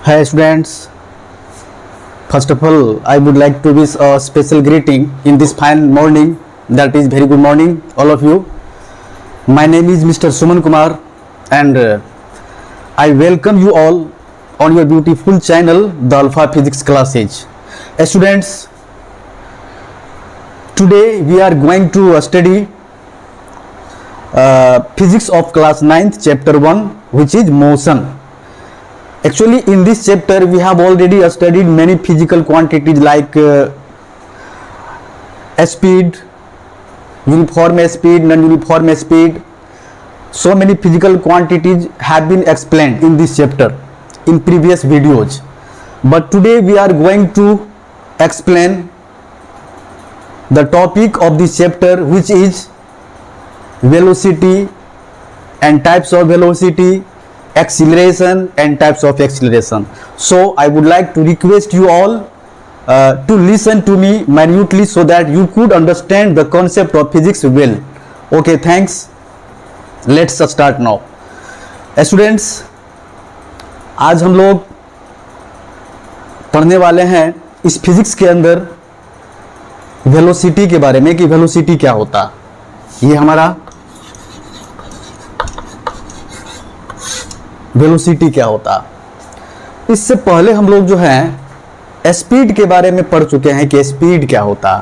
Hi students, first of all I would like to wish a special greeting in this fine morning, that is very good morning all of you. My name is Mr. Suman Kumar and I welcome you all on your beautiful channel The Alpha Physics Classes. Students, today we are going to study physics of class 9th chapter 1, which is motion. Actually in this chapter we have already studied many physical quantities like speed, uniform speed, non-uniform speed. So many physical quantities have been explained in this chapter in previous videos, but today we are going to explain the topic of this chapter, which is velocity and types of velocity, acceleration and types of acceleration. So I would like to request you all to listen to me minutely so that you could understand the concept of physics well. Okay, thanks. Let's start now. Students, आज हम लोग पढ़ने वाले हैं इस physics के अंदर velocity के बारे में कि वेलोसिटी क्या होता है। ये हमारा वेलोसिटी क्या होता। इससे पहले हम लोग जो है स्पीड के बारे में पढ़ चुके हैं कि स्पीड क्या होता,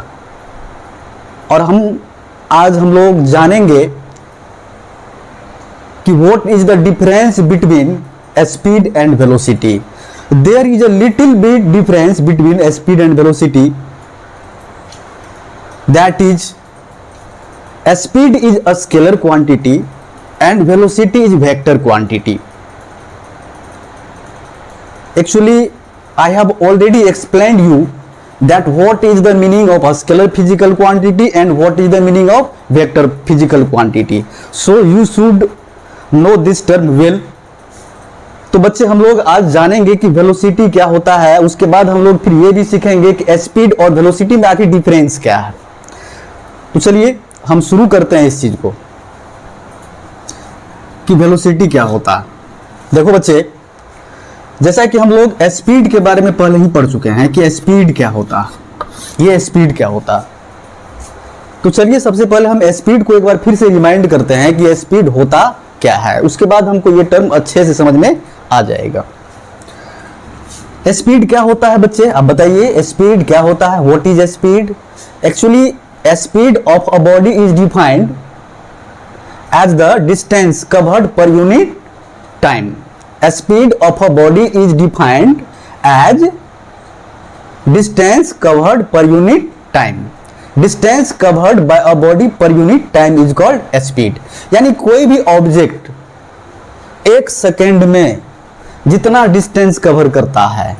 और आज हम लोग जानेंगे कि what is the difference between speed and velocity. There is a little bit difference between speed and velocity, that is speed is a scalar quantity and velocity is vector quantity. Actually, I have already explained you that what is the meaning of a scalar physical quantity and what is the meaning of vector physical quantity. So you should know this term well. तो बच्चे हम लोग आज जानेंगे कि velocity क्या होता है, उसके बाद हम लोग फिर ये भी सीखेंगे कि स्पीड और वेलोसिटी में आखिर डिफरेंस क्या है. तो चलिए हम शुरू करते हैं इस चीज को कि वेलोसिटी क्या होता है. देखो बच्चे, जैसा कि हम लोग स्पीड के बारे में पहले ही पढ़ चुके हैं कि स्पीड क्या होता, ये स्पीड क्या होता. तो चलिए सबसे पहले हम स्पीड को एक बार फिर से रिमाइंड करते हैं कि स्पीड होता क्या है, उसके बाद हमको ये टर्म अच्छे से समझ में आ जाएगा. स्पीड क्या होता है बच्चे, आप बताइए स्पीड क्या होता है. What is speed? Actually speed of a body is defined as the distance covered per unit time. Speed of a body is defined as distance covered per unit time. Distance covered by a body per unit time is called speed. यानी कोई भी object एक second में जितना distance cover करता है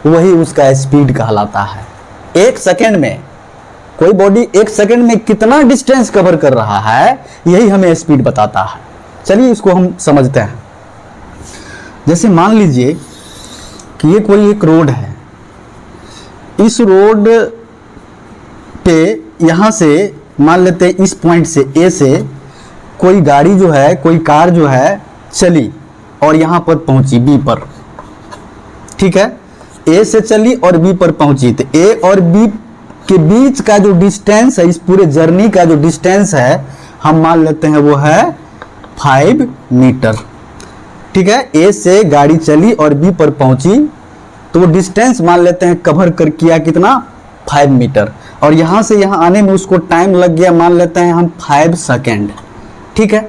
वही उसका स्पीड कहलाता है. एक सेकेंड में कोई बॉडी एक सेकेंड में कितना डिस्टेंस कवर कर रहा है यही हमें स्पीड बताता है. चलिए इसको हम समझते हैं. जैसे मान लीजिए कि ये कोई एक रोड है, इस रोड पे यहाँ से मान लेते हैं इस पॉइंट से ए से कोई गाड़ी जो है, कोई कार जो है चली और यहाँ पर पहुँची बी पर. ठीक है, ए से चली और बी पर पहुँची, तो ए और बी के बीच का जो डिस्टेंस है, इस पूरे जर्नी का जो डिस्टेंस है हम मान लेते हैं वो है 5 मीटर. ठीक है, ए से गाड़ी चली और बी पर पहुंची तो वो डिस्टेंस मान लेते हैं कवर कर किया कितना 5 मीटर, और यहां से यहां आने में उसको टाइम लग गया मान लेते हैं हम 5 सेकेंड. ठीक है,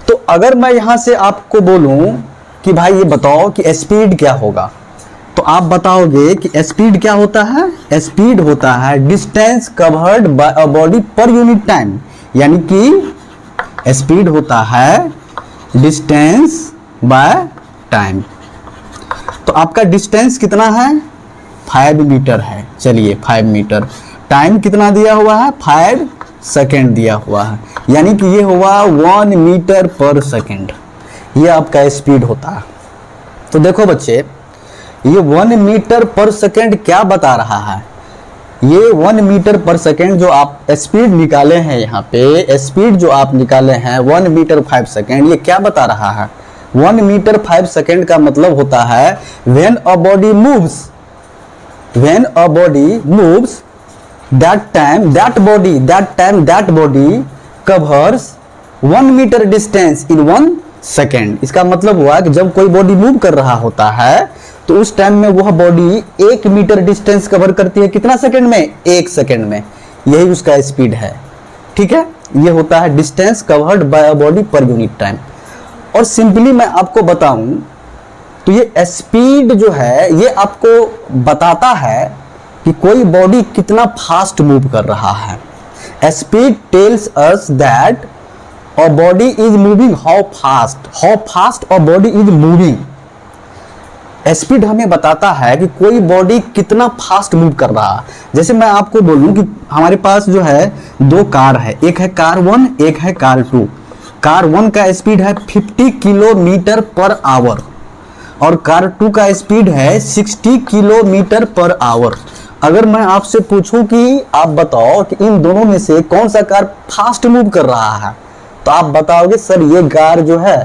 तो अगर मैं यहां से आपको बोलूं कि भाई ये बताओ कि स्पीड क्या होगा, तो आप बताओगे कि स्पीड क्या होता है. स्पीड होता है distance covered by a body per unit time. यानी कि स्पीड होता है डिस्टेंस बाय टाइम. तो आपका डिस्टेंस कितना है 5 मीटर है. चलिए 5 मीटर, टाइम कितना दिया हुआ है 5 सेकेंड दिया हुआ है, यानी कि ये हुआ 1 मीटर पर सेकेंड. ये आपका स्पीड होता है. तो देखो बच्चे, ये 1 मीटर पर सेकेंड क्या बता रहा है. ये 1 मीटर पर सेकेंड जो आप स्पीड निकाले हैं, यहाँ पे स्पीड जो आप निकाले हैं 1 मीटर 5 सेकेंड, ये क्या बता रहा है. 1 मीटर 5 सेकेंड का मतलब होता है when a body moves, when a body moves that body covers 1 metre distance in 1 second. इसका मतलब हुआ कि जब कोई बॉडी मूव कर रहा होता है तो उस टाइम में वह बॉडी 1 मीटर डिस्टेंस कवर करती है कितना सेकंड में? 1 सेकंड में। यही उसका स्पीड है। ठीक है, ये होता है distance covered by a body per unit time. और सिंपली मैं आपको बताऊं तो ये स्पीड जो है ये आपको बताता है कि कोई बॉडी कितना फास्ट मूव कर रहा है। Speed tells us that a body is moving, how fast a body is moving. Speed हमें बताता है कि कोई बॉडी कितना फास्ट मूव कर रहा है। जैसे मैं आपको बोलूं कि हमारे पास जो है 2 कार है, एक है कार 1, एक है कार 2। कार 1 का स्पीड है 50 किलोमीटर पर आवर और कार 2 का स्पीड है 60 किलोमीटर पर आवर। अगर मैं आपसे पूछूं कि आप बताओ कि इन दोनों में से कौन सा कार फास्ट मूव कर रहा है, तो आप बताओगे सर ये कार जो है,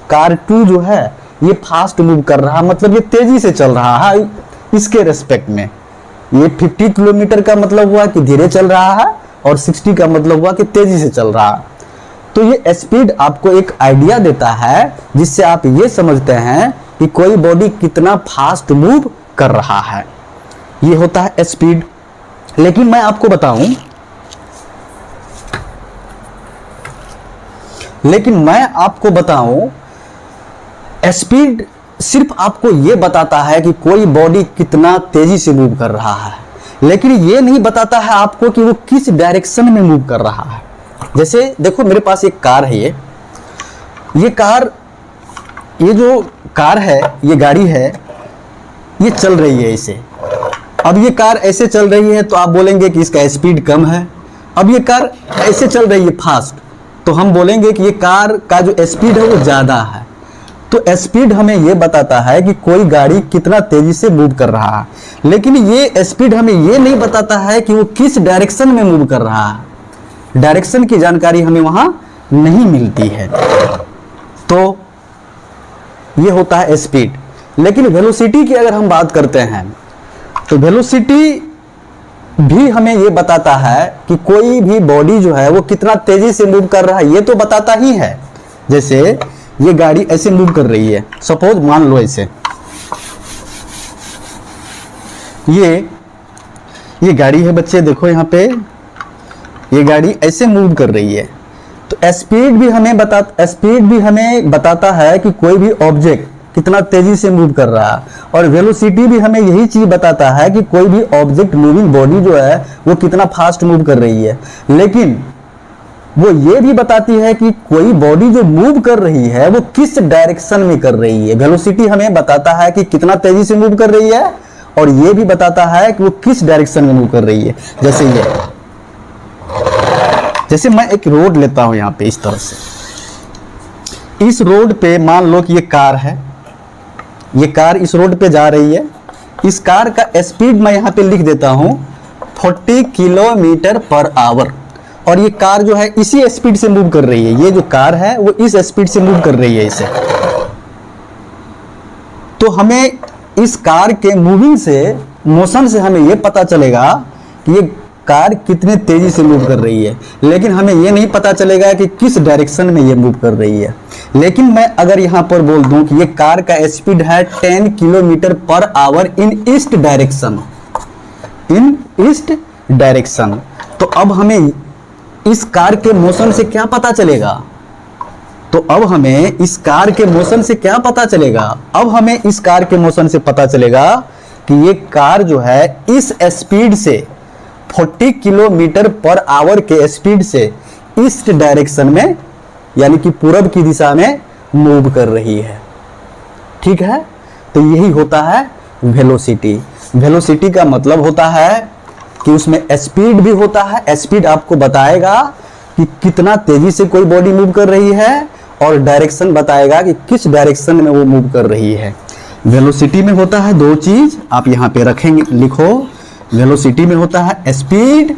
कार 2 जो है ये फास्ट मूव कर रहा है, मतलब ये तेजी से चल रहा है इसके रेस्पेक्ट में। ये 50 किलोमीटर का मतलब हुआ कि धीरे चल रहा है और 60 का मतलब हुआ कि तेजी से चल रहा है। तो ये स्पीड आपको एक आइडिया देता है जिससे आप ये समझते हैं कि कोई बॉडी कितना फास्ट मूव कर रहा है। ये होता है स्पीड। लेकिन मैं आपको बताऊं, स्पीड सिर्फ आपको ये बताता है कि कोई बॉडी कितना तेजी से मूव कर रहा है, लेकिन ये नहीं बताता है आपको कि वो किस डायरेक्शन में मूव कर रहा है। जैसे देखो मेरे पास एक कार है, ये जो कार है, ये गाड़ी है, ये चल रही है इसे। अब ये कार ऐसे चल रही है तो आप बोलेंगे कि इसका स्पीड कम है। अब ये कार ऐसे चल रही है फास्ट, तो हम बोलेंगे कि ये कार का जो स्पीड है वो ज़्यादा है। तो स्पीड हमें ये बताता है कि कोई गाड़ी कितना तेजी से मूव कर रहा है, लेकिन ये स्पीड हमें ये नहीं बताता है कि वो किस डायरेक्शन में मूव कर रहा है। डायरेक्शन की जानकारी हमें वहाँ नहीं मिलती है। तो ये होता है स्पीड। लेकिन वेलोसिटी की अगर हम बात करते हैं तो वेलोसिटी भी हमें ये बताता है कि कोई भी बॉडी जो है वो कितना तेजी से मूव कर रहा है, ये तो बताता ही है। जैसे ये गाड़ी ऐसे मूव कर रही है, सपोज मान लो ऐसे, ये गाड़ी है बच्चे, देखो यहाँ पे ये गाड़ी ऐसे मूव कर रही है। तो स्पीड भी हमें बताता है कि कोई भी ऑब्जेक्ट कितना तेजी से मूव कर रहा है, और वेलोसिटी भी हमें यही चीज बताता है कि कोई भी ऑब्जेक्ट मूविंग बॉडी जो है वो कितना फास्ट मूव कर रही है। लेकिन वो ये भी बताती है कि कोई बॉडी जो मूव कर रही है वो किस डायरेक्शन में कर रही है। वेलोसिटी हमें बताता है कि कितना तेजी से मूव कर रही है, और ये भी बताता है कि वो किस डायरेक्शन में मूव कर रही है। जैसे मैं एक रोड लेता हूं यहाँ पे इस तरह से, इस रोड पे मान लो कि ये कार है, ये कार इस रोड पे जा रही है। इस कार का स्पीड मैं यहाँ पे लिख देता हूँ 40 किलोमीटर पर आवर, और ये कार जो है इसी स्पीड से मूव कर रही है। ये जो कार है वो इस स्पीड से मूव कर रही है इसे। तो हमें इस कार के मूविंग से, मोशन से हमें ये पता चलेगा कि ये कार कितने तेजी से मूव कर रही है, लेकिन हमें ये नहीं पता चलेगा कि किस डायरेक्शन में ये मूव कर रही है। लेकिन मैं अगर यहाँ पर बोल दूं कि ये कार का स्पीड है 10 किलोमीटर पर आवर इन ईस्ट डायरेक्शन, तो अब हमें इस कार के मोशन से क्या पता चलेगा? अब हमें इस कार के मोशन से पता चलेगा कि ये कार जो है इस स्पीड से 40 किलोमीटर पर आवर के स्पीड से ईस्ट डायरेक्शन में, यानी कि पूरब की दिशा में मूव कर रही है। ठीक है, तो यही होता है वेलोसिटी। वेलोसिटी का मतलब होता है कि उसमें स्पीड भी होता है। स्पीड आपको बताएगा कि कितना तेजी से कोई बॉडी मूव कर रही है, और डायरेक्शन बताएगा कि किस डायरेक्शन में वो मूव कर रही है। वेलोसिटी में होता है 2 चीज, आप यहाँ पे रखेंगे, लिखो। वेलोसिटी में होता है speed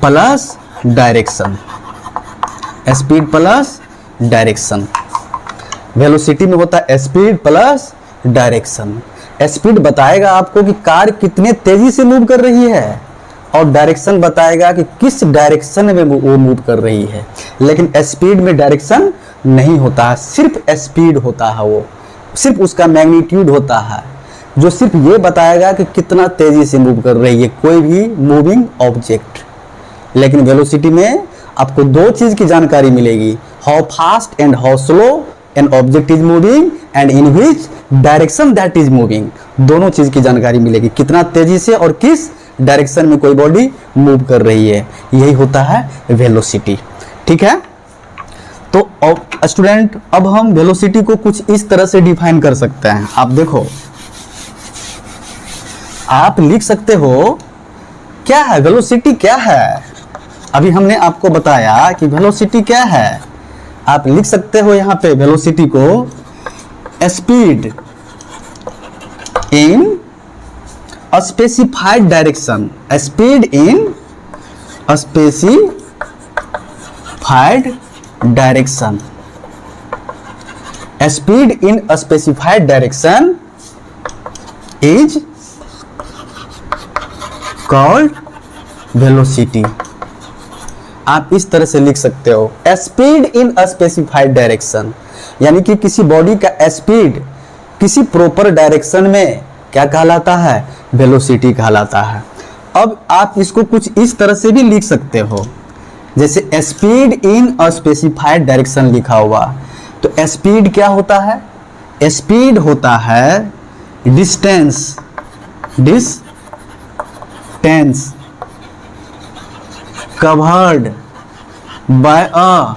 plus direction, speed plus direction. Velocity में होता है स्पीड प्लस डायरेक्शन। स्पीड बताएगा आपको कि कार कितने तेजी से मूव कर रही है, और डायरेक्शन बताएगा कि किस डायरेक्शन में वो मूव कर रही है। लेकिन स्पीड में डायरेक्शन नहीं होता है, सिर्फ स्पीड होता है, वो सिर्फ उसका मैग्नीट्यूड होता है जो सिर्फ ये बताएगा कि कितना तेजी से मूव कर रही है कोई भी मूविंग ऑब्जेक्ट। लेकिन वेलोसिटी में आपको दो चीज की जानकारी मिलेगी, how fast and how slow an object is moving and in which direction that is moving. दोनों चीज की जानकारी मिलेगी, कितना तेजी से और किस डायरेक्शन में कोई बॉडी मूव कर रही है, यही होता है वेलोसिटी। ठीक है, तो स्टूडेंट अब हम वेलोसिटी को कुछ इस तरह से डिफाइन कर सकते हैं। आप देखो, आप लिख सकते हो क्या है वेलोसिटी, क्या है। अभी हमने आपको बताया कि वेलोसिटी क्या है। आप लिख सकते हो यहां पे वेलोसिटी को speed in specified direction, speed in specified direction, speed in specified direction is called velocity. आप इस तरह से लिख सकते हो, स्पीड इन स्पेसिफाइड डायरेक्शन, यानी कि किसी बॉडी का स्पीड किसी प्रॉपर डायरेक्शन में क्या कहलाता है, वेलोसिटी कहलाता है। अब आप इसको कुछ इस तरह से भी लिख सकते हो, जैसे स्पीड इन स्पेसिफाइड डायरेक्शन लिखा हुआ, तो स्पीड क्या होता है, स्पीड होता है distance covered by a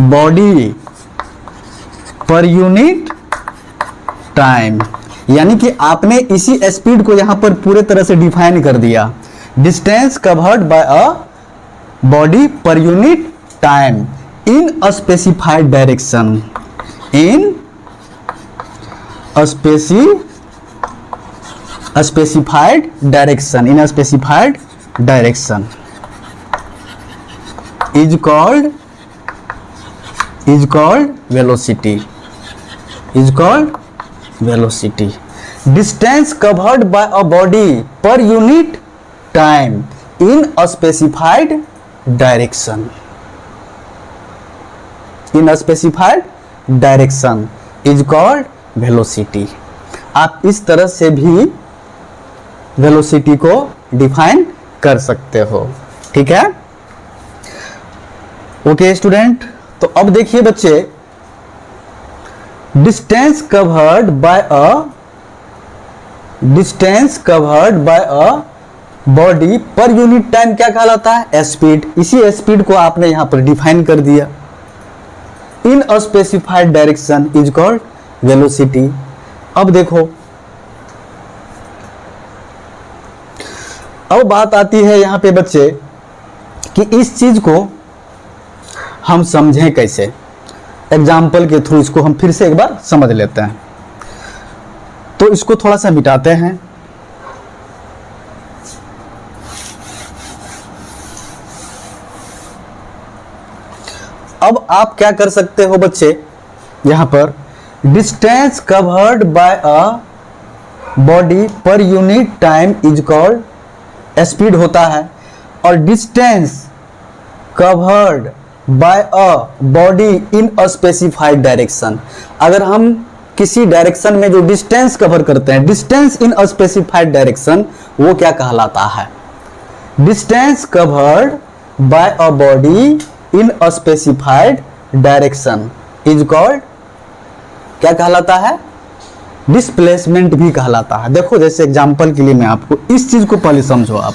body per unit time. यानी कि आपने इसी स्पीड को यहां पर पूरे तरह से डिफाइन कर दिया, distance covered by a body per unit time in a specified direction, in specified direction, in a specified direction is called velocity, is called velocity. Distance covered by a body per unit time in a specified direction, in a specified direction is called velocity. आप इस तरह से भी velocity को define कर सकते हो। ठीक है, ओके स्टूडेंट। तो अब देखिए बच्चे, distance covered by a body per unit time क्या कहलाता है, स्पीड। इसी स्पीड को आपने यहां पर डिफाइन कर दिया, in a specified direction is called velocity. अब देखो, अब बात आती है यहां पे बच्चे कि इस चीज को हम समझें कैसे। एग्जाम्पल के थ्रू इसको हम फिर से एक बार समझ लेते हैं। तो इसको थोड़ा सा मिटाते हैं। अब आप क्या कर सकते हो बच्चे, यहां पर distance covered by a body per unit time is called speed होता है, और distance covered by a body in a specified direction, अगर हम किसी डायरेक्शन में जो डिस्टेंस कवर करते हैं, distance in a specified direction, वो क्या कहलाता है, distance covered by a body in a specified direction is called क्या कहलाता है, डिस्प्लेसमेंट भी कहलाता है। देखो, जैसे एग्जांपल के लिए मैं आपको इस चीज को पहले समझो आप,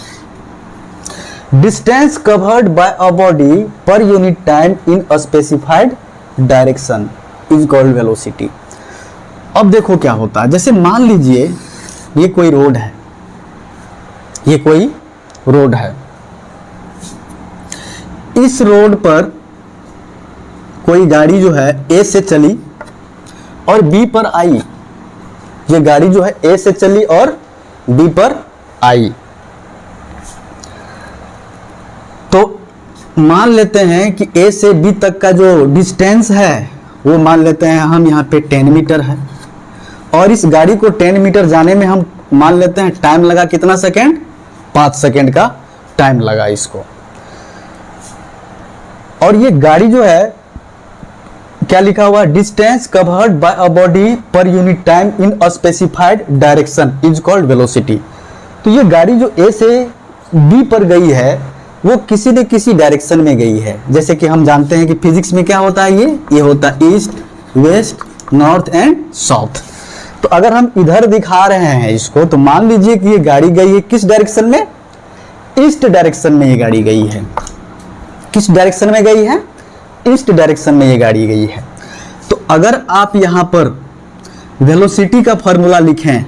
distance covered by a body per unit time in a specified direction is called velocity. अब देखो क्या होता है, जैसे मान लीजिए ये कोई रोड है, ये कोई रोड है, इस रोड पर कोई गाड़ी जो है ए से चली और बी पर आई, ये गाड़ी जो है ए से चली और बी पर आई। तो मान लेते हैं कि ए से बी तक का जो डिस्टेंस है वो मान लेते हैं हम यहाँ पे 10 मीटर है, और इस गाड़ी को 10 मीटर जाने में हम मान लेते हैं टाइम लगा कितना सेकेंड, 5 सेकेंड का टाइम लगा इसको। और ये गाड़ी जो है क्या लिखा हुआ, distance covered by a body per unit time in a specified direction is called velocity. तो ये गाड़ी जो ए से बी पर गई है वो किसी न किसी डायरेक्शन में गई है। जैसे कि हम जानते हैं कि फिजिक्स में क्या होता है, ये होता है east, west, north and south. तो अगर हम इधर दिखा रहे हैं इसको, तो मान लीजिए कि ये गाड़ी गई है किस डायरेक्शन में, ईस्ट डायरेक्शन में ये गाड़ी गई है। किस डायरेक्शन में गई है, ईस्ट डायरेक्शन में ये गाड़ी गई है। तो अगर आप यहां पर वेलोसिटी का फॉर्मूला लिखें,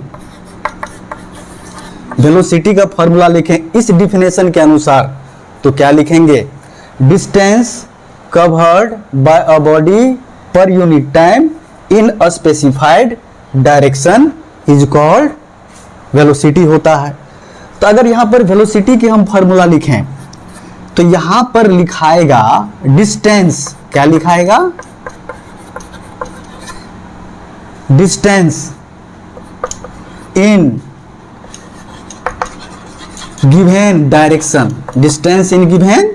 वेलोसिटी का फॉर्मूला लिखें इस डिफिनेशन के अनुसार, तो क्या लिखेंगे, distance covered by a body per unit time in a specified direction is called velocity होता है। तो अगर यहां पर वेलोसिटी की हम फॉर्मूला लिखें तो यहां पर लिखाएगा डिस्टेंस, क्या लिखाएगा, distance in given direction, distance in given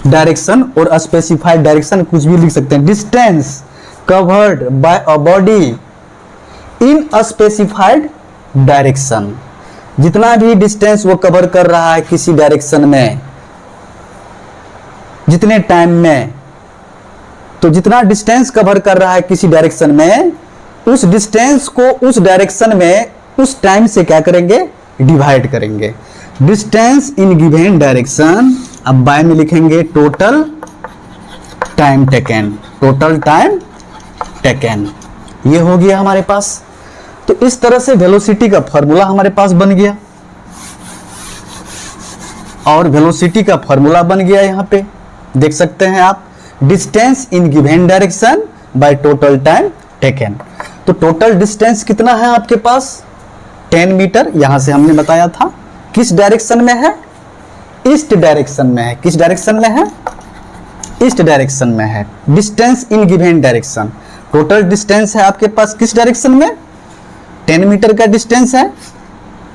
direction, और स्पेसिफाइड डायरेक्शन कुछ भी लिख सकते हैं। Distance covered by a body in a specified direction, जितना भी डिस्टेंस वो कवर कर रहा है किसी डायरेक्शन में, जितने टाइम में, तो जितना डिस्टेंस कवर कर रहा है किसी डायरेक्शन में, उस डिस्टेंस को उस डायरेक्शन में उस टाइम से क्या करेंगे, डिवाइड करेंगे। डिस्टेंस इन गिवन डायरेक्शन, अब बाय में लिखेंगे total time taken, total time taken, ये हो गया हमारे पास। तो इस तरह से वेलोसिटी का फॉर्मूला हमारे पास बन गया, और वेलोसिटी का फॉर्मूला बन गया यहां पे देख सकते हैं आप, distance in given direction by total time taken. तो टोटल डिस्टेंस कितना है आपके पास, 10 मीटर, यहां से हमने बताया था। किस डायरेक्शन में है, ईस्ट डायरेक्शन में है। किस डायरेक्शन में है, ईस्ट डायरेक्शन में है। Distance in given direction, total distance है आपके पास किस डायरेक्शन में, 10 मीटर का डिस्टेंस है,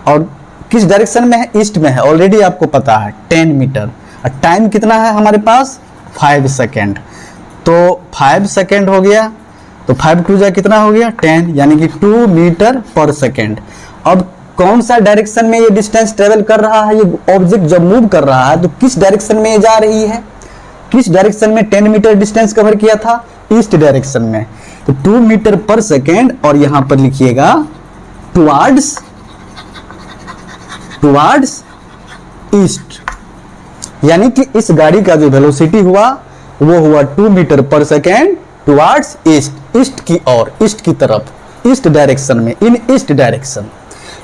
और किस डायरेक्शन में है, ईस्ट में है, ऑलरेडी आपको पता है 10 मीटर। और टाइम कितना है हमारे पास, 5 सेकेंड। तो 5 सेकेंड हो गया, तो 5 टू जा कितना हो गया, 10, यानी कि 2 मीटर पर सेकेंड। अब कौन सा डायरेक्शन में ये डिस्टेंस ट्रेवल कर रहा है, ये ऑब्जेक्ट जब मूव कर रहा है तो किस डायरेक्शन में ये जा रही है, किस डायरेक्शन में 10 मीटर डिस्टेंस कवर किया था, ईस्ट डायरेक्शन में। तो 2 मीटर पर सेकेंड, और यहां पर लिखिएगा टुवार्ड्स ईस्ट, यानी कि इस गाड़ी का जो वेलोसिटी हुआ वो हुआ 2 metre per second towards east, east की ओर, ईस्ट की तरफ, ईस्ट डायरेक्शन में, इन ईस्ट डायरेक्शन।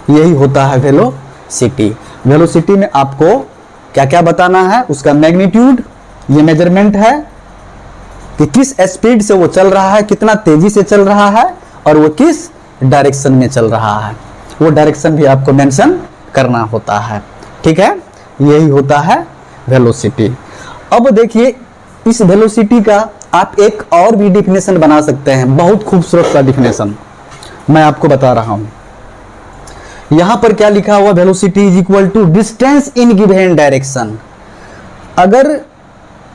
यही होता है वेलोसिटी। वेलोसिटी में आपको क्या क्या बताना है, उसका मैग्नीट्यूड, ये मेजरमेंट है कि किस स्पीड से वो चल रहा है, कितना तेजी से चल रहा है, और वो किस डायरेक्शन में चल रहा है, वो डायरेक्शन भी आपको मेंशन करना होता है। ठीक है, यही होता है वेलोसिटी। अब देखिए इस वेलोसिटी का आप एक और भी डिफिनेशन बना सकते हैं, बहुत खूबसूरत सा डिफिनेशन मैं आपको बता रहा हूं। यहां पर क्या लिखा हुआ, velocity is equal to distance in given direction. अगर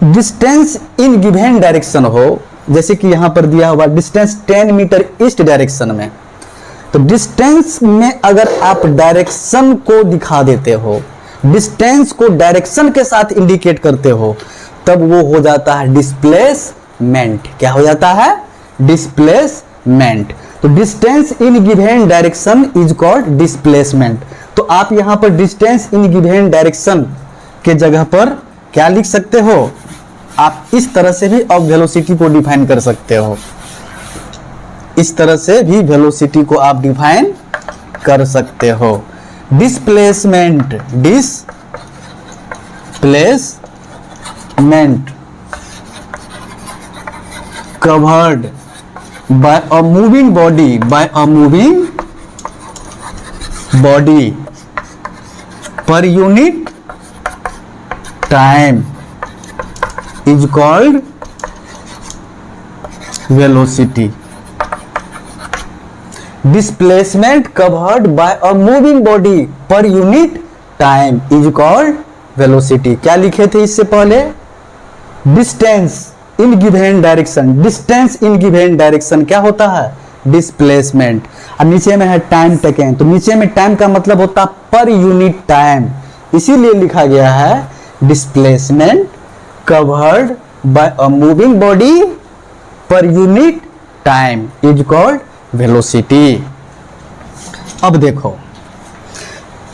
डिस्टेंस इन गिवन डायरेक्शन हो, जैसे कि यहां पर दिया हुआ डिस्टेंस 10 मीटर ईस्ट डायरेक्शन में, तो डिस्टेंस में अगर आप डायरेक्शन को दिखा देते हो, डिस्टेंस को डायरेक्शन के साथ इंडिकेट करते हो, तब वो हो जाता है डिस्प्लेसमेंट। क्या हो जाता है, डिस्प्लेसमेंट। तो distance in given direction is called displacement. तो आप यहां पर डिस्टेंस इन गिवन डायरेक्शन के जगह पर क्या लिख सकते हो, आप इस तरह से भी अब वेलोसिटी को डिफाइन कर सकते हो, इस तरह से भी वेलोसिटी को आप डिफाइन कर सकते हो। Displacement, displacement covered by a moving body, by a moving body per unit time is called velocity. Displacement covered by a moving body per unit time is called velocity. क्या लिखे थे इससे पहले? Distance in given direction. Distance in given direction क्या होता है? Displacement. और नीचे में है टाइम टेकन, तो नीचे में टाइम का मतलब होता है पर यूनिट टाइम, इसीलिए लिखा गया है displacement covered by a moving body per unit time is called velocity. अब देखो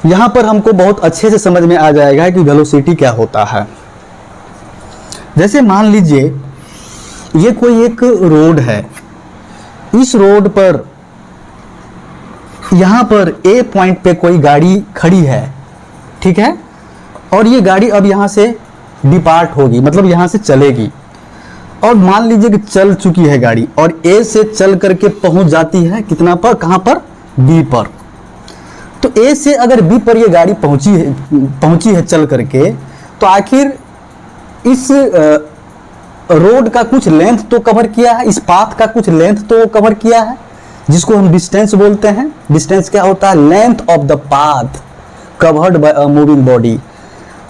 यहां पर हमको बहुत अच्छे से समझ में आ जाएगा कि वेलोसिटी क्या होता है। जैसे मान लीजिए ये कोई एक रोड है, इस रोड पर यहां पर ए पॉइंट पे कोई गाड़ी खड़ी है, ठीक है, और ये गाड़ी अब यहां से डिपार्ट होगी, मतलब यहां से चलेगी, और मान लीजिए कि चल चुकी है गाड़ी और ए से चल करके पहुंच जाती है कितना पर, कहां पर? बी पर। तो ए से अगर बी पर ये गाड़ी पहुंची है चल करके, तो आखिर इस रोड का कुछ लेंथ तो कवर किया है, इस पाथ का कुछ लेंथ तो कवर किया है, जिसको हम डिस्टेंस बोलते हैं। डिस्टेंस क्या होता है? Length of the path covered by a moving body.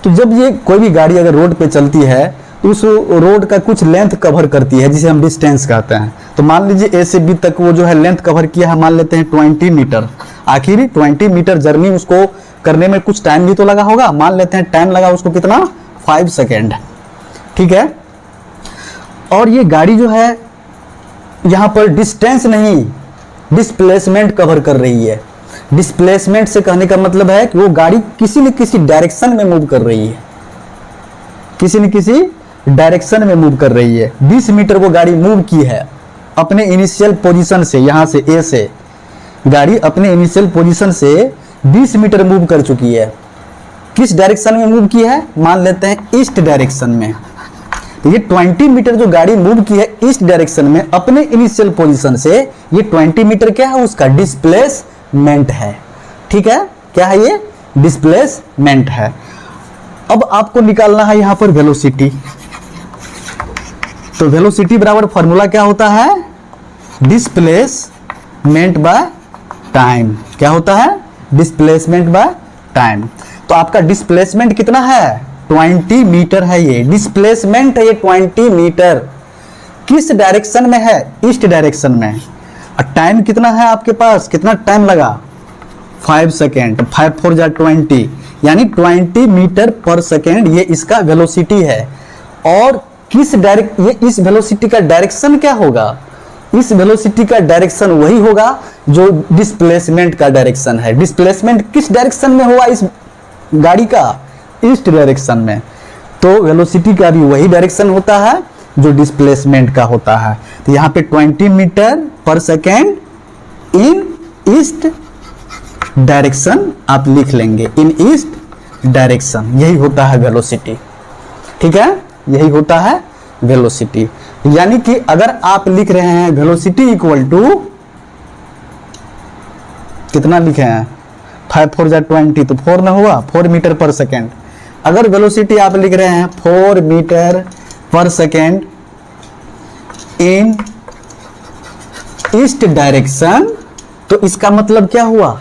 तो जब ये कोई भी गाड़ी अगर रोड पे चलती है तो उस रोड का कुछ लेंथ कवर करती है, जिसे हम डिस्टेंस कहते हैं। तो मान लीजिए ए से बी तक वो जो है लेंथ कवर किया है, मान लेते हैं 20 मीटर। आखिर 20 मीटर जर्नी उसको करने में कुछ टाइम भी तो लगा होगा, मान लेते हैं टाइम लगा उसको कितना? 5 सेकेंड, ठीक है। और ये गाड़ी जो है यहां पर डिस्टेंस नहीं, डिस्प्लेसमेंट कवर कर रही है। डिस्प्लेसमेंट से कहने का मतलब है कि वो गाड़ी किसी न किसी डायरेक्शन में मूव कर रही है, किसी न किसी डायरेक्शन में मूव कर रही है। 20 मीटर वो गाड़ी मूव की है अपने इनिशियल पोजीशन से, यहां से ए से गाड़ी अपने इनिशियल पोजीशन से 20 मीटर मूव कर चुकी है। किस डायरेक्शन में मूव की है? मान लेते हैं ईस्ट डायरेक्शन में। तो ये 20 मीटर जो गाड़ी मूव की है ईस्ट डायरेक्शन में अपने इनिशियल पोजीशन से, ये 20 मीटर क्या है? उसका डिस्प्लेसमेंट है, ठीक है। क्या है ये? डिस्प्लेसमेंट है। अब आपको निकालना है यहां पर वेलोसिटी। तो वेलोसिटी बराबर फॉर्मूला क्या होता है? Displacement by time. क्या होता है? Displacement bye time. तो आपका डिस्प्लेसमेंट कितना है? 20 मीटर है। ये डिस्प्लेसमेंट है, ये 20 मीटर। किस डायरेक्शन में है? ईस्ट डायरेक्शन में। और टाइम कितना है आपके पास? कितना टाइम लगा? 5 सेकेंड। 5 4 जा 20, यानी 20 मीटर पर सेकेंड ये इसका वेलोसिटी है। और किस ये इस वेलोसिटी का डायरेक्शन क्या होगा? इस वेलोसिटी का डायरेक्शन वही होगा जो डिस्प्लेसमेंट का डायरेक्शन है। डिस्प्लेसमेंट किस डायरेक्शन में हुआ इस गाड़ी का? ईस्ट डायरेक्शन में। तो वेलोसिटी का भी वही डायरेक्शन होता है जो डिस्प्लेसमेंट का होता है। तो यहाँ पे 20 metre per second in east direction आप लिख लेंगे, इन ईस्ट डायरेक्शन। यही होता है वेलोसिटी, ठीक है, यही होता है वेलोसिटी। यानी कि अगर आप लिख रहे हैं वेलोसिटी इक्वल टू कितना लिखे हैं? 5 4 जा 20, तो 4 ना हुआ, 4 मीटर पर सेकेंड। अगर वेलोसिटी आप लिख रहे हैं 4 metre per second in east direction, तो इसका मतलब क्या हुआ?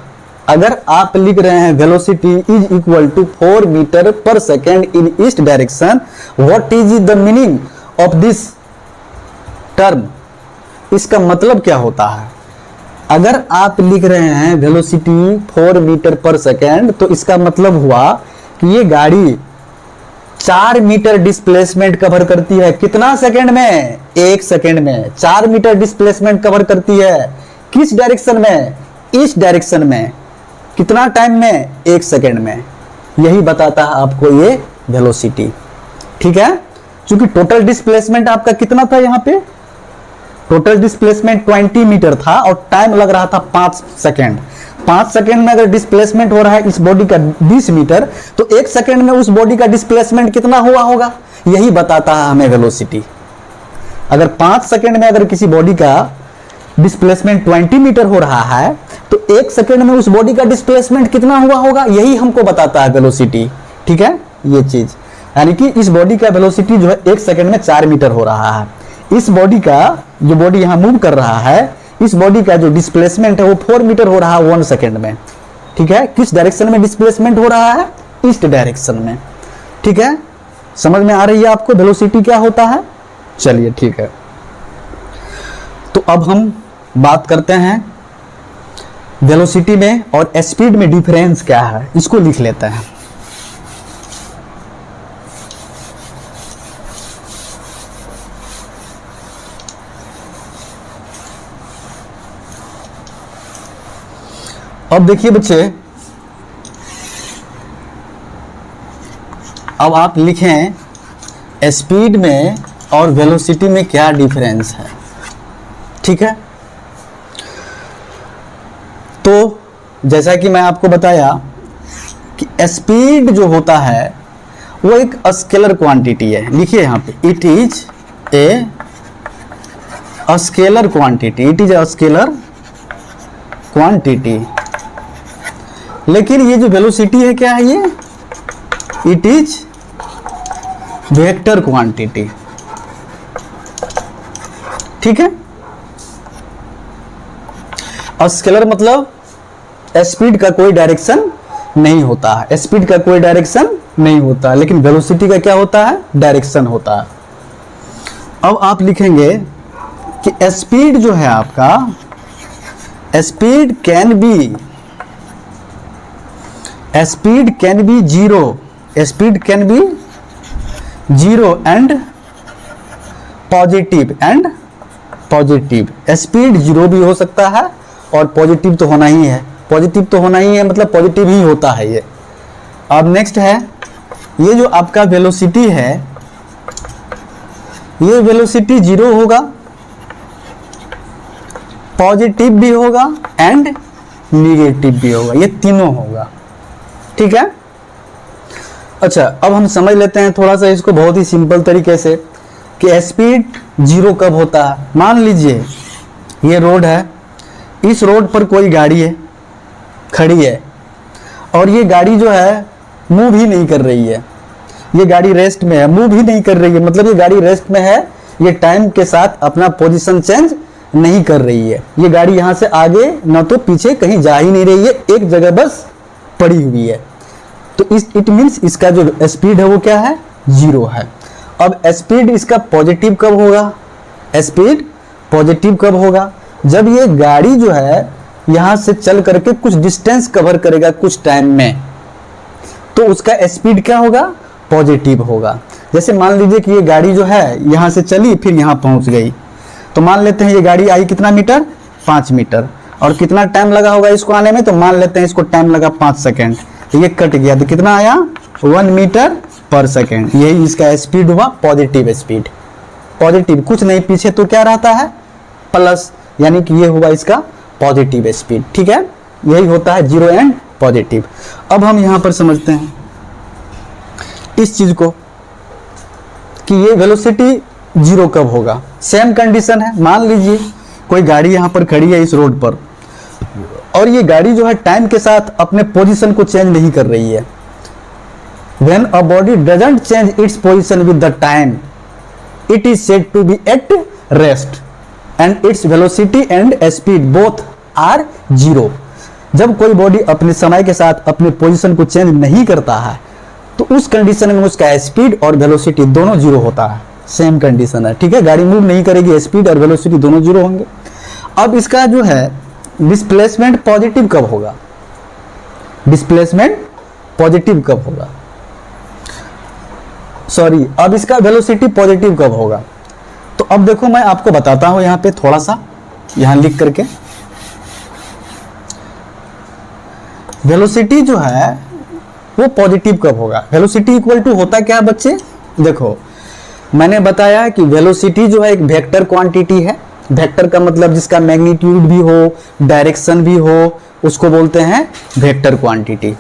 अगर आप लिख रहे हैं velocity is equal to 4 metre per second in east direction, what is the meaning of this term? इसका मतलब क्या होता है? अगर आप लिख रहे हैं वेलोसिटी 4 मीटर पर सेकेंड, तो इसका मतलब हुआ कि ये गाड़ी 4 मीटर डिस्प्लेसमेंट कवर करती है। कितना सेकेंड में? 1 सेकेंड में 4 मीटर डिस्प्लेसमेंट कवर करती है। किस डायरेक्शन में? ईस्ट डायरेक्शन में। कितना टाइम में? 1 सेकेंड में। यही बताता है आपको ये वेलोसिटी, ठीक है। क्योंकि टोटल डिस्प्लेसमेंट आपका कितना था? यहाँ पे टोटल डिस्प्लेसमेंट 20 मीटर था और टाइम लग रहा था 5 सेकेंड। 5 सेकेंड में अगर डिस्प्लेसमेंट हो रहा है इस बॉडी का 20 मीटर, तो 1 सेकेंड में उस बॉडी का डिस्प्लेसमेंट कितना हुआ होगा? यही बताता है हमें वेलोसिटी। अगर 5 सेकेंड में अगर किसी बॉडी का डिस्प्लेसमेंट 20 मीटर हो रहा है, तो 1 सेकेंड में उस बॉडी का डिस्प्लेसमेंट कितना हुआ होगा? यही हमको बताता है वेलोसिटी, ठीक है, ये चीज। यानी कि इस बॉडी का वेलोसिटी जो है 1 सेकेंड में 4 मीटर हो रहा है। इस बॉडी का जो बॉडी यहाँ मूव कर रहा है, इस बॉडी का जो डिस्प्लेसमेंट है वो 4 मीटर हो रहा है 1 सेकेंड में। ठीक है, किस डायरेक्शन में डिस्प्लेसमेंट हो रहा है? ईस्ट डायरेक्शन में। ठीक है, समझ में आ रही है आपको वेलोसिटी क्या होता है? चलिए ठीक है, तो अब हम बात करते हैं वेलोसिटी में और स्पीड में डिफरेंस क्या है, इसको लिख लेते हैं। अब देखिए बच्चे, अब आप लिखें स्पीड में और वेलोसिटी में क्या डिफरेंस है। ठीक है, तो जैसा कि मैं आपको बताया कि स्पीड जो होता है वो एक स्केलर क्वांटिटी है। लिखिए यहाँ पे, it is a scalar quantity, it is a scalar quantity. लेकिन ये जो वेलोसिटी है क्या है? ये इट इज वेक्टर क्वांटिटी। ठीक है, स्केलर मतलब स्पीड का कोई डायरेक्शन नहीं होता है, स्पीड का कोई डायरेक्शन नहीं होता, लेकिन वेलोसिटी का क्या होता है? डायरेक्शन होता है। अब आप लिखेंगे कि स्पीड जो है आपका, speed can be zero, speed can be zero and positive speed zero भी हो सकता है और पॉजिटिव तो होना ही है, मतलब पॉजिटिव ही होता है ये। अब नेक्स्ट है, ये जो आपका वेलोसिटी है, ये वेलोसिटी जीरो होगा, पॉजिटिव भी होगा एंड निगेटिव भी होगा, ये तीनों होगा। ठीक है, अच्छा अब हम समझ लेते हैं थोड़ा सा इसको बहुत ही सिंपल तरीके से कि स्पीड जीरो कब होता है। मान लीजिए ये रोड है, इस रोड पर कोई गाड़ी है, खड़ी है, और ये गाड़ी जो है मूव ही नहीं कर रही है, ये गाड़ी रेस्ट में है, मूव ही नहीं कर रही है, मतलब ये गाड़ी रेस्ट में है, ये टाइम के साथ अपना पोजीशन चेंज नहीं कर रही है, ये गाड़ी यहाँ से आगे ना तो पीछे कहीं जा ही नहीं रही है, एक जगह बस पड़ी हुई है। तो इट मीन्स इसका जो स्पीड है वो क्या है? जीरो है। अब स्पीड इसका पॉजिटिव कब होगा? स्पीड पॉजिटिव कब होगा? जब ये गाड़ी जो है यहाँ से चल करके कुछ डिस्टेंस कवर करेगा कुछ टाइम में, तो उसका स्पीड क्या होगा? पॉजिटिव होगा। जैसे मान लीजिए कि ये गाड़ी जो है यहाँ से चली फिर यहाँ पहुँच गई, तो मान लेते हैं ये गाड़ी आई कितना मीटर? 5 मीटर, और कितना टाइम लगा होगा इसको आने में? तो मान लेते हैं इसको टाइम लगा 5 सेकेंड, तो ये कट गया तो कितना आया? 1 मीटर पर सेकेंड। यही इसका स्पीड हुआ, पॉजिटिव स्पीड। पॉजिटिव कुछ नहीं, पीछे तो क्या रहता है? प्लस, यानी कि ये हुआ इसका पॉजिटिव स्पीड। ठीक है, यही होता है जीरो एंड पॉजिटिव। अब हम यहां पर समझते हैं इस चीज को कि ये वेलोसिटी जीरो कब होगा। सेम कंडीशन है, मान लीजिए कोई गाड़ी यहां पर खड़ी है इस रोड पर, और ये गाड़ी जो है टाइम के साथ अपने पोजीशन को चेंज नहीं कर रही है। When a body doesn't change its position with the time, it is said to be at rest, and its velocity and speed both are zero. जब कोई बॉडी अपने समय के साथ अपने पोजीशन को चेंज नहीं करता है, तो उस कंडीशन में उसका स्पीड और वेलोसिटी दोनों जीरो होता है। सेम कंडीशन है, ठीक है, गाड़ी मूव नहीं करेगी, स्पीड और वेलोसिटी दोनों जीरो होंगे। अब इसका जो है डिस्प्लेसमेंट पॉजिटिव कब होगा? डिस्प्लेसमेंट पॉजिटिव कब होगा? सॉरी, अब इसका वेलोसिटी पॉजिटिव कब होगा? तो अब देखो मैं आपको बताता हूं यहां पे थोड़ा सा, यहां लिख करके। वेलोसिटी जो है वो पॉजिटिव कब होगा? वेलोसिटी इक्वल टू होता क्या बच्चे? देखो मैंने बताया कि वेलोसिटी जो है एक वेक्टर क्वांटिटी है। वेक्टर का मतलब जिसका मैग्नीट्यूड भी हो, डायरेक्शन भी हो, उसको बोलते हैं वेक्टर क्वांटिटी।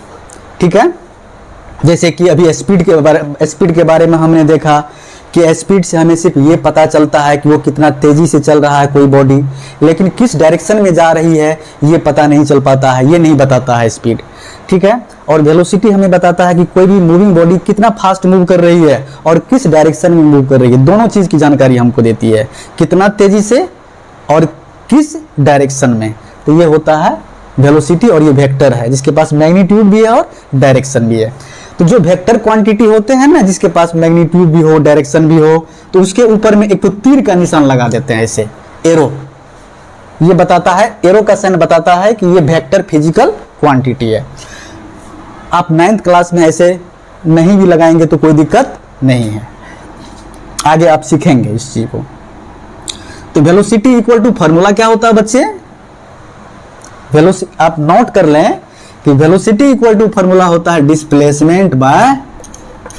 ठीक है, जैसे कि अभी स्पीड के बारे में हमने देखा कि स्पीड से हमें सिर्फ ये पता चलता है कि वो कितना तेजी से चल रहा है कोई बॉडी, लेकिन किस डायरेक्शन में जा रही है ये पता नहीं चल पाता है, ये नहीं बताता है स्पीड, ठीक है। और वेलोसिटी हमें बताता है कि कोई भी मूविंग बॉडी कितना फास्ट मूव कर रही है और किस डायरेक्शन में मूव कर रही है, दोनों चीज की जानकारी हमको देती है, कितना तेजी से और किस डायरेक्शन में। तो ये होता है वेलोसिटी और ये वेक्टर है जिसके पास मैग्नीट्यूड भी है और डायरेक्शन भी है। तो जो वेक्टर क्वांटिटी होते हैं ना, जिसके पास मैग्नीट्यूड भी हो डायरेक्शन भी हो, तो उसके ऊपर में एक तो तीर का निशान लगा देते हैं, ऐसे एरो। ये बताता है, एरो का साइन बताता है कि ये वेक्टर फिजिकल क्वांटिटी है। आप 9th क्लास में ऐसे नहीं भी लगाएंगे तो कोई दिक्कत नहीं है, आगे आप सीखेंगे इस चीज को। तो वेलोसिटी इक्वल टू फॉर्मूला क्या होता है बच्चे, वेलोसिटी आप नोट कर लें कि वेलोसिटी इक्वल टू फॉर्मूला होता है डिस्प्लेसमेंट बाय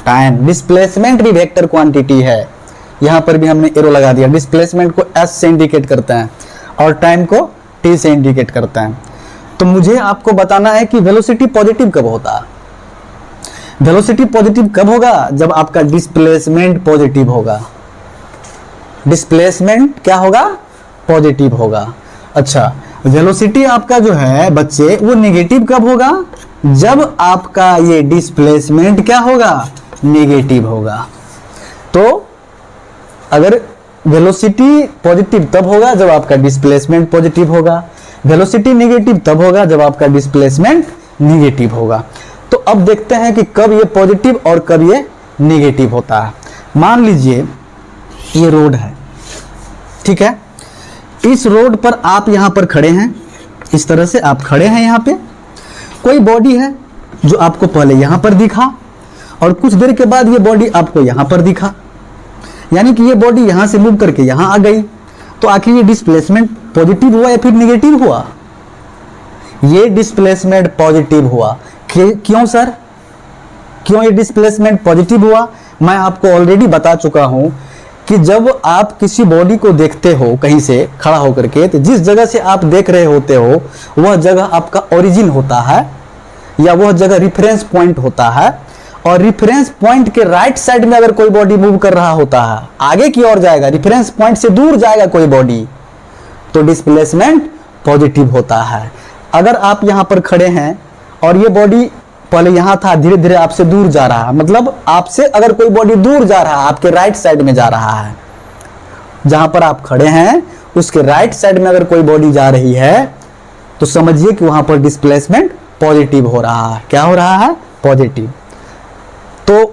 टाइम। डिस्प्लेसमेंट भी वेक्टर क्वांटिटी है, यहां पर भी हमने एरो लगा दिया। डिस्प्लेसमेंट को s से इंडिकेट करते हैं और टाइम को t से इंडिकेट करते हैं। तो मुझे आपको बताना है कि वेलोसिटी पॉजिटिव कब होता है। वेलोसिटी पॉजिटिव कब होगा, जब आपका डिस्प्लेसमेंट पॉजिटिव होगा। डिस्प्लेसमेंट क्या होगा, पॉजिटिव होगा। अच्छा, वेलोसिटी आपका जो है बच्चे वो नेगेटिव कब होगा, जब आपका ये डिस्प्लेसमेंट क्या होगा, नेगेटिव होगा। तो अगर वेलोसिटी पॉजिटिव तब होगा जब आपका डिस्प्लेसमेंट पॉजिटिव होगा, वेलोसिटी नेगेटिव तब होगा जब आपका डिस्प्लेसमेंट नेगेटिव होगा। तो अब देखते हैं कि कब ये पॉजिटिव और कब ये नेगेटिव होता है। मान लीजिए ये रोड है, ठीक है। इस रोड पर आप यहां पर खड़े हैं, इस तरह से आप खड़े हैं, यहां पे कोई बॉडी है जो आपको पहले यहां पर दिखा और कुछ देर के बाद ये बॉडी आपको यहां पर दिखा, यानी कि ये बॉडी यहां से मूव करके यहां आ गई। तो आखिर ये डिस्प्लेसमेंट पॉजिटिव हुआ या फिर नेगेटिव हुआ, ये डिस्प्लेसमेंट पॉजिटिव हुआ। क्यों सर, क्यों ये डिस्प्लेसमेंट पॉजिटिव हुआ, मैं आपको ऑलरेडी बता चुका हूं कि जब आप किसी बॉडी को देखते हो कहीं से खड़ा होकर के, तो जिस जगह से आप देख रहे होते हो वह जगह आपका ओरिजिन होता है या वह जगह रिफरेंस पॉइंट होता है। और रिफरेंस पॉइंट के राइट साइड में अगर कोई बॉडी मूव कर रहा होता है, आगे की ओर जाएगा, रिफरेंस पॉइंट से दूर जाएगा कोई बॉडी, तो डिस्प्लेसमेंट पॉजिटिव होता है। अगर आप यहां पर खड़े हैं और ये बॉडी पहले यहां था, धीरे धीरे आपसे दूर जा रहा है, मतलब आपसे अगर कोई बॉडी दूर जा रहा है, आपके राइट साइड में जा रहा है, जहां पर आप खड़े हैं उसके राइट साइड में अगर कोई बॉडी जा रही है, तो समझिए कि वहां पर डिस्प्लेसमेंट पॉजिटिव हो रहा है। क्या हो रहा है, पॉजिटिव। तो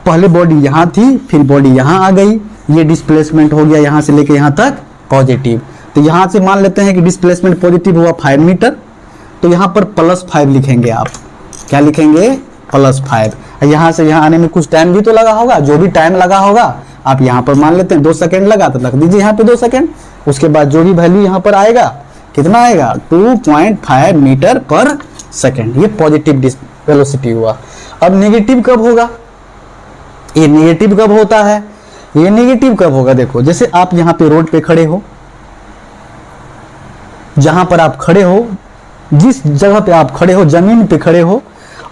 पहले बॉडी यहां थी, फिर बॉडी यहां आ गई, ये डिस्प्लेसमेंट हो गया यहां से लेके यहां तक पॉजिटिव। तो यहां से मान लेते हैं कि डिस्प्लेसमेंट पॉजिटिव हुआ 5 मीटर, तो यहां पर +5 लिखेंगे आप। क्या लिखेंगे, +5। यहां से यहां आने में कुछ टाइम भी तो लगा होगा, जो भी टाइम लगा होगा आप यहां पर मान लेते हैं 2 सेकंड लगा, तो रख दीजिए यहां पे 2 सेकंड। उसके बाद जो भी वैल्यू यहां पर आएगा, कितना आएगा, 2.5 मीटर पर सेकंड। ये पॉजिटिव वेलोसिटी हुआ। अब नेगेटिव कब होगा, ये नेगेटिव कब होता है, ये नेगेटिव कब होगा, देखो जैसे आप यहां पे रोड पे खड़े हो, जहां पर आप खड़े हो, जिस जगह पे आप खड़े हो, जमीन पे खड़े हो,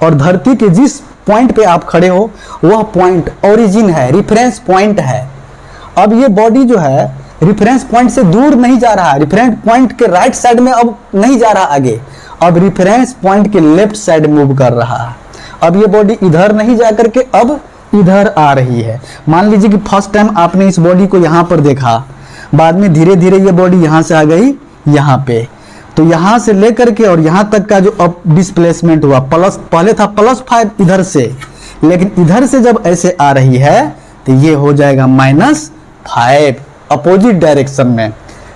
और धरती के जिस पॉइंट पे आप खड़े हो वह पॉइंट ओरिजिन है, रिफरेंस पॉइंट है। अब ये बॉडी जो है रिफरेंस पॉइंट से दूर नहीं जा रहा है, रेफरेंस पॉइंट के राइट साइड में अब नहीं जा रहा आगे, अब रेफरेंस पॉइंट के लेफ्ट साइड मूव कर रहा है। अब ये बॉडी इधर नहीं जा करके अब इधर आ रही है। मान लीजिए कि फर्स्ट टाइम आपने इस बॉडी को यहाँ पर देखा, बाद में धीरे धीरे ये बॉडी यहाँ से आ गई यहाँ पे, तो यहाँ से लेकर के और यहाँ तक का जो अब डिस्प्लेसमेंट हुआ प्लस, पहले था +5 इधर से, लेकिन इधर से जब ऐसे आ रही है तो ये हो जाएगा -5 अपोजिट डायरेक्शन में।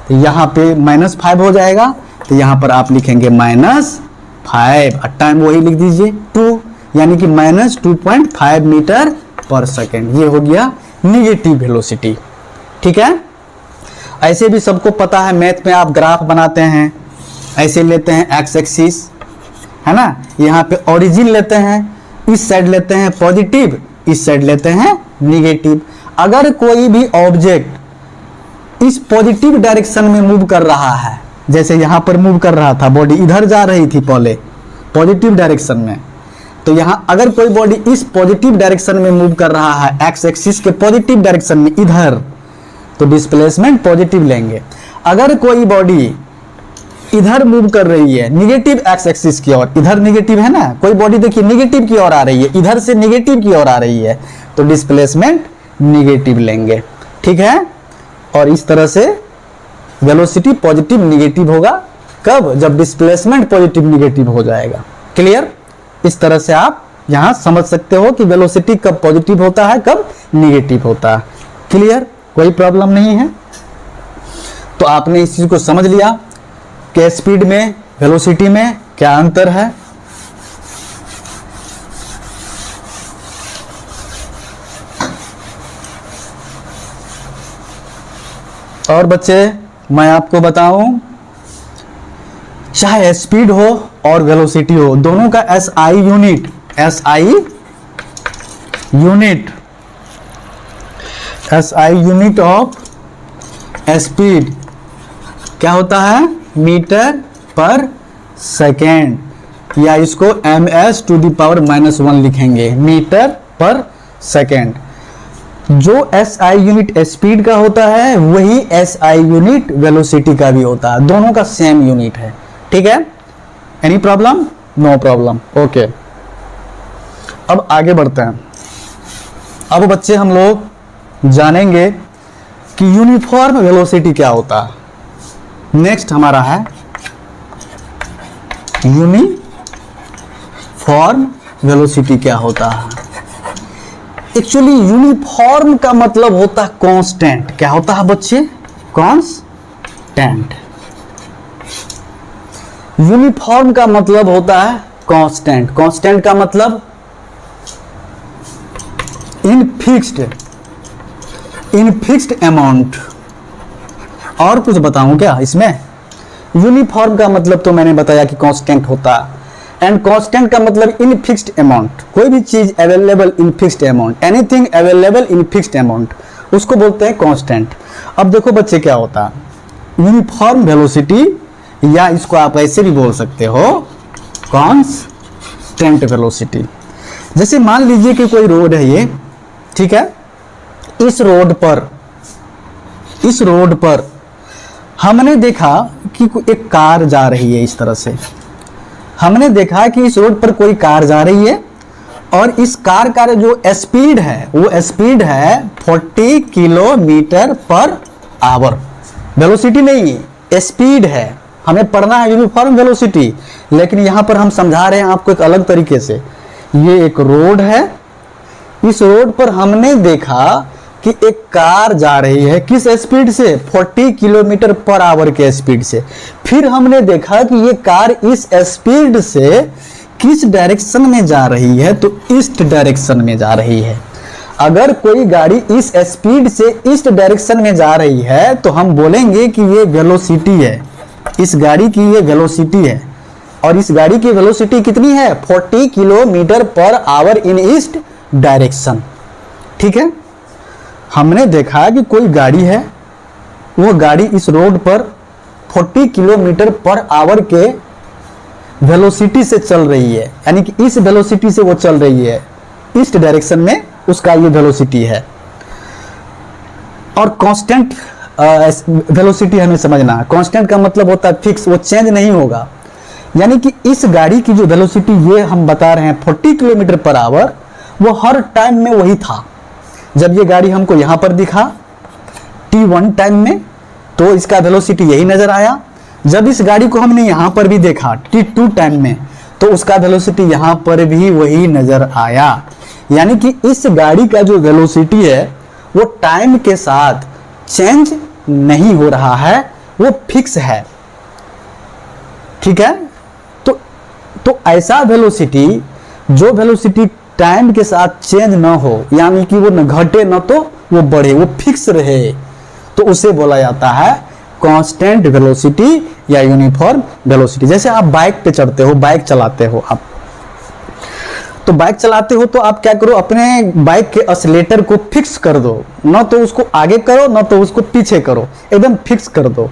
तो यहाँ पे -5 हो जाएगा, तो यहाँ पर आप लिखेंगे -5 और टाइम वही लिख दीजिए 2, यानी कि -2.5 मीटर पर सेकेंड। ये हो गया निगेटिव वेलोसिटी। ठीक है, ऐसे भी सबको पता है, मैथ में आप ग्राफ बनाते हैं, ऐसे लेते हैं एक्स एक्सिस, है ना, यहाँ पे ओरिजिन लेते हैं, इस साइड लेते हैं पॉजिटिव, इस साइड लेते हैं निगेटिव। अगर कोई भी ऑब्जेक्ट इस पॉजिटिव डायरेक्शन में मूव कर रहा है, जैसे यहाँ पर मूव कर रहा था, बॉडी इधर जा रही थी पहले पॉजिटिव डायरेक्शन में, तो यहां अगर कोई बॉडी इस पॉजिटिव डायरेक्शन में मूव कर रहा है, एक्स एक्सिस के पॉजिटिव डायरेक्शन में इधर, तो डिस्प्लेसमेंट पॉजिटिव लेंगे। अगर कोई बॉडी इधर मूव कर रही है निगेटिव एक्स एक्सिस की ओर, इधर निगेटिव है ना, कोई बॉडी देखिए निगेटिव की ओर आ रही है, इधर से निगेटिव की ओर आ रही है, तो डिस्प्लेसमेंट निगेटिव लेंगे। ठीक है, और इस तरह से वेलोसिटी पॉजिटिव निगेटिव होगा। कब? जब डिस्प्लेसमेंट पॉजिटिव निगेटिव हो जाएगा। क्लियर? इस तरह से आप यहां समझ सकते हो कि वेलोसिटी कब पॉजिटिव होता है, कब निगेटिव होता है। क्लियर? कोई प्रॉब्लम नहीं है। तो आपने इस चीज को समझ लिया कि स्पीड में वेलोसिटी में क्या अंतर है। और बच्चे मैं आपको बताऊं, चाहे स्पीड हो और वेलोसिटी हो, दोनों का SI unit, SI unit of speed क्या होता है? मीटर पर सेकेंड, या इसको ms⁻⁻1 लिखेंगे, मीटर पर सेकेंड। जो SI यूनिट स्पीड का होता है वही SI यूनिट वेलोसिटी का भी होता है, दोनों का सेम यूनिट है। ठीक है, any problem? No problem. Okay, अब आगे बढ़ते हैं। अब बच्चे हम लोग जानेंगे कि यूनिफॉर्म वेलोसिटी क्या होता है। नेक्स्ट हमारा है यूनिफॉर्म वेलोसिटी क्या होता है। एक्चुअली यूनिफॉर्म का मतलब होता है कांस्टेंट। क्या होता है बच्चे? कांस्टेंट। यूनिफॉर्म का मतलब होता है कांस्टेंट। कांस्टेंट का मतलब इन फिक्स्ड अमाउंट। और कुछ बताऊं क्या इसमें? यूनिफॉर्म का मतलब तो मैंने बताया कि कांस्टेंट होता है, एंड कांस्टेंट का मतलब इन फिक्स्ड अमाउंट। कोई भी चीज available in fixed amount, anything available in fixed amount, उसको बोलते हैं कांस्टेंट। अब देखो बच्चे क्या होता है यूनिफॉर्म वेलोसिटी, या इसको आप ऐसे भी बोल सकते हो कांस्टेंट वेलोसिटी। जैसे मान लीजिए कि कोई रोड है ये, ठीक है, इस रोड पर हमने देखा कि एक कार जा रही है। इस तरह से हमने देखा कि इस रोड पर कोई कार जा रही है, और इस कार का जो स्पीड है वो स्पीड है 40 किलोमीटर पर आवर। वेलोसिटी नहीं है, स्पीड है। हमें पढ़ना है यूनिफॉर्म वेलोसिटी, लेकिन यहां पर हम समझा रहे हैं आपको एक अलग तरीके से। ये एक रोड है, इस रोड पर हमने देखा कि एक कार जा रही है किस स्पीड से? 40 किलोमीटर पर आवर के स्पीड से। फिर हमने देखा कि ये कार इस स्पीड से किस डायरेक्शन में जा रही है? तो ईस्ट डायरेक्शन में जा रही है। अगर कोई गाड़ी इस स्पीड से ईस्ट डायरेक्शन में जा रही है तो हम बोलेंगे कि ये वेलोसिटी है, इस गाड़ी की ये वेलोसिटी है। और इस गाड़ी की वेलोसिटी कितनी है? 40 किलोमीटर पर आवर इन ईस्ट डायरेक्शन। ठीक है, हमने देखा कि कोई गाड़ी है, वो गाड़ी इस रोड पर 40 किलोमीटर पर आवर के वेलोसिटी से चल रही है, यानी कि इस वेलोसिटी से वो चल रही है, ईस्ट डायरेक्शन में उसका ये वेलोसिटी है। और कांस्टेंट वेलोसिटी हमें समझना है। कांस्टेंट का मतलब होता है फिक्स, वो चेंज नहीं होगा। यानी कि इस गाड़ी की जो वेलोसिटी ये हम बता रहे हैं 40 किलोमीटर पर आवर, वो हर टाइम में वही था। जब ये गाड़ी हमको यहाँ पर दिखा t1 टाइम में, तो इसका वेलोसिटी यही नजर आया। जब इस गाड़ी को हमने यहाँ पर भी देखा t2 टाइम में, तो उसका वेलोसिटी यहाँ पर भी वही नजर आया। यानी कि इस गाड़ी का जो वेलोसिटी है वो टाइम के साथ चेंज नहीं हो रहा है, वो फिक्स है। ठीक है, तो ऐसा वेलोसिटी, जो वेलोसिटी टाइम के साथ चेंज ना हो, यानी कि वो न घटे ना तो वो बढ़े, वो फिक्स रहे, तो उसे बोला जाता है कांस्टेंट वेलोसिटी या यूनिफॉर्म वेलोसिटी। जैसे आप बाइक पे चढ़ते हो, बाइक चलाते हो आप, तो बाइक चलाते हो तो आप क्या करो, अपने बाइक के एक्सीलेटर को फिक्स कर दो, ना तो उसको आगे करो ना तो उसको पीछे करो, एकदम फिक्स कर दो।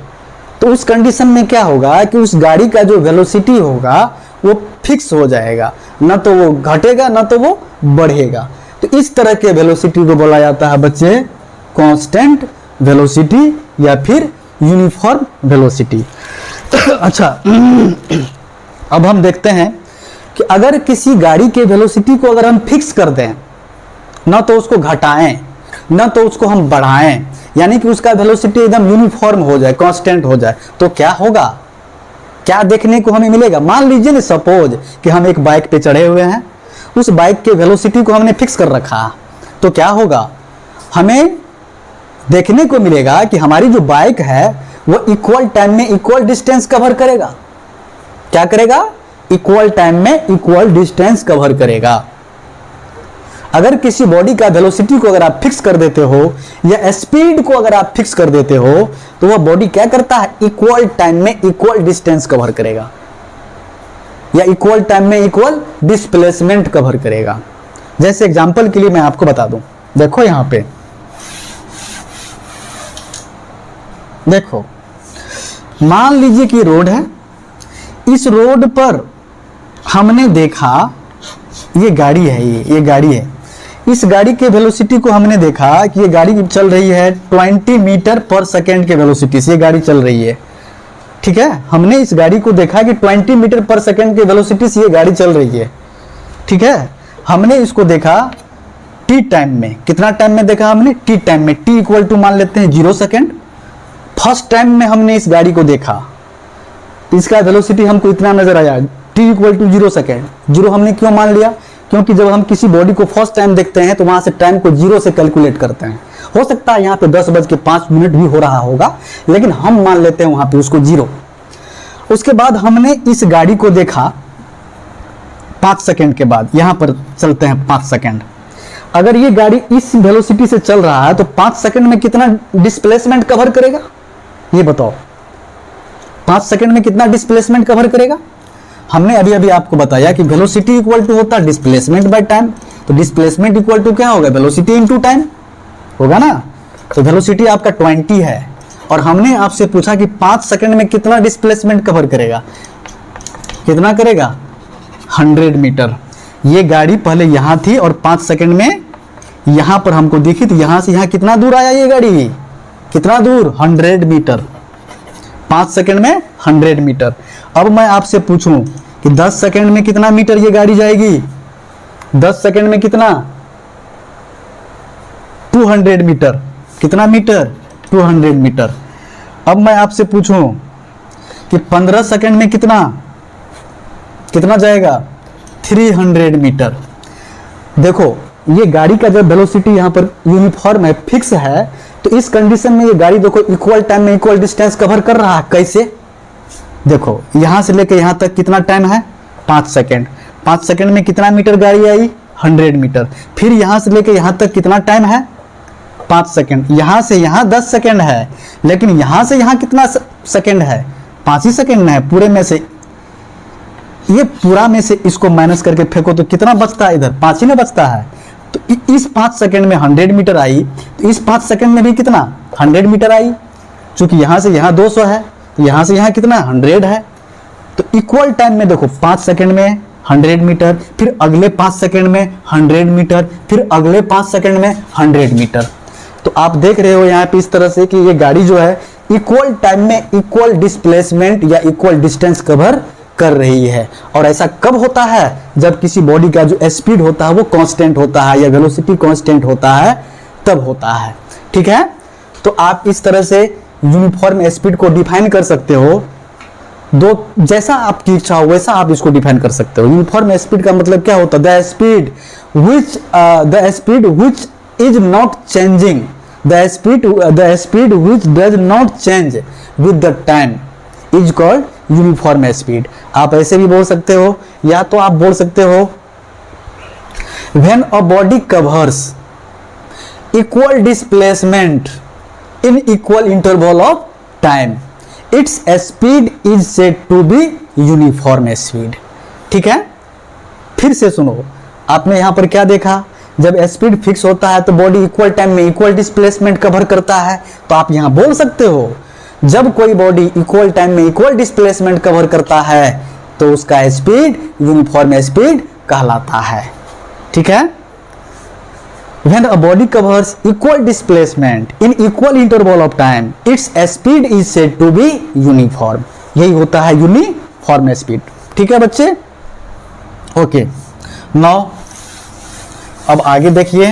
तो उस कंडीशन में क्या होगा कि उस गाड़ी का जो वेलोसिटी होगा वो फिक्स हो जाएगा, ना तो वो घटेगा ना तो वो बढ़ेगा। तो इस तरह के वेलोसिटी को बोला जाता है बच्चे कांस्टेंट वेलोसिटी या फिर यूनिफॉर्म वेलोसिटी। अच्छा, अब हम देखते हैं कि अगर किसी गाड़ी के वेलोसिटी को अगर हम फिक्स कर दें, ना तो उसको घटाएं ना तो उसको हम बढ़ाएं, यानी कि उसका वेलोसिटी एकदम यूनिफॉर्म हो जाए, कांस्टेंट हो जाए, तो क्या होगा, क्या देखने को हमें मिलेगा। मान लीजिए ना, सपोज कि हम एक बाइक पे चढ़े हुए हैं, उस बाइक के वेलोसिटी को हमने फिक्स कर रखा, तो क्या होगा, हमें देखने को मिलेगा कि हमारी जो बाइक है वो इक्वल टाइम में इक्वल डिस्टेंस कवर करेगा। क्या करेगा, इक्वल टाइम में इक्वल डिस्टेंस कवर करेगा। अगर किसी बॉडी का वेलोसिटी को अगर आप फिक्स कर देते हो या स्पीड को अगर आप फिक्स कर देते हो, तो वह बॉडी क्या करता है, इक्वल टाइम में इक्वल डिस्टेंस कवर करेगा या इक्वल टाइम में इक्वल डिस्प्लेसमेंट कवर करेगा। जैसे एग्जांपल के लिए मैं आपको बता दूं, देखो यहां पे देखो, मान लीजिए कि रोड है, इस रोड पर हमने देखा ये गाड़ी है, ये गाड़ी है, इस गाड़ी के वेलोसिटी को हमने देखा कि ये गाड़ी चल रही है 20 मीटर पर सेकेंड के वेलोसिटी से ये गाड़ी चल रही है। ठीक है, हमने इस गाड़ी को देखा कि 20 मीटर पर सेकेंड के वेलोसिटी से ये गाड़ी चल रही है। ठीक है, हमने इसको देखा टी टाइम में, कितना टाइम में देखा हमने, टी टाइम में, टी इक्वल टू मान लेते हैं 0 सेकेंड। फर्स्ट टाइम में हमने इस गाड़ी को देखा, इसका वेलोसिटी हमको इतना नजर आया, टी इक्वल टू 0 सेकेंड। 0 हमने क्यों मान लिया, क्योंकि जब हम किसी बॉडी को फर्स्ट टाइम देखते हैं तो वहां से टाइम को 0 से कैलकुलेट करते हैं। हो सकता है यहाँ पे 10:05 भी हो रहा होगा, लेकिन हम मान लेते हैं वहां पे उसको 0। उसके बाद हमने इस गाड़ी को देखा 5 सेकेंड के बाद, यहां पर चलते हैं 5 सेकेंड। अगर ये गाड़ी इस वेलोसिटी से चल रहा है तो 5 सेकेंड में कितना डिस्प्लेसमेंट कवर करेगा, ये बताओ, 5 सेकेंड में कितना डिस्प्लेसमेंट कवर करेगा। हमने अभी अभी आपको बताया कि वेलोसिटी इक्वल टू होता है डिस्प्लेसमेंट बाय टाइम, तो डिस्प्लेसमेंट इक्वल टू क्या होगा, वेलोसिटी इनटू टाइम होगा ना। तो वेलोसिटी आपका 20 है और हमने आपसे पूछा कि 5 सेकंड में कितना डिस्प्लेसमेंट कवर करेगा, कितना करेगा, 100 मीटर। ये गाड़ी पहले यहां थी और 5 सेकंड में यहां पर हमको दिखी, तो यहां से यहां कितना दूर आया ये गाड़ी, कितना दूर, 100 मीटर। 5 सेकंड में 100 मीटर। अब मैं आपसे पूछूं कि 10 सेकंड में कितना मीटर ये गाड़ी जाएगी, 10 सेकंड में कितना, 200 मीटर। कितना मीटर, 200 मीटर। अब मैं आपसे पूछूं कि 15 सेकंड में कितना कितना जाएगा, 300 मीटर। देखो ये गाड़ी का जब वेलोसिटी यहाँ पर यूनिफॉर्म है, फिक्स है, तो इस कंडीशन में ये गाड़ी देखो इक्वल टाइम में इक्वल डिस्टेंस कवर कर रहा है। कैसे, देखो यहां से लेकर यहां तक कितना टाइम है, 5 सेकंड। 5 सेकंड में कितना मीटर गाड़ी आई, 100 मीटर। फिर यहां से लेकर यहां तक कितना टाइम है, 5 सेकंड। यहां से यहां 10 सेकंड है, लेकिन यहां से यहां कितना सेकंड है, 5 ही सेकंड है पूरे में से। ये पूरा में से इसको माइनस करके फेंको तो कितना बचता है, इधर 5 ही ना बचता है। तो इस 5 सेकंड में 100 मीटर आई, तो इस 5 सेकंड में भी कितना, 100 मीटर आई। चूंकि यहां से यहां 200 है, तो यहां से यहां कितना, 100 है। तो इक्वल टाइम में देखो 5 सेकंड में 100 मीटर, फिर अगले 5 सेकंड में 100 मीटर, फिर अगले 5 सेकंड में 100 मीटर। तो आप देख रहे हो यहाँ पे इस तरह से कि ये गाड़ी जो है इक्वल टाइम में इक्वल डिस्प्लेसमेंट या इक्वल डिस्टेंस कवर कर रही है। और ऐसा कब होता है, जब किसी बॉडी का जो स्पीड होता है वो कांस्टेंट होता है या वेलोसिटी कांस्टेंट होता है, तब होता है। ठीक है, तो आप इस तरह से यूनिफॉर्म स्पीड को डिफाइन कर सकते हो। दो, जैसा आपकी इच्छा हो वैसा आप इसको डिफाइन कर सकते हो। यूनिफॉर्म स्पीड का मतलब क्या होता है, the speed which is not changing, the speed which does not change with the time is called uniform speed. आप ऐसे भी बोल सकते हो, या तो आप बोल सकते हो when a body covers equal displacement in equal interval of time, its speed is said to be uniform speed। ठीक है, फिर से सुनो, आपने यहां पर क्या देखा, जब स्पीड फिक्स होता है तो बॉडी इक्वल टाइम में इक्वल डिस्प्लेसमेंट कवर करता है। तो आप यहां बोल सकते हो जब कोई बॉडी इक्वल टाइम में इक्वल डिस्प्लेसमेंट कवर करता है तो उसका स्पीड यूनिफॉर्म स्पीड कहलाता है। ठीक है। When a body covers equal displacement in equal interval of time, its speed is said to be uniform. यही होता है यूनिफॉर्म स्पीड। ठीक है बच्चे। ओके, नाउ अब आगे देखिए।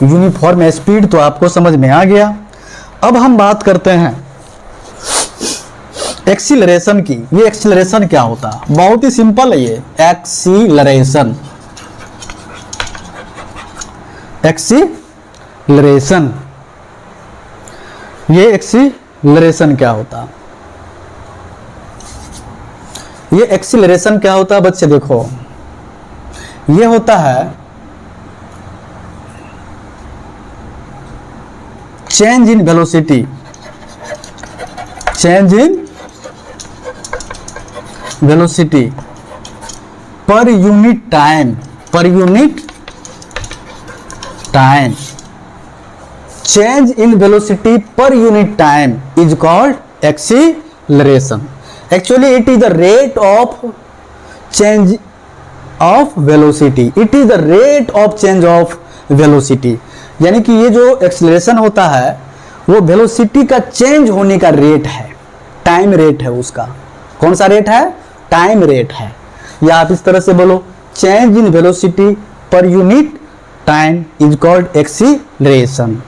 यूनिफॉर्म स्पीड तो आपको समझ में आ गया। अब हम बात करते हैं एक्सीलरेशन की। ये एक्सीलरेशन क्या होता है? बहुत ही सिंपल है ये एक्सीलरेशन। एक्सीलरेशन, ये एक्सीलरेशन क्या होता? ये एक्सीलरेशन क्या होता है बच्चे? देखो, ये होता है change in velocity, change in velocity पर यूनिट टाइम, पर unit time. Change in velocity पर unit time is called acceleration. Actually it is the rate of change of velocity, it is the rate of change of velocity. यानी कि ये जो acceleration होता है वो वेलोसिटी का चेंज होने का रेट है, टाइम रेट है उसका। कौन सा रेट है? टाइम रेट है। या आप इस तरह से बोलो, चेंज इन वेलोसिटी पर unit time is called acceleration.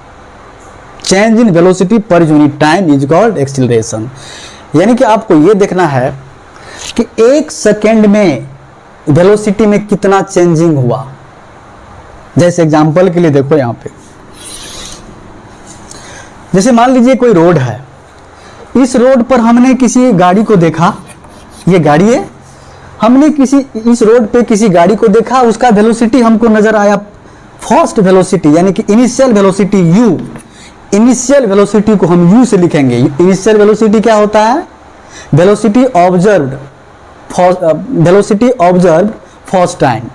Change in velocity पर unit time is called acceleration. यानी कि आपको यह देखना है कि एक सेकेंड में वेलोसिटी में कितना चेंजिंग हुआ। जैसे एग्जांपल के लिए देखो यहां पे, जैसे मान लीजिए कोई रोड है, इस रोड पर हमने किसी गाड़ी को देखा, ये गाड़ी है, हमने किसी इस रोड पे किसी गाड़ी को देखा, उसका वेलोसिटी हमको नजर आया फर्स्ट वेलोसिटी, यानी कि initial velocity u। Initial velocity को हम u से लिखेंगे। इनिशियल वेलोसिटी क्या होता है? Velocity observed, velocity observed first time.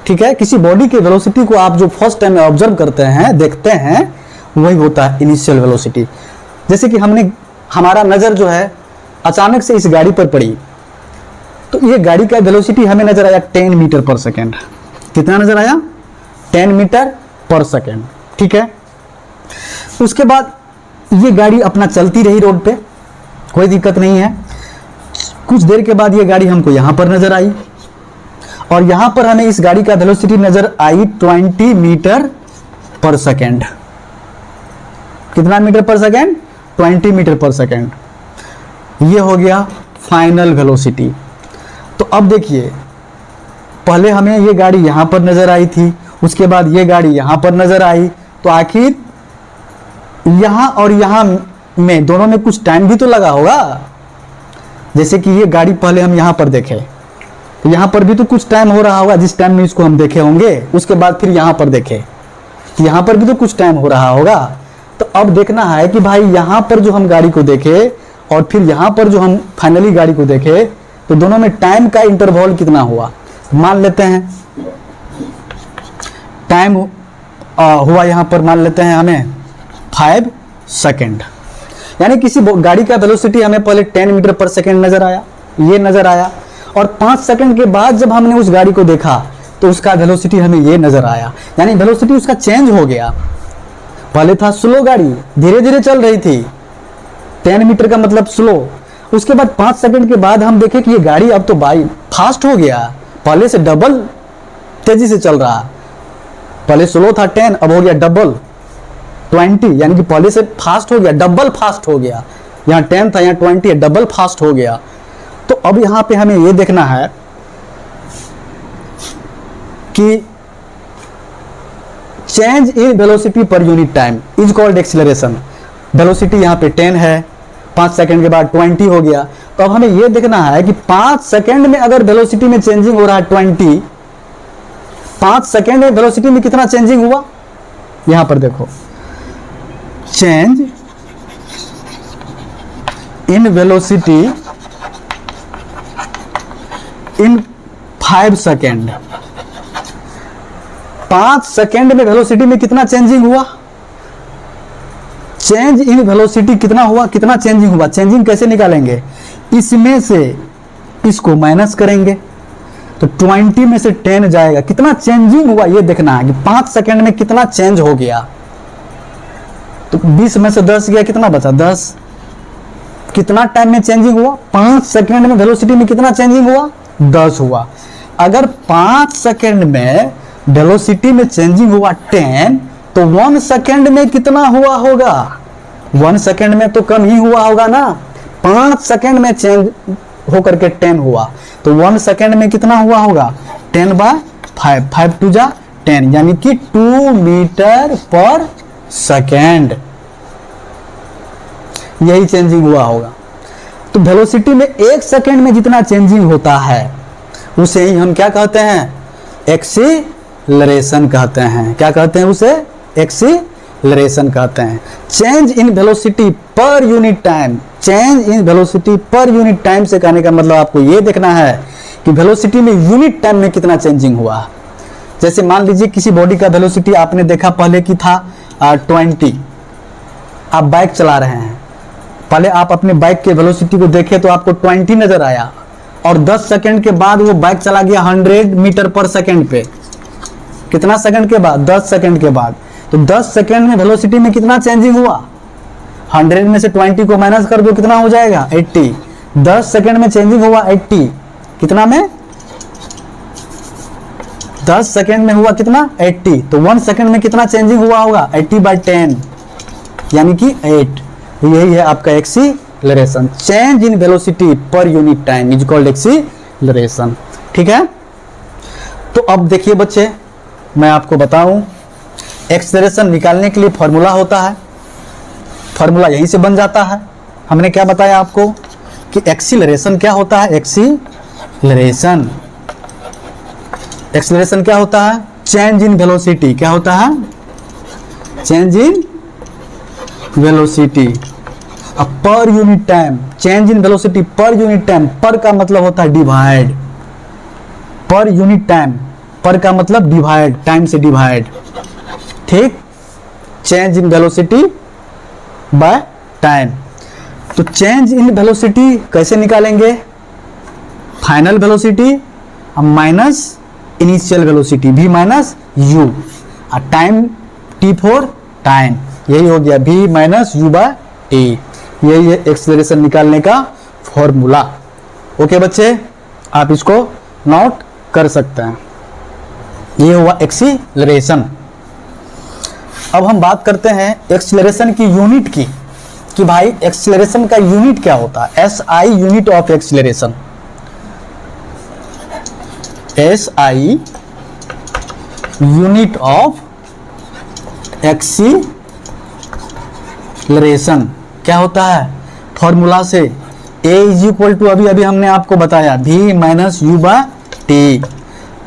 ठीक है। किसी बॉडी के वेलोसिटी को आप जो फर्स्ट टाइम में ऑब्जर्व करते हैं, देखते हैं, वही होता है इनिशियल वेलोसिटी। जैसे कि हमारा नजर जो है अचानक से इस गाड़ी पर पड़ी, तो ये गाड़ी का वेलोसिटी हमें नजर आया 10 मीटर पर सेकेंड। कितना नजर आया? 10 मीटर पर सेकेंड। ठीक है। उसके बाद ये गाड़ी अपना चलती रही रोड पे, कोई दिक्कत नहीं है। कुछ देर के बाद ये गाड़ी हमको यहां पर नजर आई, और यहां पर हमें इस गाड़ी का वेलोसिटी नजर आई 20 मीटर पर सेकेंड। कितना metre per second? 20 metre per second. ये हो गया फाइनल वेलोसिटी। तो अब देखिए, पहले हमें ये गाड़ी यहां पर नजर आई थी, उसके बाद ये गाड़ी यहां पर नजर आई, तो आखिर यहां और यहां में दोनों में कुछ टाइम भी तो लगा होगा। जैसे कि ये गाड़ी पहले हम यहां पर देखे, तो यहां पर भी तो कुछ टाइम हो रहा होगा, जिस टाइम में इसको हम देखे होंगे। उसके बाद फिर यहां पर देखे, तो यहां पर भी तो कुछ टाइम हो रहा होगा। तो अब देखना है कि भाई यहां पर जो हम गाड़ी को देखे और फिर यहां पर जो हम फाइनली गाड़ी को देखे, तो दोनों में टाइम का इंटरवल कितना हुआ। मान लेते हैं टाइम हुआ यहां पर, मान लेते हैं हमें 5 सेकेंड। यानी किसी गाड़ी का वेलोसिटी हमें पहले 10 मीटर पर सेकेंड नजर आया, ये नजर आया, और 5 सेकेंड के बाद जब हमने उस गाड़ी को देखा तो उसका वेलोसिटी हमें ये नजर आया। यानी वेलोसिटी उसका चेंज हो गया। पहले था स्लो गाड़ी, धीरे धीरे चल रही थी, 10 मीटर का मतलब स्लो। उसके बाद 5 सेकंड के बाद हम देखें कि ये गाड़ी अब तो भाई फास्ट हो गया, पहले से डबल तेजी से चल रहा। पहले स्लो था 10, अब हो गया डबल 20, यानी कि पहले से फास्ट हो गया, डबल फास्ट हो गया। यहाँ 10 था, यहाँ 20 है, डबल फास्ट हो गया। तो अब यहाँ पे हमें ये देखना है कि चेंज इन वेलोसिटी पर unit time is called acceleration. Velocity यहाँ पे 10 है, 5 सेकंड के बाद 20 हो गया। तो अब हमें यह देखना है कि 5 सेकंड में अगर वेलोसिटी में चेंजिंग हो रहा है 20, 5 सेकंड में वेलोसिटी में कितना चेंजिंग हुआ, यहां पर देखो, change in velocity in 5 second. 5 second में वेलोसिटी में कितना चेंजिंग हुआ, चेंज इन वेलोसिटी कितना हुआ, कितना चेंजिंग हुआ, चेंजिंग कैसे निकालेंगे, इसमें से इसको माइनस करेंगे तो 20 में से 10 जाएगा, कितना चेंजिंग हुआ ये देखना है कि 5 सेकंड में कितना चेंज हो गया। तो 20 में से 10 गया, कितना बचा 10, कितना टाइम में चेंजिंग हुआ, 5 सेकंड में वेलोसिटी में कितना चेंजिंग हुआ, 10 हुआ। अगर 5 सेकंड में वेलोसिटी में चेंजिंग हुआ 10, तो 1 सेकंड में कितना हुआ होगा, 1 सेकंड में तो कम ही हुआ होगा ना, 5 सेकंड में चेंज होकर के 10 हुआ, तो 1 सेकंड में कितना हुआ होगा, 10/5, 5 2 जा 10, यानी कि 2 मीटर पर सेकंड, यही चेंजिंग हुआ होगा। तो वेलोसिटी में 1 सेकंड में जितना चेंजिंग होता है उसे ही हम क्या कहते हैं, एक्सीलरेशन कहते हैं। क्या कहते हैं उसे, एक्सीलरेशन कहते हैं। चेंज इन वेलोसिटी पर unit time, change in velocity पर यूनिट टाइम से कहने का मतलब आपको ये देखना है कि वेलोसिटी में यूनिट टाइम में कितना चेंजिंग हुआ। जैसे मान लीजिए किसी बॉडी का वेलोसिटी आपने देखा पहले की था 20, आप बाइक चला रहे हैं, पहले आप अपने बाइक के वेलोसिटी को देखे तो आपको 20 नजर आया, और 10 सेकंड के बाद वो बाइक चला गया 100 मीटर पर सेकंड पे। कितना सेकंड के बाद, 10 सेकंड के बाद। तो 10 सेकंड में वेलोसिटी में कितना चेंजिंग हुआ, 100 में से 20 को माइनस कर दो, कितना हो जाएगा 80। 10 सेकंड में चेंजिंग हुआ 80, कितना में, 10 सेकंड में हुआ कितना 80, तो 1 सेकंड में कितना चेंजिंग हुआ होगा 80/10, यानी कि 8। यही है आपका एक्सीलरेशन। चेंज इन वेलोसिटी पर unit time is called acceleration. ठीक है, तो अब देखिए बच्चे, मैं आपको बताऊं, एक्सीलरेशन निकालने के लिए फॉर्मूला होता है, फॉर्मूला यहीं से बन जाता है। हमने क्या बताया आपको कि एक्सीलरेशन क्या होता है, एक्सीलरेशन, एक्सीलरेशन क्या होता है, चेंज इन वेलोसिटी, क्या होता है, चेंज इन वेलोसिटी पर unit time, change in velocity पर यूनिट टाइम। पर का मतलब होता है डिवाइड, पर यूनिट टाइम, पर का मतलब डिवाइड, टाइम से डिवाइड। ठीक, change in velocity by time. तो चेंज इन वेलोसिटी कैसे निकालेंगे, final velocity minus initial velocity, v minus u, और टाइम t फॉर टाइम, यही हो गया v minus u by t. यही है एक्सीलरेशन निकालने का फॉर्मूला। ओके बच्चे, आप इसको नोट कर सकते हैं। ये हुआ एक्सीलरेशन। अब हम बात करते हैं एक्सीलरेशन की यूनिट की, कि भाई एक्सीलरेशन का यूनिट क्या होता है। SI unit of acceleration, SI unit of acceleration क्या होता है, फॉर्मूला से A इज इक्वल टू, अभी हमने आपको बताया v minus u by t.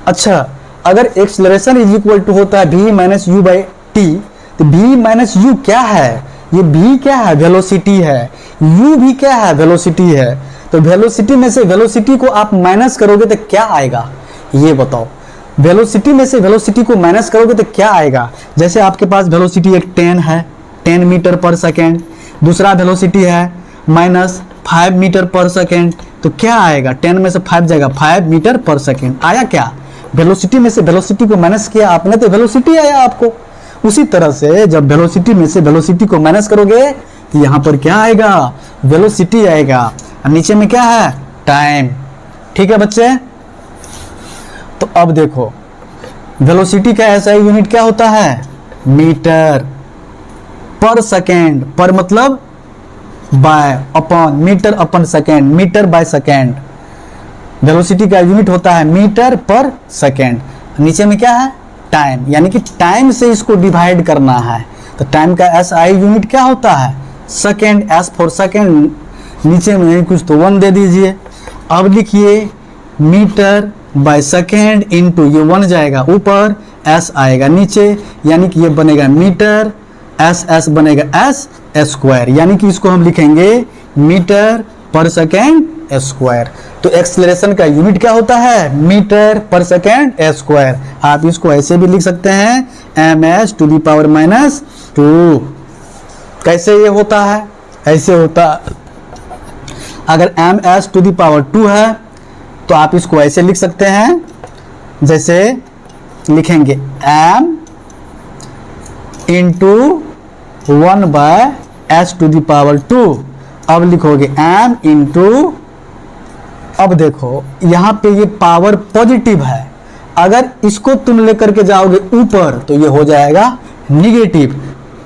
अच्छा, अगर एक्सीलरेशन इज इक्वल टू होता है v minus u by t, तो v माइनस यू क्या है, ये v क्या है, वेलोसिटी है, u भी क्या है, वेलोसिटी है। तो वेलोसिटी में से वेलोसिटी को आप माइनस करोगे तो क्या आएगा, ये बताओ। वेलोसिटी में से वेलोसिटी को माइनस करोगे तो क्या आएगा। जैसे आपके पास वेलोसिटी एक 10 है, 10 मीटर पर सेकेंड, दूसरा वेलोसिटी है माइनस 5 मीटर पर सेकेंड, तो क्या आएगा, 10 में से 5 जाएगा, 5 मीटर पर सेकेंड आया। क्या, वेलोसिटी में से वेलोसिटी को माइनस किया आपने तो वेलोसिटी आया आपको। उसी तरह से जब वेलोसिटी में से वेलोसिटी को माइनस करोगे तो यहाँ पर क्या आएगा, वेलोसिटी आएगा, और नीचे में क्या है, टाइम। ठीक है बच्चे, तो अब देखो वेलोसिटी का ऐसा यूनिट क्या होता है, मीटर पर सेकेंड, पर मतलब by, upon, metre upon second, metre by second. Velocity का यूनिट होता है मीटर पर सेकेंड। नीचे में क्या है, टाइम, यानी कि टाइम से इसको डिवाइड करना है। तो टाइम का SI यूनिट क्या होता है, सेकेंड, S फॉर सेकेंड, नीचे में कुछ तो 1 दे दीजिए। अब लिखिए मीटर बाय सेकेंड इंटू, ये 1 जाएगा ऊपर, S आएगा नीचे, यानी कि ये बनेगा मीटर, S बनेगा S स्क्वायर, यानी कि इसको हम लिखेंगे मीटर पर सेकेंड स्क्वायर। तो एक्सीलरेशन का यूनिट क्या होता है, मीटर पर सेकेंड स्क्वायर। आप इसको ऐसे भी लिख सकते हैं ms टू दी पावर -2। कैसे ये होता है? ऐसे होता है, अगर ms⁻²है तो आप इसको ऐसे लिख सकते हैं, जैसे लिखेंगे m × 1/s²। अब लिखोगे m × अब देखो यहाँ पे ये पावर पॉजिटिव है, अगर इसको तुम लेकर के जाओगे ऊपर तो ये हो जाएगा निगेटिव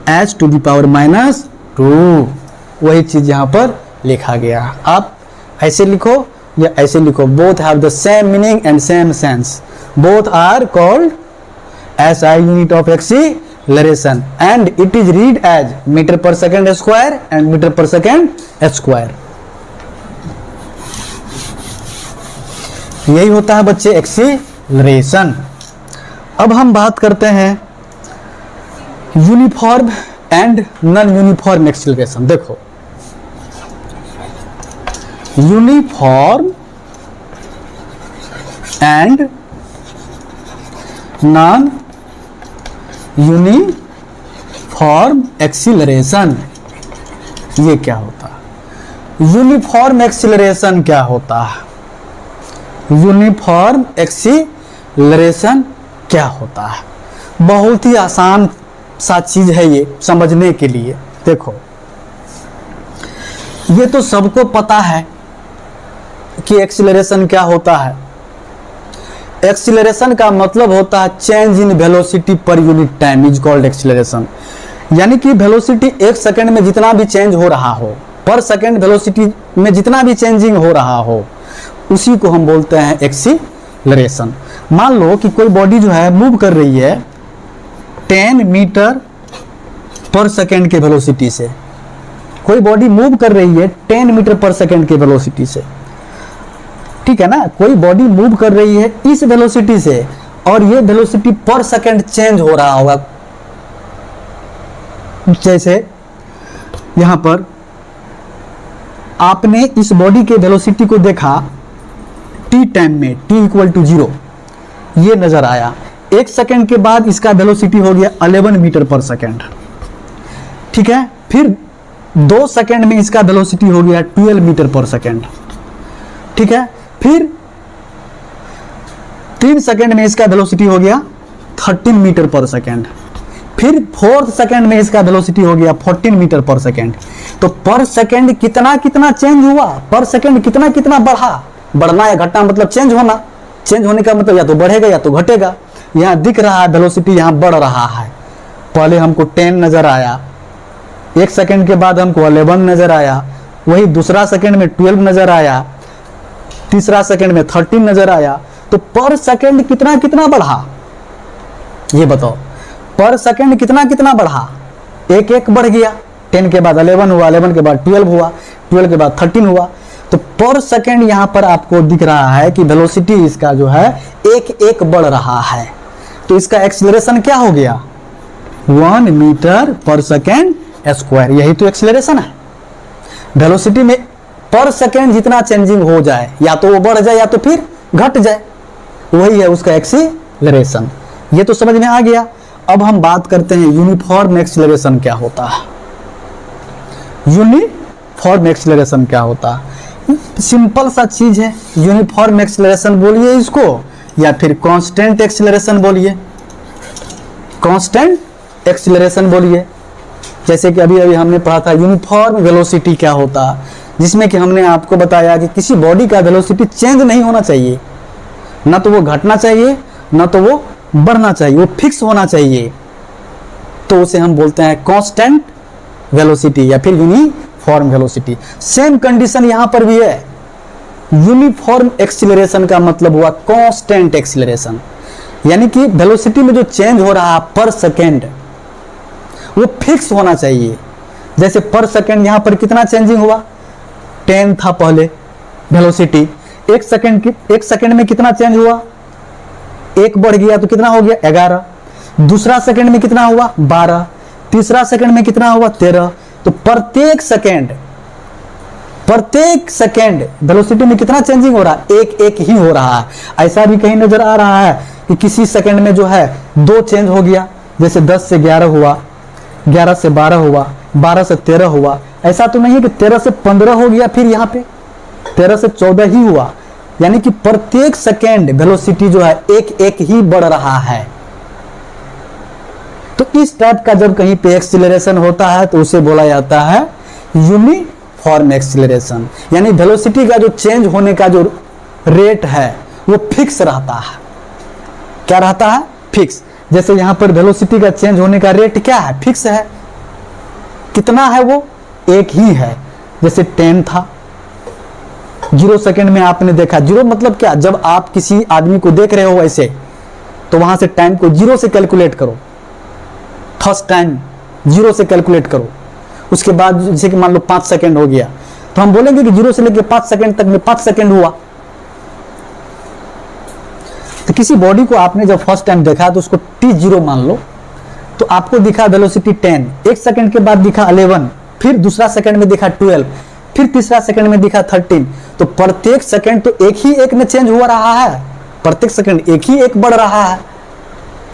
s⁻²। वही चीज यहाँ पर लिखा गया। आप ऐसे लिखो या ऐसे लिखो, both have the same meaning and same sense, both are called SI unit of acceleration and it is read as metre per second squared and metre per second squared. यही होता है बच्चे एक्सीलरेशन। अब हम बात करते हैं uniform and non uniform acceleration. देखो uniform and non uniform acceleration, ये क्या होता है? यूनिफॉर्म एक्सीलरेशन क्या होता है? यूनिफॉर्म एक्सीलरेशन क्या होता है? बहुत ही आसान सा चीज है ये समझने के लिए। देखो ये तो सबको पता है कि एक्सीलरेशन क्या होता है। एक्सीलरेशन का मतलब होता है चेंज इन वेलोसिटी पर unit time is called acceleration. यानी कि वेलोसिटी एक सेकंड में जितना भी चेंज हो रहा हो, पर सेकंड वेलोसिटी में जितना भी चेंजिंग हो रहा हो, उसी को हम बोलते हैं एक्सीलरेशन। मान लो कि कोई बॉडी जो है मूव कर रही है 10 मीटर/सेकंड के वेलोसिटी से, कोई बॉडी मूव कर रही है 10 मीटर/सेकंड के वेलोसिटी से, ठीक है ना। कोई बॉडी मूव कर रही है इस वेलोसिटी से और ये वेलोसिटी पर सेकंड चेंज हो रहा होगा। जैसे यहां पर आपने इस बॉडी के वेलोसिटी को देखा t टाइम में, t = 0 ये नजर आया। एक सेकंड के बाद इसका वेलोसिटी हो गया 11 मीटर/सेकंड, ठीक है। फिर 2 सेकंड में इसका वेलोसिटी हो गया 12 मीटर/सेकंड, ठीक है। फिर 3 सेकंड में इसका वेलोसिटी हो गया 13 मीटर/सेकंड। फिर 4th सेकंड में इसका वेलोसिटी हो गया 14 मीटर/सेकंड। तो पर सेकंड कितना कितना चेंज हुआ, पर सेकंड कितना कितना बढ़ा। बढ़ना या घटना मतलब चेंज होना, चेंज होने का मतलब या तो बढ़ेगा या तो घटेगा। यहाँ दिख रहा है वेलोसिटी यहाँ बढ़ रहा है। पहले हमको 10 नजर आया, एक सेकंड के बाद हमको 11 नजर आया, वही दूसरा सेकंड में 12 नजर आया, तीसरा सेकंड में 13 नजर आया। तो पर सेकंड कितना कितना बढ़ा, ये बताओ। पर सेकंड कितना कितना बढ़ा, एक एक बढ़ गया। 10 के बाद 11 हुआ, 11 के बाद 12 हुआ, 12 के बाद 13 हुआ। तो पर सेकंड यहाँ पर आपको दिख रहा है कि वेलोसिटी इसका जो है एक एक बढ़ रहा है। तो इसका एक्सीलरेशन क्या हो गया, 1 मीटर/सेकंड²। यही तो एक्सीलरेशन है। वेलोसिटी में पर सेकंड जितना चेंजिंग हो जाए, या तो वो बढ़ जाए या तो फिर घट जाए, वही है उसका एक्सीलरेशन। ये तो समझ में आ गया। अब हम बात करते हैं यूनिफॉर्म एक्सीलरेशन क्या होता है। यूनिफॉर्म एक्सीलरेशन क्या होता है? सिंपल सा चीज है। यूनिफॉर्म एक्सीलरेशन बोलिए इसको, या फिर कांस्टेंट एक्सीलरेशन बोलिए, कांस्टेंट एक्सीलरेशन बोलिए। जैसे कि अभी अभी हमने पढ़ा था यूनिफॉर्म वेलोसिटी क्या होता है, जिसमें कि हमने आपको बताया कि किसी बॉडी का वेलोसिटी चेंज नहीं होना चाहिए, ना तो वो घटना चाहिए ना तो वो बढ़ना चाहिए, वो फिक्स होना चाहिए। तो उसे हम बोलते हैं कांस्टेंट वेलोसिटी या फिर यूनिफॉर्म वेलोसिटी। सेम कंडीशन यहां पर भी है। यूनिफॉर्म एक्सीलरेशन का मतलब हुआ कांस्टेंट एक्सीलरेशन, यानी कि वेलोसिटी में जो चेंज हो रहा है पर सेकेंड वो फिक्स होना चाहिए। जैसे पर सेकेंड यहां पर कितना चेंजिंग हुआ, 10 था पहले वेलोसिटी, एक सेकेंड में कितना चेंज हुआ, एक बढ़ गया तो कितना हो गया 11, दूसरा सेकंड में कितना हुआ 12, तीसरा सेकंड में कितना हुआ 13। तो प्रत्येक सेकंड वेलोसिटी में कितना चेंजिंग हो रहा है, एक एक ही हो रहा है। ऐसा भी कहीं नजर आ रहा है कि किसी सेकंड में जो है 2 चेंज हो गया, जैसे 10 से 11 हुआ, 11 से 12 हुआ, 12 से 13 हुआ। ऐसा तो नहीं है कि 13 से 15 हो गया फिर यहाँ पे 13 से 14 ही हुआ, यानी कि प्रत्येक सेकेंड वेलोसिटी जो है एक एक ही बढ़ रहा है। तो इस टाइप का जब कहीं पे एक्सीलरेशन होता है तो उसे बोला जाता है यूनिफॉर्म एक्सीलरेशन, यानी वेलोसिटी का जो चेंज होने का जो रेट है वो फिक्स रहता है। क्या रहता है? फिक्स। जैसे यहां पर वेलोसिटी का चेंज होने का रेट क्या है? फिक्स है। कितना है वो? एक ही है। जैसे 10 था, 0 सेकेंड में आपने देखा। 0 मतलब क्या? जब आप किसी आदमी को देख रहे हो ऐसे, तो वहां से टाइम को 0 से कैलकुलेट करो, फर्स्ट टाइम 0 से कैलकुलेट करो। उसके बाद जैसे कि मान लो 5 सेकेंड हो गया, तो हम बोलेंगे कि 0 से लेकर 5 सेकेंड तक में 5 सेकेंड हुआ। तो किसी बॉडी को आपने जब फर्स्ट टाइम देखा तो उसको t0 मान लो, तो आपको दिखा वेलोसिटी 10, एक सेकंड के बाद दिखा 11, फिर दूसरा सेकंड में दिखा 12, फिर तीसरा सेकंड में दिखा 13। तो प्रत्येक सेकंड तो एक ही एक में चेंज हो रहा है, प्रत्येक सेकंड एक ही एक बढ़ रहा है।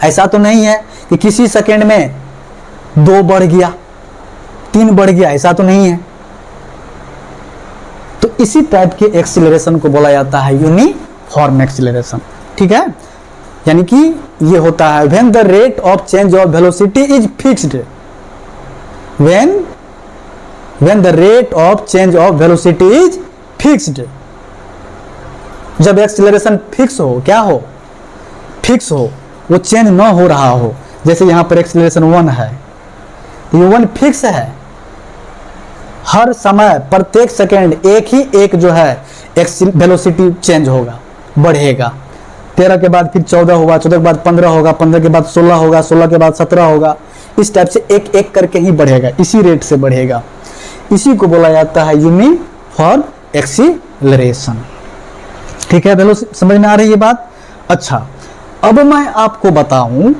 ऐसा तो नहीं है कि किसी सेकंड में 2 बढ़ गया, 3 बढ़ गया, ऐसा तो नहीं है। तो इसी टाइप के एक्सीलरेशन को बोला जाता है यूनिफॉर्म एक्सीलरेशन। ठीक है, यानी कि ये होता है when the rate of change of velocity is fixed, when the rate of change of velocity is fixed. जब एक्सीलरेशन फिक्स हो, क्या हो? फिक्स हो, वो चेंज ना हो रहा हो। जैसे यहां पर एक्सीलरेशन 1 है, तो ये 1 फिक्स है। हर समय प्रत्येक सेकेंड एक ही एक जो है वेलोसिटी चेंज होगा, बढ़ेगा। 13 के बाद फिर 14 होगा, 14 के बाद 15 होगा, 15 के बाद 16 होगा, 16 के बाद 17 होगा। इस टाइप से एक एक करके ही बढ़ेगा, इसी रेट से बढ़ेगा। इसी को बोला जाता है यूनिफॉर्म एक्सीलरेशन। ठीक है, समझ में आ रही है बात? अच्छा, अब मैं आपको बताऊं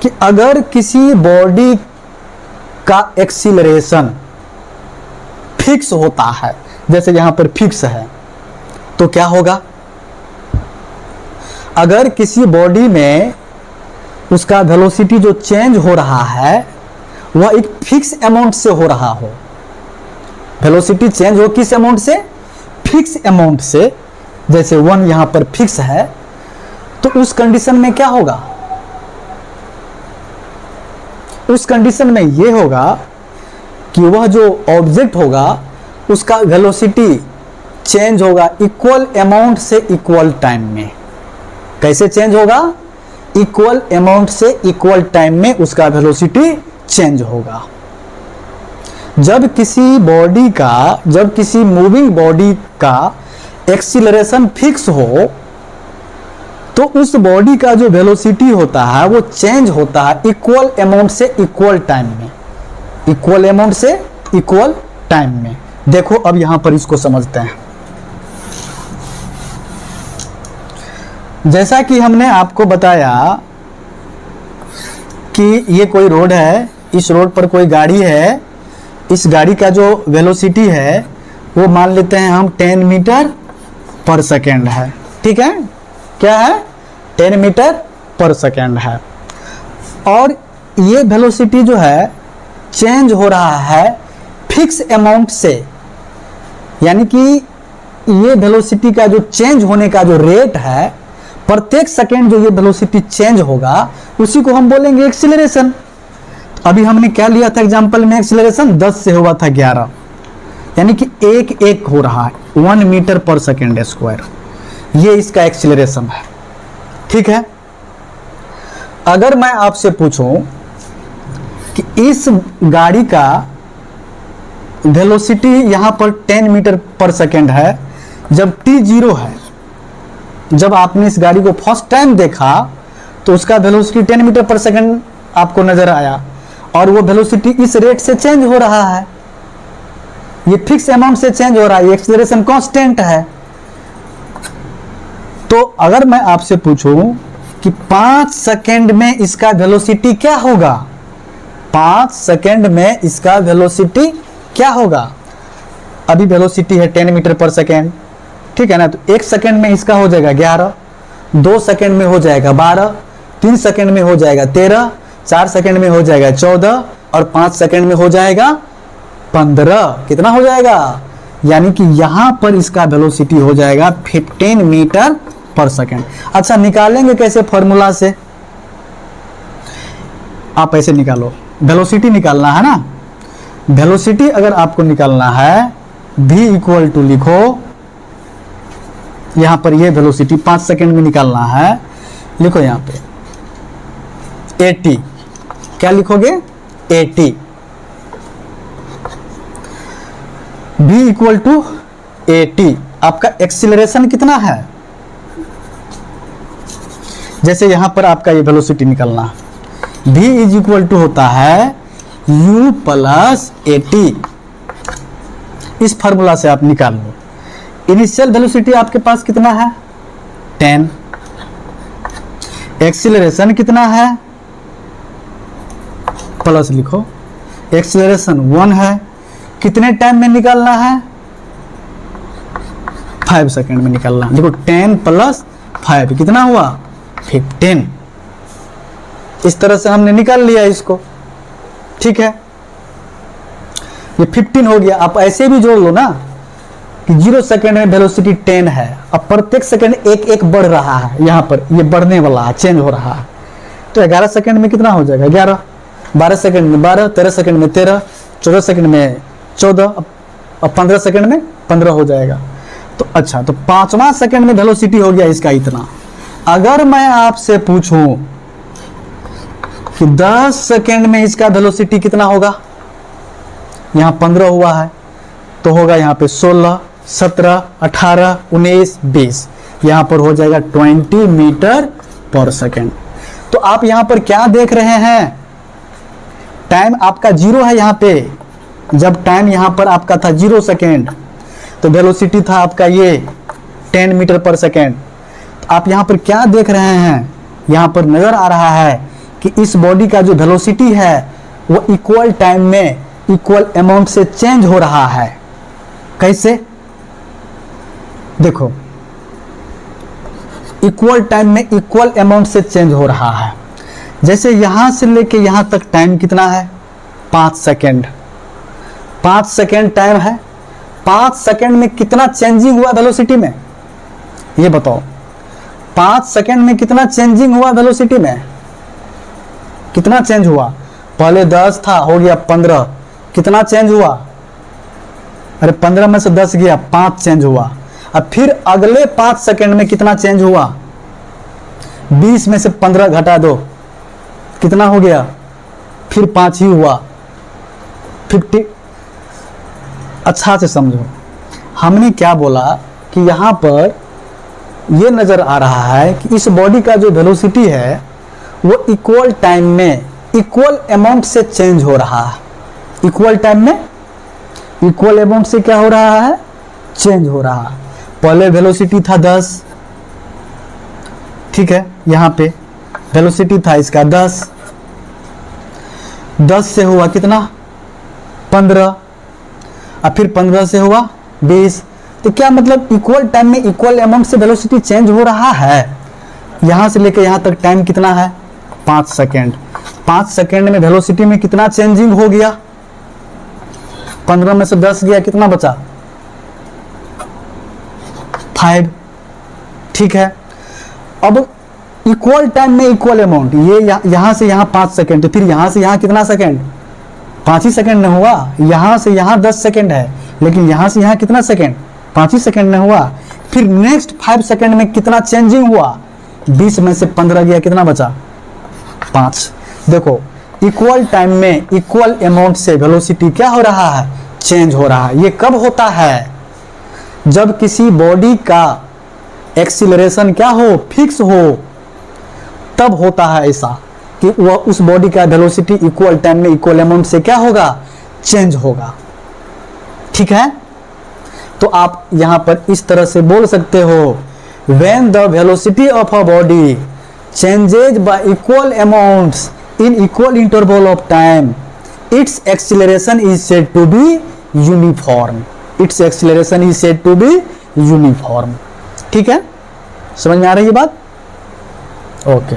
कि अगर किसी बॉडी का एक्सीलरेशन फिक्स होता है, जैसे यहां पर फिक्स है, तो क्या होगा? अगर किसी बॉडी में उसका वेलोसिटी जो चेंज हो रहा है वह एक फिक्स अमाउंट से हो रहा हो, वेलोसिटी चेंज हो किस अमाउंट से? फिक्स अमाउंट से। जैसे 1 यहां पर फिक्स है, तो उस कंडीशन में क्या होगा? उस कंडीशन में यह होगा कि वह जो ऑब्जेक्ट होगा उसका वेलोसिटी चेंज होगा इक्वल अमाउंट से इक्वल टाइम में। कैसे चेंज होगा? इक्वल अमाउंट से इक्वल टाइम में उसका वेलोसिटी चेंज होगा। जब किसी मूविंग बॉडी का एक्सीलरेशन फिक्स हो, तो उस बॉडी का जो वेलोसिटी होता है वो चेंज होता है इक्वल अमाउंट से इक्वल टाइम में, इक्वल अमाउंट से इक्वल टाइम में। देखो अब यहां पर इसको समझते हैं। जैसा कि हमने आपको बताया कि ये कोई रोड है, इस रोड पर कोई गाड़ी है, इस गाड़ी का जो वेलोसिटी है वो मान लेते हैं हम 10 मीटर पर सेकेंड है। ठीक है, क्या है? 10 मीटर पर सेकेंड है। और ये वेलोसिटी जो है चेंज हो रहा है फिक्स अमाउंट से, यानी कि ये वेलोसिटी का जो चेंज होने का जो रेट है, प्रत्येक सेकेंड जो ये वेलोसिटी चेंज होगा उसी को हम बोलेंगे एक्सीलरेशन। अभी हमने क्या लिया था एग्जांपल में? एक्सीलरेशन 10 से हुआ था 11, यानी कि एक एक हो रहा है, 1 मीटर पर सेकेंड स्क्वायर। ये इसका एक्सीलरेशन है। ठीक है, अगर मैं आपसे पूछूं कि इस गाड़ी का वेलोसिटी यहां पर 10 मीटर पर सेकेंड है, जब t0 है, जब आपने इस गाड़ी को फर्स्ट टाइम देखा तो उसका वेलोसिटी 10 मीटर पर सेकेंड आपको नजर आया, और वो वेलोसिटी इस रेट से चेंज हो रहा है, ये फिक्स अमाउंट से चेंज हो रहा है, एक्सीलरेशन कांस्टेंट है। तो अगर मैं आपसे पूछूं कि 5 सेकेंड में इसका वेलोसिटी क्या होगा, 5 सेकेंड में इसका वेलोसिटी क्या होगा? अभी वेलोसिटी है 10 मीटर पर सेकेंड, ठीक है ना? तो 1 सेकेंड में इसका हो जाएगा 11, 2 सेकेंड में हो जाएगा 12, 3 सेकेंड में हो जाएगा 13, 4 सेकेंड में हो जाएगा 14, और 5 सेकंड में हो जाएगा 15। कितना हो जाएगा? यानी कि यहां पर इसका वेलोसिटी हो जाएगा 15 मीटर पर सेकंड। अच्छा, निकालेंगे कैसे फॉर्मूला से? आप ऐसे निकालो, वेलोसिटी निकालना है ना। वेलोसिटी अगर आपको निकालना है, v इक्वल टू लिखो, यहां पर ये वेलोसिटी 5 सेकंड में निकालना है, लिखो यहां पे 80। क्या लिखोगे? 80। v equal to 80। आपका एक्सीलरेशन कितना है? जैसे यहां पर आपका ये वेलोसिटी निकालना, v इज इक्वल टू होता है u प्लस 80। इस फॉर्मूला से आप निकाल लो। इनिशियल वेलोसिटी आपके पास कितना है? 10। एक्सीलरेशन कितना है? प्लस लिखो, एक्सीलरेशन 1 है। कितने टाइम में निकालना है? 5 सेकंड में निकालना है। देखो 10 प्लस 5 कितना हुआ? 15। इस तरह से हमने निकाल लिया इसको, ठीक है। ये 15 हो गया। आप ऐसे भी जोड़ लो ना कि 0 सेकंड में वेलोसिटी 10 है, अब प्रत्येक सेकंड एक एक बढ़ रहा है, यहाँ पर ये बढ़ने वाला है, चेंज हो रहा है। तो 11 सेकंड में कितना हो जाएगा? 11। 12 सेकंड में 12, 13 सेकंड में 13, 14 सेकंड में 14, अब 15 सेकंड में 15 हो जाएगा। तो अच्छा, तो 5वां सेकंड में वेलोसिटी हो गया इसका इतना। अगर मैं आपसे पूछूं कि 10 सेकंड में इसका वेलोसिटी कितना होगा? यहां 15 हुआ है तो होगा यहां पे 16, 17, 18, 19, 20। यहां पर हो जाएगा 20 मीटर पर सेकंड। तो आप यहां पर क्या देख रहे हैं? टाइम आपका 0 है यहां पे। जब टाइम यहां पर आपका था 0 सेकंड तो वेलोसिटी था आपका ये 10 मीटर पर सेकंड। आप यहां पर क्या देख रहे हैं? यहां पर नजर आ रहा है कि इस बॉडी का जो वेलोसिटी है वो इक्वल टाइम में इक्वल अमाउंट से चेंज हो रहा है। कैसे? देखो, इक्वल टाइम में इक्वल अमाउंट से चेंज हो रहा है। जैसे यहां से लेके यहां तक टाइम कितना है? 5 सेकंड। 5 सेकंड टाइम है। 5 सेकंड में कितना चेंजिंग हुआ वेलोसिटी में? ये बताओ, 5 सेकंड में कितना चेंजिंग हुआ वेलोसिटी में? कितना चेंज हुआ? पहले 10 था, हो गया 15। कितना चेंज हुआ? अरे 15 में से 10 गया, 5 चेंज हुआ। अब फिर अगले 5 सेकंड में कितना चेंज हुआ? 20 में से 15 घटा दो, कितना हो गया? फिर 5 ही हुआ, 50। अच्छा से समझो, हमने क्या बोला कि यहां पर यह नजर आ रहा है कि इस बॉडी का जो वेलोसिटी है वो इक्वल टाइम में इक्वल अमाउंट से चेंज हो रहा है। इक्वल टाइम में इक्वल अमाउंट से क्या हो रहा है? चेंज हो रहा है। पहले वेलोसिटी था 10, ठीक है, यहां पे वेलोसिटी था इसका 10। 10 से हुआ कितना? 15। अब फिर 15 से हुआ 20। तो क्या मतलब इक्वल टाइम में इक्वल अमाउंट से वेलोसिटी चेंज हो रहा है। यहां से लेकर यहां तक टाइम कितना है? 5 सेकेंड। 5 सेकेंड में वेलोसिटी में कितना चेंजिंग हो गया? 15 में से 10 गया, कितना बचा? 5। ठीक है, अब इक्वल टाइम में इक्वल अमाउंट, ये यहां से यहां 5 सेकेंड, तो फिर यहां से यहां कितना सेकेंड? 5 ही सेकेंड में हुआ। यहां से यहां 10 सेकेंड है, लेकिन यहां से यहां कितना सेकेंड? 5 ही सेकेंड में हुआ। फिर नेक्स्ट 5 सेकेंड में कितना चेंजिंग हुआ? 20 में से 15 गया, कितना बचा? 5। देखो, इक्वल टाइम में इक्वल अमाउंट से वेलोसिटी क्या हो रहा है? चेंज हो रहा है। ये कब होता है? जब किसी बॉडी का एक्सीलरेशन क्या हो? फिक्स हो, तब होता है ऐसा कि वह उस बॉडी का वेलोसिटी इक्वल टाइम में इक्वल अमाउंट से क्या होगा? चेंज होगा। ठीक है, तो आप यहां पर इस तरह से बोल सकते हो, when the velocity of a body changes by equal amounts in equal interval of time, its acceleration is said to be uniform. Its acceleration is said to be uniform. ठीक है, समझ में आ रही है बात? ओके।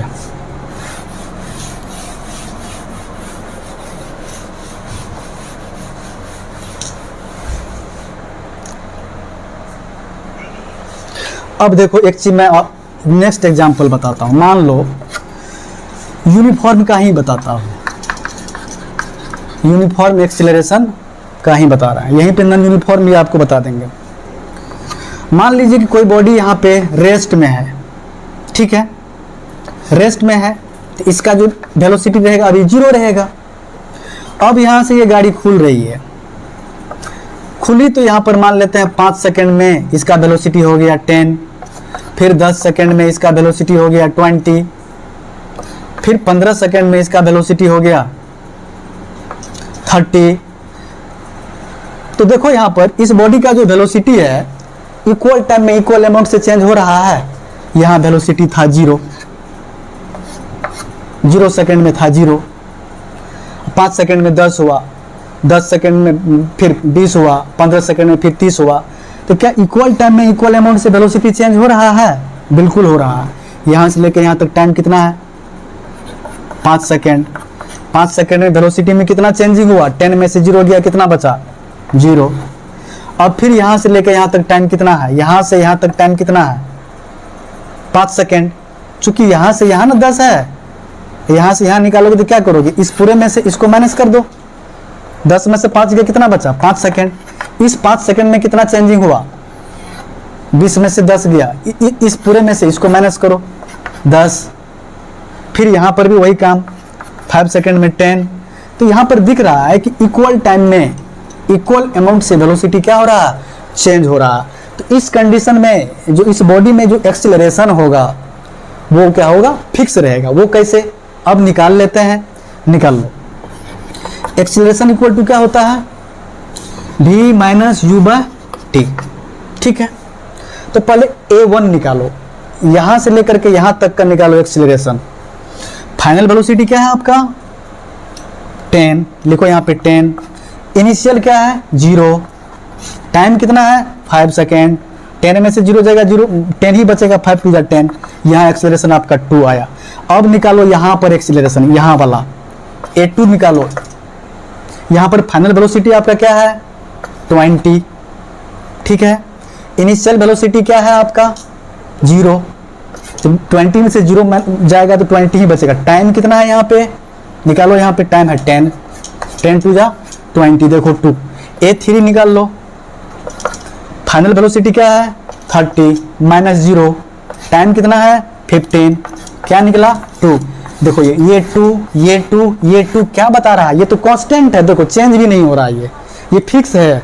अब देखो एक चीज मैं नेक्स्ट एग्जांपल बताता हूँ। मान लो यूनिफॉर्म का ही बताता हूँ, यूनिफॉर्म एक्सीलरेशन का ही बता रहा है, यहीं पे नॉन यूनिफॉर्म भी आपको बता देंगे। मान लीजिए कि कोई बॉडी यहाँ पे रेस्ट में है, ठीक है, रेस्ट में है, तो इसका जो वेलोसिटी रहेगा अभी 0 रहेगा। अब यहाँ से ये गाड़ी खुल रही है, खुली तो यहाँ पर मान लेते हैं 5 सेकंड में इसका वेलोसिटी हो गया 10, फिर 10 सेकंड में इसका वेलोसिटी हो गया 20, फिर 15 सेकंड में इसका वेलोसिटी हो गया 30। तो देखो यहाँ पर इस बॉडी का जो वेलोसिटी है इक्वल टाइम में इक्वल अमाउंट से चेंज हो रहा है। यहाँ वेलोसिटी था 0 सेकंड में था 0, 5 सेकंड में 10 हुआ, 10 सेकंड में फिर 20 हुआ, 15 सेकंड में फिर 30 हुआ। तो क्या इक्वल टाइम में इक्वल अमाउंट से वेलोसिटी चेंज हो रहा है? बिल्कुल हो रहा है। यहाँ से लेकर यहाँ तक टाइम कितना है? 5 सेकंड। 5 सेकंड में वेलोसिटी में कितना चेंजिंग हुआ? 10 में से 0 गया, कितना बचा? 0। अब फिर यहाँ से लेकर यहाँ तक टाइम कितना है? यहाँ से यहाँ तक टाइम कितना है? 5 सेकंड। चूंकि यहाँ से यहाँ ना 10 है, यहाँ से यहाँ निकालोगे तो क्या करोगे? इस पूरे में से इसको माइनस कर दो, 10 में से 5 गया, कितना बचा? 5 सेकंड। इस 5 सेकंड में कितना चेंजिंग हुआ? 20 में से 10 गया, इस पूरे में से इसको माइनस करो, 10। फिर यहाँ पर भी वही काम, 5 सेकंड में 10। तो यहाँ पर दिख रहा है कि इक्वल टाइम में इक्वल अमाउंट से वेलोसिटी क्या हो रहा है? चेंज हो रहा। तो इस कंडीशन में जो इस बॉडी में जो एक्सीलरेशन होगा वो क्या होगा? फिक्स रहेगा। वो कैसे? अब निकाल लेते हैं, निकाल लो। एक्सीलरेशन इक्वल टू क्या होता है? v minus u by t, ठीक है। तो पहले a1 निकालो, यहां से लेकर के यहां तक का निकालो एक्सीलरेशन। फाइनल वेलोसिटी क्या है आपका? 10, लिखो यहाँ पे 10। इनिशियल क्या है? 0। टाइम कितना है? 5 सेकेंड। 10 में से 0 जाएगा, 0 10 ही बचेगा, 5 टू 10। यहाँ एक्सीलरेशन आपका 2 आया। अब निकालो यहाँ पर एक्सीलरेशन, यहाँ वाला a2 निकालो। यहाँ पर फाइनल वेलोसिटी आपका क्या है? 20, ठीक है। इनिशियल वेलोसिटी क्या है आपका? 0। तो 20 में से 0 जाएगा तो 20 ही बचेगा। टाइम कितना है यहाँ पे? निकालो, यहाँ पे टाइम है 10, 10 टू 20, देखो 2। a3 निकाल लो। फाइनल वेलोसिटी क्या है? 30 माइनस 0, टाइम कितना है? 15, क्या निकला? 2। देखो ये 2, ये 2, ये 2 क्या बता रहा है? ये तो कांस्टेंट है, देखो चेंज भी नहीं हो रहा है, ये फिक्स है।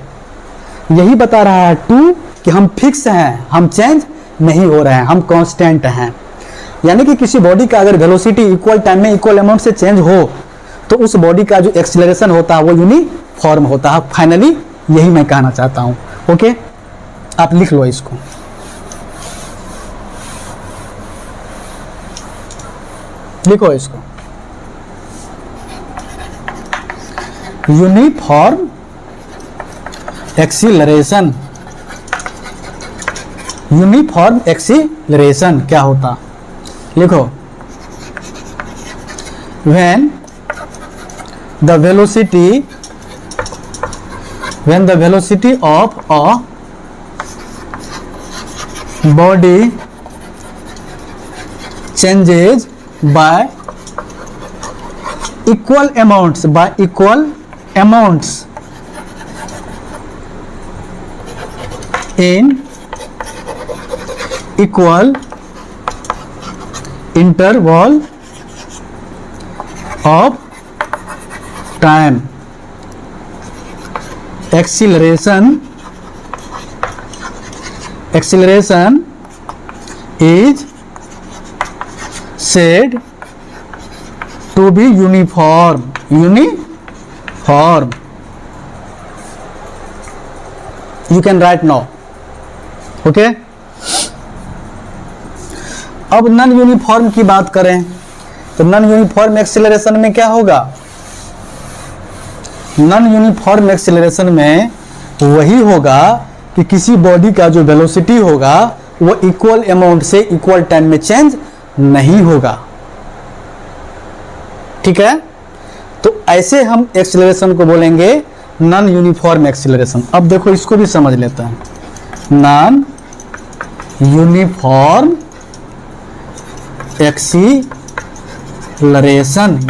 यही बता रहा है 2 कि हम फिक्स हैं, हम चेंज नहीं हो रहे हैं, हम कांस्टेंट हैं। यानी कि किसी बॉडी का अगर वेलोसिटी इक्वल टाइम में इक्वल अमाउंट से चेंज हो तो उस बॉडी का जो एक्सीलरेशन होता है वो यूनिफॉर्म होता है। फाइनली यही मैं कहना चाहता हूं। ओके, आप लिख लो इसको। लिखो इसको, यूनिफॉर्म एक्सीलरेशन। यूनिफॉर्म एक्सीलरेशन क्या होता? लिखो, when the velocity of a body changes by equal amounts in equal interval of time, acceleration is said to be uniform. You can write now. Okay? अब non uniform की बात करें तो non uniform acceleration में क्या होगा? Non uniform acceleration में वही होगा कि किसी बॉडी का जो वेलोसिटी होगा वो इक्वल अमाउंट से इक्वल टाइम में चेंज नहीं होगा। ठीक है, तो ऐसे हम एक्सीलरेशन को बोलेंगे नॉन यूनिफॉर्म एक्सीलरेशन। अब देखो इसको भी समझ लेते हैं। Non uniform acceleration.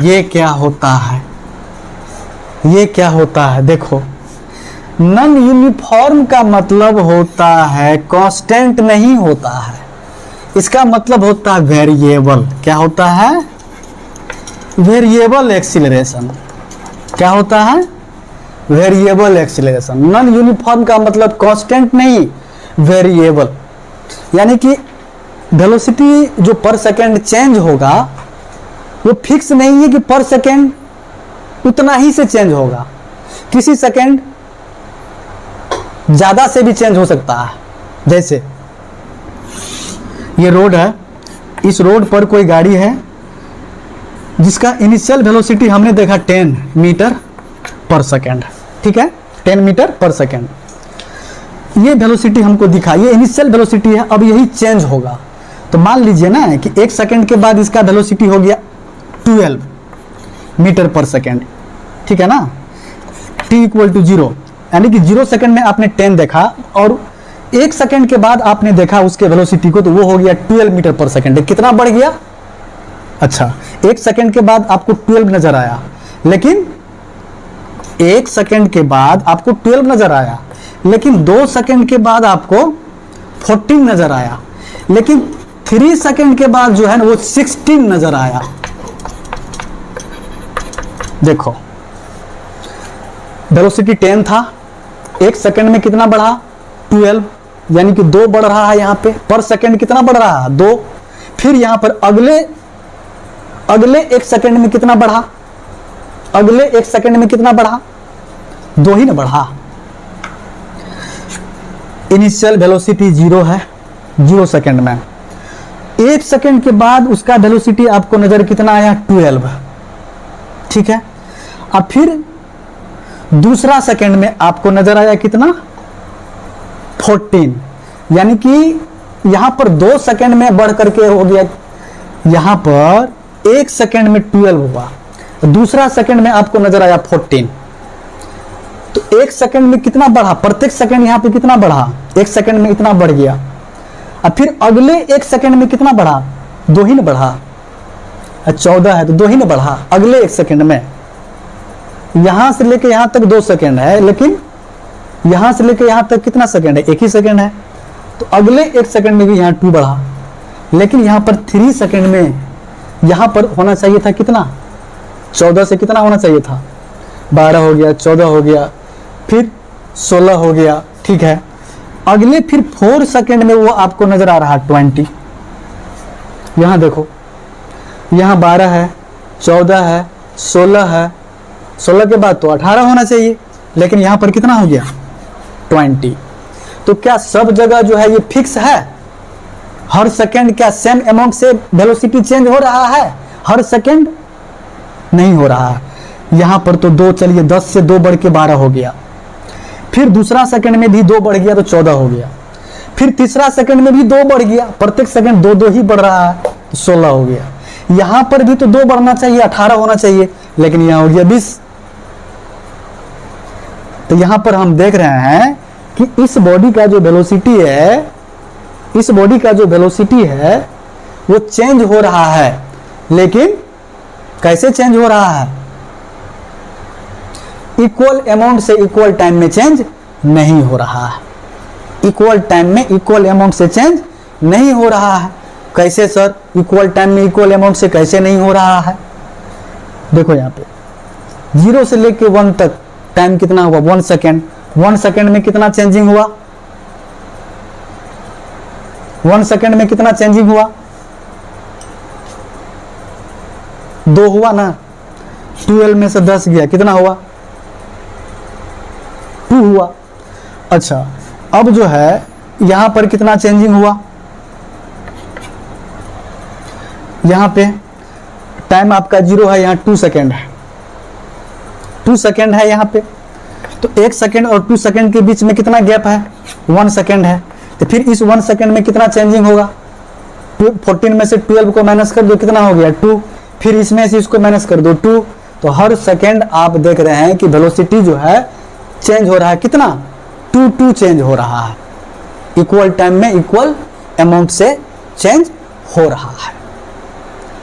ये क्या होता है, ये क्या होता है? देखो, नॉन यूनिफॉर्म का मतलब होता है कांस्टेंट नहीं होता है, इसका मतलब होता है वेरिएबल। क्या होता है? Variable acceleration. क्या होता है? Variable acceleration. नॉन यूनिफॉर्म का मतलब कांस्टेंट नहीं, वेरिएबल। यानी कि वेलोसिटी जो पर सेकंड चेंज होगा वो फिक्स नहीं है कि पर सेकंड उतना ही से चेंज होगा, किसी सेकंड ज्यादा से भी चेंज हो सकता है। जैसे ये रोड है, इस रोड पर कोई गाड़ी है जिसका इनिशियल वेलोसिटी हमने देखा 10 मीटर पर सेकंड, ठीक है, 10 मीटर पर सेकंड। ये वेलोसिटी हमको दिखा, ये इनिशियल वेलोसिटी है। अब यही चेंज होगा तो मान लीजिए ना कि 1 सेकंड के बाद इसका वेलोसिटी हो गया 12 मीटर पर सेकंड, ठीक है ना, t इक्वल टू 0, यानी कि 0 सेकंड में आपने 10 देखा और 1 सेकंड के बाद आपने देखा उसके वेलोसिटी को, तो वो हो गया 12 मीटर पर सेकंड। कितना बढ़ गया? अच्छा, 1 सेकंड के बाद आपको 12 नजर आया, लेकिन 1 सेकंड के बाद आपको 12 नजर आया, लेकिन 2 सेकंड के बाद आपको 14 नजर आया, लेकिन 3 सेकंड के बाद जो है ना वो 16 नजर आया। देखो, वेलोसिटी 10 था, 1 सेकंड में कितना बढ़ा? 12, यानी कि 2 बढ़ रहा है। यहाँ पे पर सेकंड कितना बढ़ रहा है? 2। फिर यहाँ पर अगले 1 सेकंड में कितना बढ़ा? अगले 1 सेकंड में कितना बढ़ा? 2 ही ना बढ़ा। इनिशियल वेलोसिटी 0 है 0 सेकंड में, 1 सेकंड के बाद उसका वेलोसिटी आपको नजर कितना आया? 12, ठीक है। अब फिर दूसरा सेकंड में आपको नजर आया कितना? 14, यानी कि यहां पर 2 सेकंड में बढ़ करके हो गया, यहां पर 1 सेकंड में 12 हुआ, दूसरा सेकंड में आपको नजर आया 14। तो 1 सेकंड में कितना बढ़ा? प्रत्येक सेकंड यहां पे कितना बढ़ा? 1 सेकंड में इतना बढ़ गया। अब फिर अगले 1 सेकंड में कितना बढ़ा? 2 ही ना बढ़ा। 14 है तो 2 ही ना बढ़ा अगले 1 सेकंड में। यहां से लेके यहां तक 2 सेकंड है, लेकिन यहां से लेके यहां तक कितना सेकंड है? 1 ही सेकंड है। तो अगले 1 सेकंड में भी यहां 2 बढ़ा, लेकिन यहां पर 3 सेकंड में यहां पर होना चाहिए था कितना? 14 से कितना होना चाहिए था? 12 हो गया, 14 हो गया, फिर 16 हो गया, ठीक है। अगले फिर 4 सेकंड में वो आपको नजर आ रहा 20। यहां देखो, यहां 12 है, 14 है, 16 है, 16 के बाद तो 18 होना चाहिए, लेकिन यहां पर कितना हो गया? 20। तो क्या सब जगह जो है ये फिक्स है? हर सेकंड क्या सेम अमाउंट से वेलोसिटी चेंज हो रहा है? हर सेकंड नहीं हो रहा है। यहां पर तो 2, चलिए 10 से 2 बढ़ के 12 हो गया, फिर दूसरा सेकंड में भी 2 बढ़ गया तो 14 हो गया, फिर तीसरा सेकंड में भी 2 बढ़ गया, प्रत्येक सेकंड 2 ही बढ़ रहा है तो 16 हो गया। यहां पर भी तो 2 बढ़ना चाहिए, 18 होना चाहिए, लेकिन यहां हो गया 20। तो यहां पर हम देख रहे हैं कि इस बॉडी का जो वेलोसिटी है, इस बॉडी का जो वेलोसिटी है वो चेंज हो रहा है, लेकिन कैसे चेंज हो रहा है? इक्वल अमाउंट से इक्वल टाइम में चेंज नहीं हो रहा है। इक्वल टाइम में इक्वल अमाउंट से चेंज नहीं हो रहा है। कैसे सर? इक्वल टाइम में इक्वल अमाउंट से कैसे नहीं हो रहा है? देखो यहाँ पे 0 से लेके 1 तक टाइम कितना हुआ? 1 सेकेंड। 1 सेकेंड में कितना चेंजिंग हुआ? 1 सेकेंड में कितना चेंजिंग हुआ? 2 हुआ ना। 12 में से 10 गया, कितना हुआ? 2 हुआ। अच्छा, अब जो है यहां पर कितना चेंजिंग हुआ? यहां पे टाइम आपका 0 है, यहां 2 सेकेंड है, 2 सेकेंड है यहां पे। तो 1 सेकेंड और 2 सेकेंड के बीच में कितना गैप है? 1 सेकेंड है। तो फिर इस 1 सेकेंड में कितना चेंजिंग होगा? 14 में से 12 को माइनस कर दो, कितना हो गया? 2। फिर इसमें से इसको माइनस कर दो, 2। तो हर सेकेंड आप देख रहे हैं कि वेलोसिटी जो है चेंज हो रहा है, कितना? 2 चेंज हो रहा है। इक्वल टाइम में इक्वल अमाउंट से चेंज हो रहा है।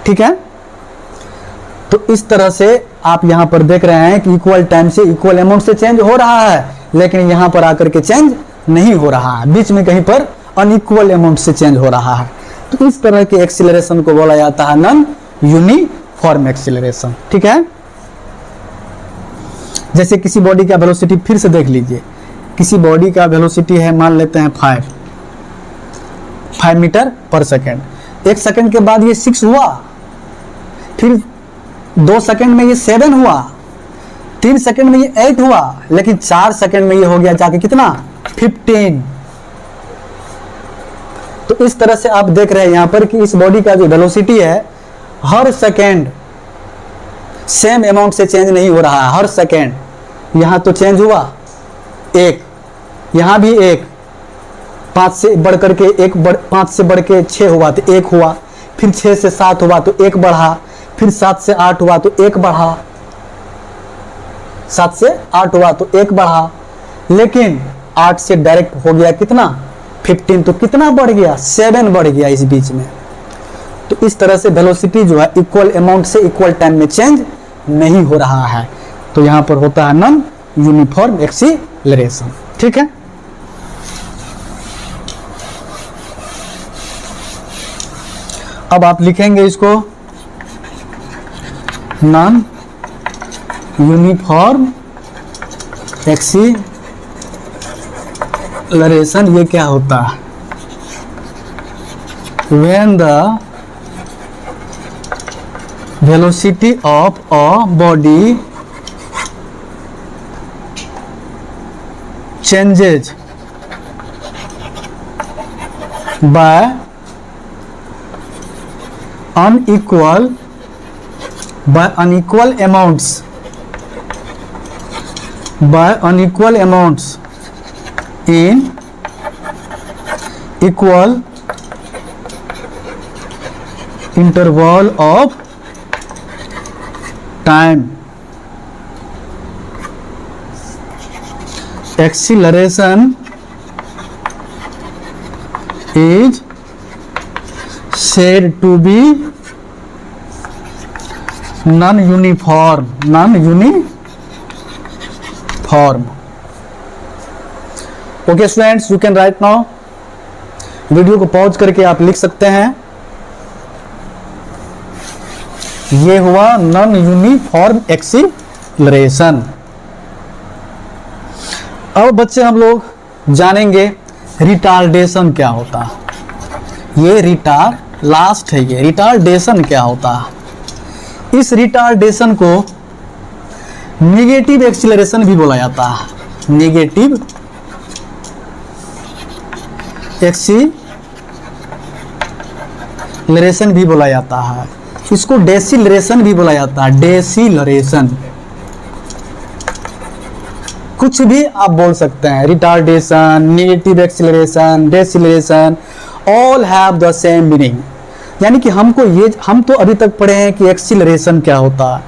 ठीक है, तो इस तरह से आप यहां पर देख रहे हैं कि इक्वल टाइम से इक्वल अमाउंट से चेंज हो रहा है, लेकिन यहां पर आकर के चेंज नहीं हो रहा है, बीच में कहीं पर अनइक्वल अमाउंट से चेंज हो रहा है। तो इस तरह के एक्सीलरेशन को बोला जाता है नॉन यूनिफॉर्म एक्सीलरेशन। ठीक है, जैसे किसी बॉडी का वेलोसिटी फिर से देख लीजिए, किसी बॉडी का वेलोसिटी है, मान लेते हैं 5 मीटर पर सेकेंड। 1 सेकेंड के बाद ये 6 हुआ, फिर 2 सेकेंड में ये 7 हुआ, 3 सेकेंड में ये 8 हुआ, लेकिन 4 सेकेंड में ये हो गया जाके कितना 15। तो इस तरह से आप देख रहे हैं यहां पर कि इस बॉडी का जो वेलोसिटी है हर सेकेंड सेम अमाउंट से चेंज नहीं हो रहा है। हर सेकेंड यहां तो चेंज हुआ 1, यहां भी 1, 5 से बढ़ करके 5 से बढ़ के 6 हुआ तो 1 हुआ, फिर 6 से 7 हुआ तो 1 बढ़ा, फिर 7 से 8 हुआ तो 1 बढ़ा, 7 से 8 हुआ तो 1 बढ़ा, लेकिन 8 से डायरेक्ट हो गया कितना 15, तो कितना बढ़ गया 7 बढ़ गया इस बीच में। तो इस तरह से वेलोसिटी जो है इक्वल अमाउंट से इक्वल टाइम में चेंज नहीं हो रहा है, तो यहां पर होता है नॉन यूनिफॉर्म एक्सीलरेशन। ठीक है, अब आप लिखेंगे इसको नॉन यूनिफॉर्म एक्सीलरेशन। ये क्या होता है? When the velocity of a body changes by unequal amounts in equal interval of time, acceleration is said to be non-uniform. Okay students, you can write now. Video को pause करके आप लिख सकते हैं, ये हुआ नॉन यूनिफॉर्म एक्सीलरेशन। अब बच्चे हम लोग जानेंगे रिटार्डेशन क्या होता है। ये लास्ट है, ये रिटार्डेशन क्या होता है। इस रिटार्डेशन को नेगेटिव एक्सीलरेशन भी बोला जाता है, नेगेटिव एक्सीलरेशन भी बोला जाता है। इसको डेसिलरेशन भी बोला जाता है, डेसिलरेशन, कुछ भी आप बोल सकते हैं। Retardation, negative acceleration, deceleration, all have the same meaning. यानी कि हम तो अभी तक पढ़े हैं कि एक्सीलरेशन क्या होता है।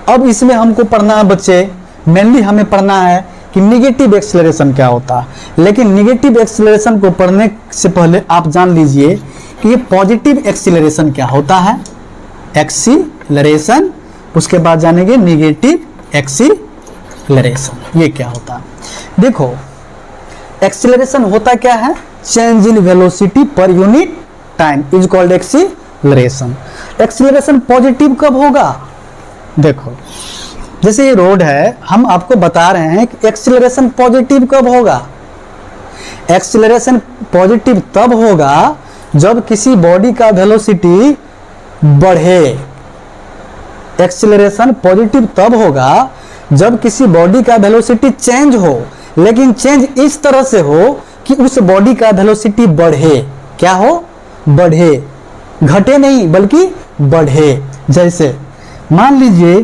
अब इसमें हमको पढ़ना है बच्चे, मेनली हमें पढ़ना है कि नेगेटिव एक्सीलरेशन क्या होता है। लेकिन नेगेटिव एक्सीलरेशन को पढ़ने से पहले आप जान लीजिए कि ये पॉजिटिव एक्सीलरेशन क्या होता है, एक्सीलरेशन, उसके बाद जानेंगे नेगेटिव एक्सीलरेशन ये क्या होता है। देखो एक्सीलरेशन होता क्या है, चेंज इन वेलोसिटी पर unit time is called acceleration. Acceleration positive कब होगा? देखो जैसे ये रोड है, हम आपको बता रहे हैं कि एक्सीलरेशन पॉजिटिव कब होगा। एक्सीलरेशन पॉजिटिव तब होगा जब किसी बॉडी का वेलोसिटी बढ़े। एक्सीलरेशन पॉजिटिव तब होगा जब किसी बॉडी का वेलोसिटी चेंज हो, लेकिन चेंज इस तरह से हो कि उस बॉडी का वेलोसिटी बढ़े। क्या हो? बढ़े, घटे नहीं बल्कि बढ़े। जैसे मान लीजिए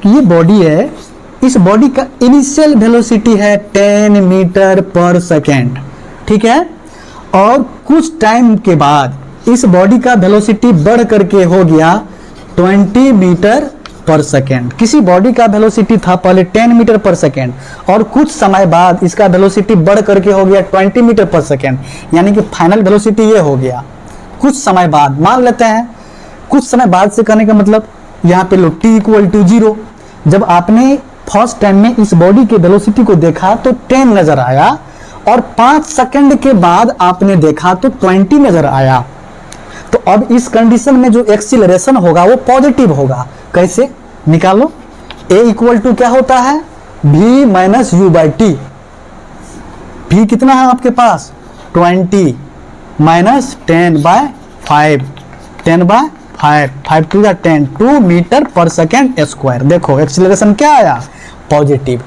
कि ये बॉडी है, इस बॉडी का इनिशियल वेलोसिटी है 10 मीटर पर सेकेंड, ठीक है, और कुछ टाइम के बाद इस बॉडी का वेलोसिटी बढ़ करके हो गया 20 मीटर पर सेकेंड। किसी बॉडी का वेलोसिटी था पहले 10 मीटर पर सेकेंड और कुछ समय बाद इसका वेलोसिटी बढ़ करके हो गया 20 मीटर पर सेकेंड, यानी कि फाइनल वेलोसिटी ये हो गया। कुछ समय बाद मान लेते हैं, कुछ समय बाद से कहने का मतलब यहाँ पे लो t इक्वल टू 0। जब आपने फर्स्ट टाइम में इस बॉडी के वेलोसिटी को देखा तो 10 नजर आया और 5 सेकंड के बाद आपने देखा तो 20 नजर आया। तो अब इस कंडीशन में जो एक्सीलरेशन होगा वो पॉजिटिव होगा। कैसे निकालो? a इक्वल टू क्या होता है? v minus u by t. v कितना है आपके पास? 20 minus 10 by 5, 10 by 5, 5 to 10, 2 metre per second square. देखो एक्सीलरेशन क्या आया? पॉजिटिव।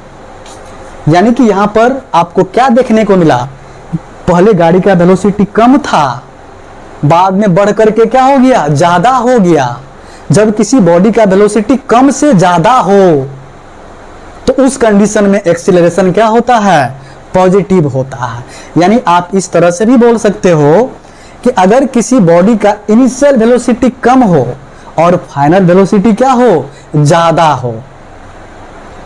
यानी कि यहां पर आपको क्या देखने को मिला? पहले गाड़ी का वेलोसिटी कम था, बाद में बढ़ करके क्या हो गया? ज्यादा हो गया। जब किसी बॉडी का वेलोसिटी कम से ज्यादा हो तो उस कंडीशन में एक्सीलरेशन क्या होता है? पॉजिटिव होता है। यानी आप इस तरह से भी बोल सकते हो कि अगर किसी बॉडी का इनिशियल वेलोसिटी कम हो और फाइनल वेलोसिटी क्या हो? ज्यादा हो।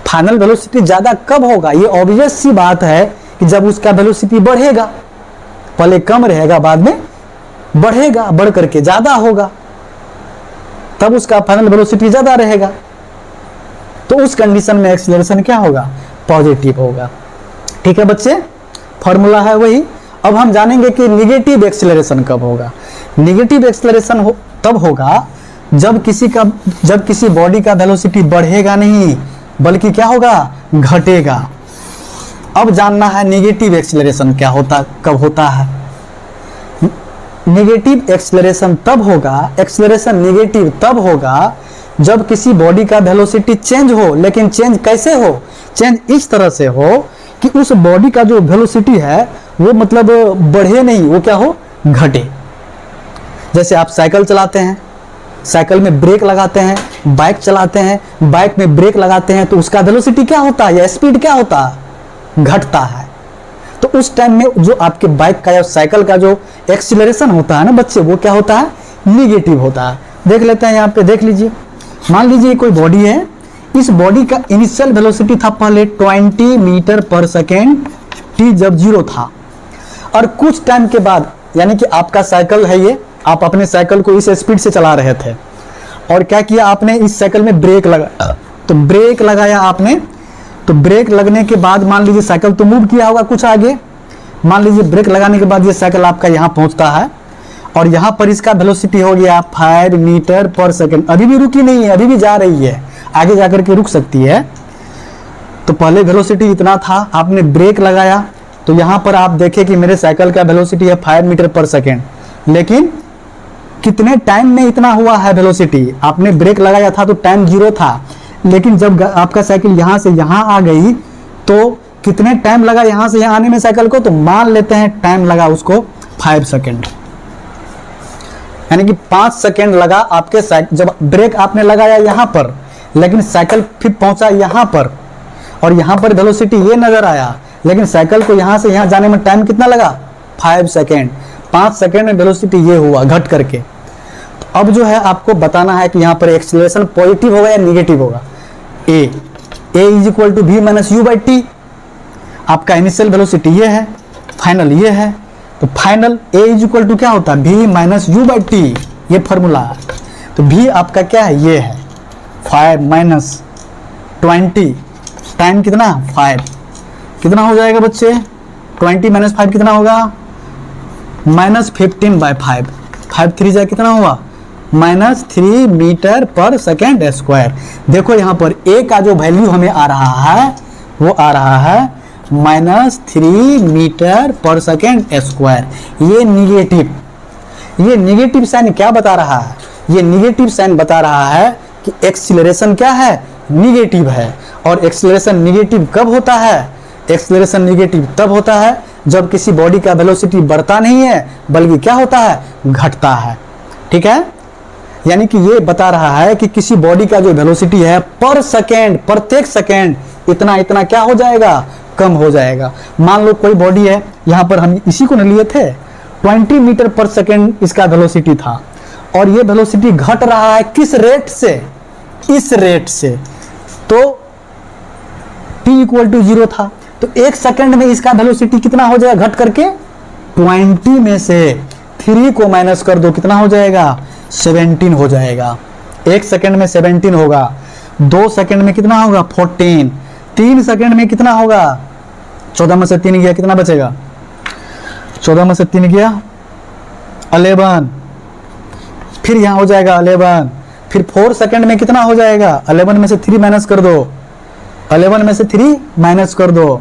फाइनल वेलोसिटी ज्यादा कब होगा? ये ऑब्वियस सी बात है कि जब उसका वेलोसिटी बढ़ेगा। पहले कम रहेगा, बाद में बढ़ेगा, बढ़ करके ज्यादा होगा, तब उसका फाइनल वेलोसिटी ज्यादा रहेगा। तो उस कंडीशन में एक्सीलरेशन क्या होगा? पॉजिटिव होगा। ठीक है बच्चे, फॉर्मूला है वही। अब हम जानेंगे कि निगेटिव एक्सीलरेशन कब होगा। निगेटिव एक्सीलरेशन तब होगा जब किसी बॉडी का वेलोसिटी बढ़ेगा नहीं बल्कि क्या होगा? घटेगा। अब जानना है निगेटिव एक्सीलरेशन क्या होता, कब होता है। निगेटिव एक्सीलरेशन तब होगा, एक्सीलरेशन निगेटिव तब होगा जब किसी बॉडी का वेलोसिटी चेंज हो, लेकिन चेंज कैसे हो? चेंज इस तरह से हो कि उस बॉडी का जो वेलोसिटी है वो मतलब बढ़े नहीं, वो क्या हो? घटे। जैसे आप साइकिल चलाते हैं, साइकिल में ब्रेक लगाते हैं, बाइक चलाते हैं, बाइक में ब्रेक लगाते हैं, तो उसका वेलोसिटी क्या होता है या स्पीड क्या होता है? घटता है। तो उस टाइम में जो आपके बाइक का या साइकिल का जो एक्सीलरेशन होता है ना बच्चे, वो क्या होता है? निगेटिव होता है। देख लेते हैं, यहाँ पे देख लीजिए। मान लीजिए कोई बॉडी है, इस बॉडी का इनिशियल वेलोसिटी था पहले 20 मीटर पर सेकेंड, t जब 0 था, और कुछ टाइम के बाद, यानी कि आपका साइकिल है ये, आप अपने साइकिल को इस स्पीड से चला रहे थे और क्या किया आपने? इस साइकिल में ब्रेक लगा, तो ब्रेक लगाया आपने, तो ब्रेक लगने के बाद मान लीजिए साइकिल तो मूव किया होगा कुछ आगे। मान लीजिए ब्रेक लगाने के बाद ये साइकिल आपका यहाँ पहुंचता है और यहाँ पर इसका वेलोसिटी हो गया 5 मीटर पर सेकेंड। अभी भी रुकी नहीं है, अभी भी जा रही है, आगे जाकर के रुक सकती है। तो पहले वेलोसिटी इतना था, आपने ब्रेक लगाया, तो यहाँ पर आप देखें कि मेरे साइकिल का वेलोसिटी है 5 मीटर पर सेकेंड, लेकिन कितने टाइम में इतना हुआ है वेलोसिटी? आपने ब्रेक लगाया था तो टाइम 0 था, लेकिन जब आपका साइकिल यहाँ से यहाँ आ गई तो कितने टाइम लगा यहाँ से यहाँ आने में साइकिल को? तो मान लेते हैं टाइम लगा उसको 5 सेकेंड, यानी कि 5 सेकेंड लगा आपके साइकिल। जब ब्रेक आपने लगाया यहाँ पर, लेकिन साइकिल फिर पहुंचा यहाँ पर और यहाँ पर वेलोसिटी ये नजर आया, लेकिन साइकिल को यहाँ से यहाँ जाने में टाइम कितना लगा? 5 सेकेंड। 5 सेकेंड में वेलोसिटी ये हुआ घट करके। तो अब जो है आपको बताना है कि यहाँ पर एक्सीलरेशन पॉजिटिव होगा या निगेटिव होगा। a is equal to v minus u by t. आपका इनिशियल वेलोसिटी ये है, फाइनल ये है, तो final a is equal to क्या होता है? v minus u by t, ये फॉर्मूला है। तो v आपका क्या है? ये है 5 माइनस 20, टाइम कितना? 5। कितना हो जाएगा बच्चे? 20 माइनस 5 कितना होगा? Minus 15 by 5। 5 3 जाए कितना हुआ? Minus 3 metre per second square. देखो यहाँ पर a का जो वैल्यू हमें आ रहा है वो आ रहा है minus 3 metre per second square. ये निगेटिव साइन क्या बता रहा है? ये निगेटिव साइन बता रहा है कि एक्सीलरेशन क्या है? निगेटिव है। और एक्सीलरेशन निगेटिव कब होता है? एक्सीलरेशन निगेटिव तब होता है जब किसी बॉडी का वेलोसिटी बढ़ता नहीं है बल्कि क्या होता है? घटता है। ठीक है, यानी कि ये बता रहा है कि किसी बॉडी का जो वेलोसिटी है पर सेकेंड, प्रत्येक सेकेंड इतना इतना क्या हो जाएगा? कम हो जाएगा। मान लो कोई बॉडी है, यहाँ पर हम इसी को न लिए थे, 20 मीटर पर सेकेंड इसका वेलोसिटी था और ये वेलोसिटी घट रहा है किस रेट से? इस रेट से, तो t इक्वल टू 0 था, तो 1 सेकंड में इसका वेलोसिटी कितना हो जाएगा घट करके 20 में से 3 को माइनस कर दो, कितना हो जाएगा 17 हो जाएगा। 1 सेकंड में 17 होगा, 2 सेकंड में कितना होगा 14, 3 सेकंड में कितना होगा 14 में से 3 गया, कितना बचेगा 14 में से 3 गया 11, फिर यहाँ हो जाएगा 11, फिर 4 सेकंड में कितना हो जाएगा 11 में से 3 माइनस कर दो, 11 में से 3 माइनस कर दो,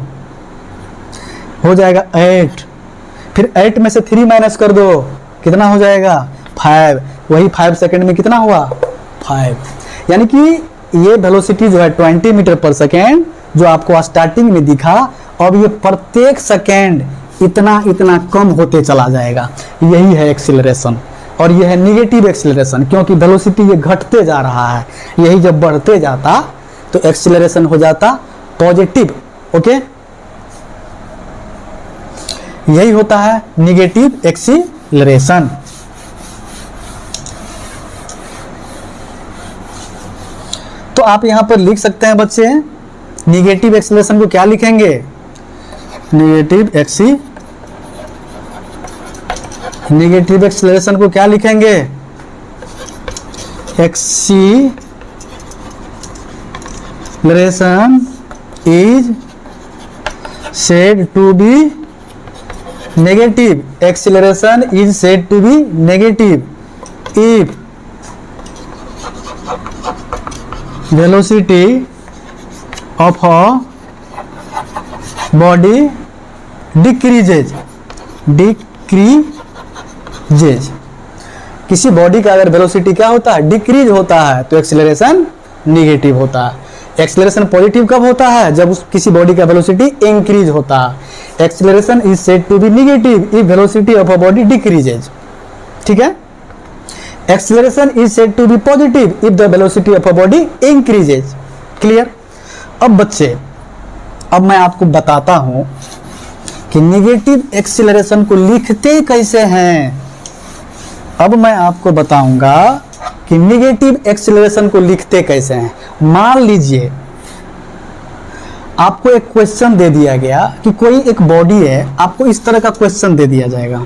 हो जाएगा 8, फिर 8 में से 3 माइनस कर दो, कितना हो जाएगा 5, वही 5 सेकंड में कितना हुआ 5। यानी कि ये वेलोसिटी जो है 20 मीटर पर सेकेंड जो आपको स्टार्टिंग में दिखा, अब ये प्रत्येक सेकेंड इतना इतना कम होते चला जाएगा, यही है एक्सीलरेशन। और यह है निगेटिव एक्सीलरेशन, क्योंकि वेलोसिटी ये घटते जा रहा है, यही जब बढ़ते जाता तो एक्सीलरेशन हो जाता पॉजिटिव। ओके, यही होता है निगेटिव एक्सीलरेशन। तो आप यहां पर लिख सकते हैं बच्चे, निगेटिव एक्सीलरेशन को क्या लिखेंगे, निगेटिव एक्सीलरेशन को क्या लिखेंगे, acceleration is said to be negative, acceleration is said to be negative if velocity of a body decreases। किसी बॉडी का अगर वेलोसिटी क्या होता है डिक्रीज होता है, तो एक्सीलरेशन निगेटिव होता है। एक्सीलरेशन पॉजिटिव कब होता है, जब उस किसी बॉडी का वेलोसिटी इंक्रीज होता है। Acceleration is said to be negative if velocity of a body decreases. ठीक है, acceleration is said to be positive if the velocity of a body increases. Clear. अब बच्चे, अब मैं आपको बताता हूं कि निगेटिव एक्सीलरेशन को लिखते कैसे हैं। अब मैं आपको बताऊंगा कि निगेटिव एक्सीलरेशन को लिखते कैसे हैं। मान लीजिए आपको एक क्वेश्चन दे दिया गया कि कोई एक बॉडी है, आपको इस तरह का क्वेश्चन दे दिया जाएगा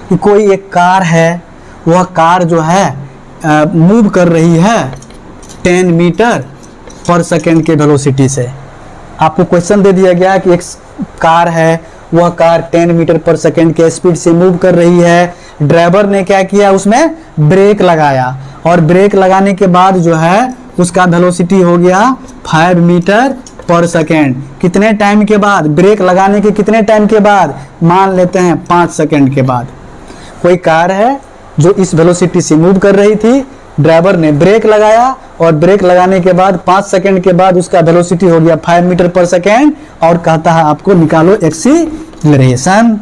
कि कोई एक कार है, वह कार जो है मूव कर रही है 10 मीटर पर सेकेंड के वेलोसिटी से। आपको क्वेश्चन दे दिया गया कि एक कार है, वह कार 10 मीटर पर सेकेंड के स्पीड से मूव कर रही है। ड्राइवर ने क्या किया, उसमें ब्रेक लगाया, और ब्रेक लगाने के बाद जो है उसका वेलोसिटी हो गया 5 मीटर पर सेकेंड। कितने टाइम के बाद, ब्रेक लगाने के कितने टाइम के बाद, मान लेते हैं 5 सेकेंड के बाद। कोई कार है जो इस वेलोसिटी से मूव कर रही थी, ड्राइवर ने ब्रेक लगाया, और ब्रेक लगाने के बाद 5 सेकेंड के बाद उसका वेलोसिटी हो गया 5 मीटर पर सेकेंड, और कहता है आपको निकालो एक्सीलरेशन।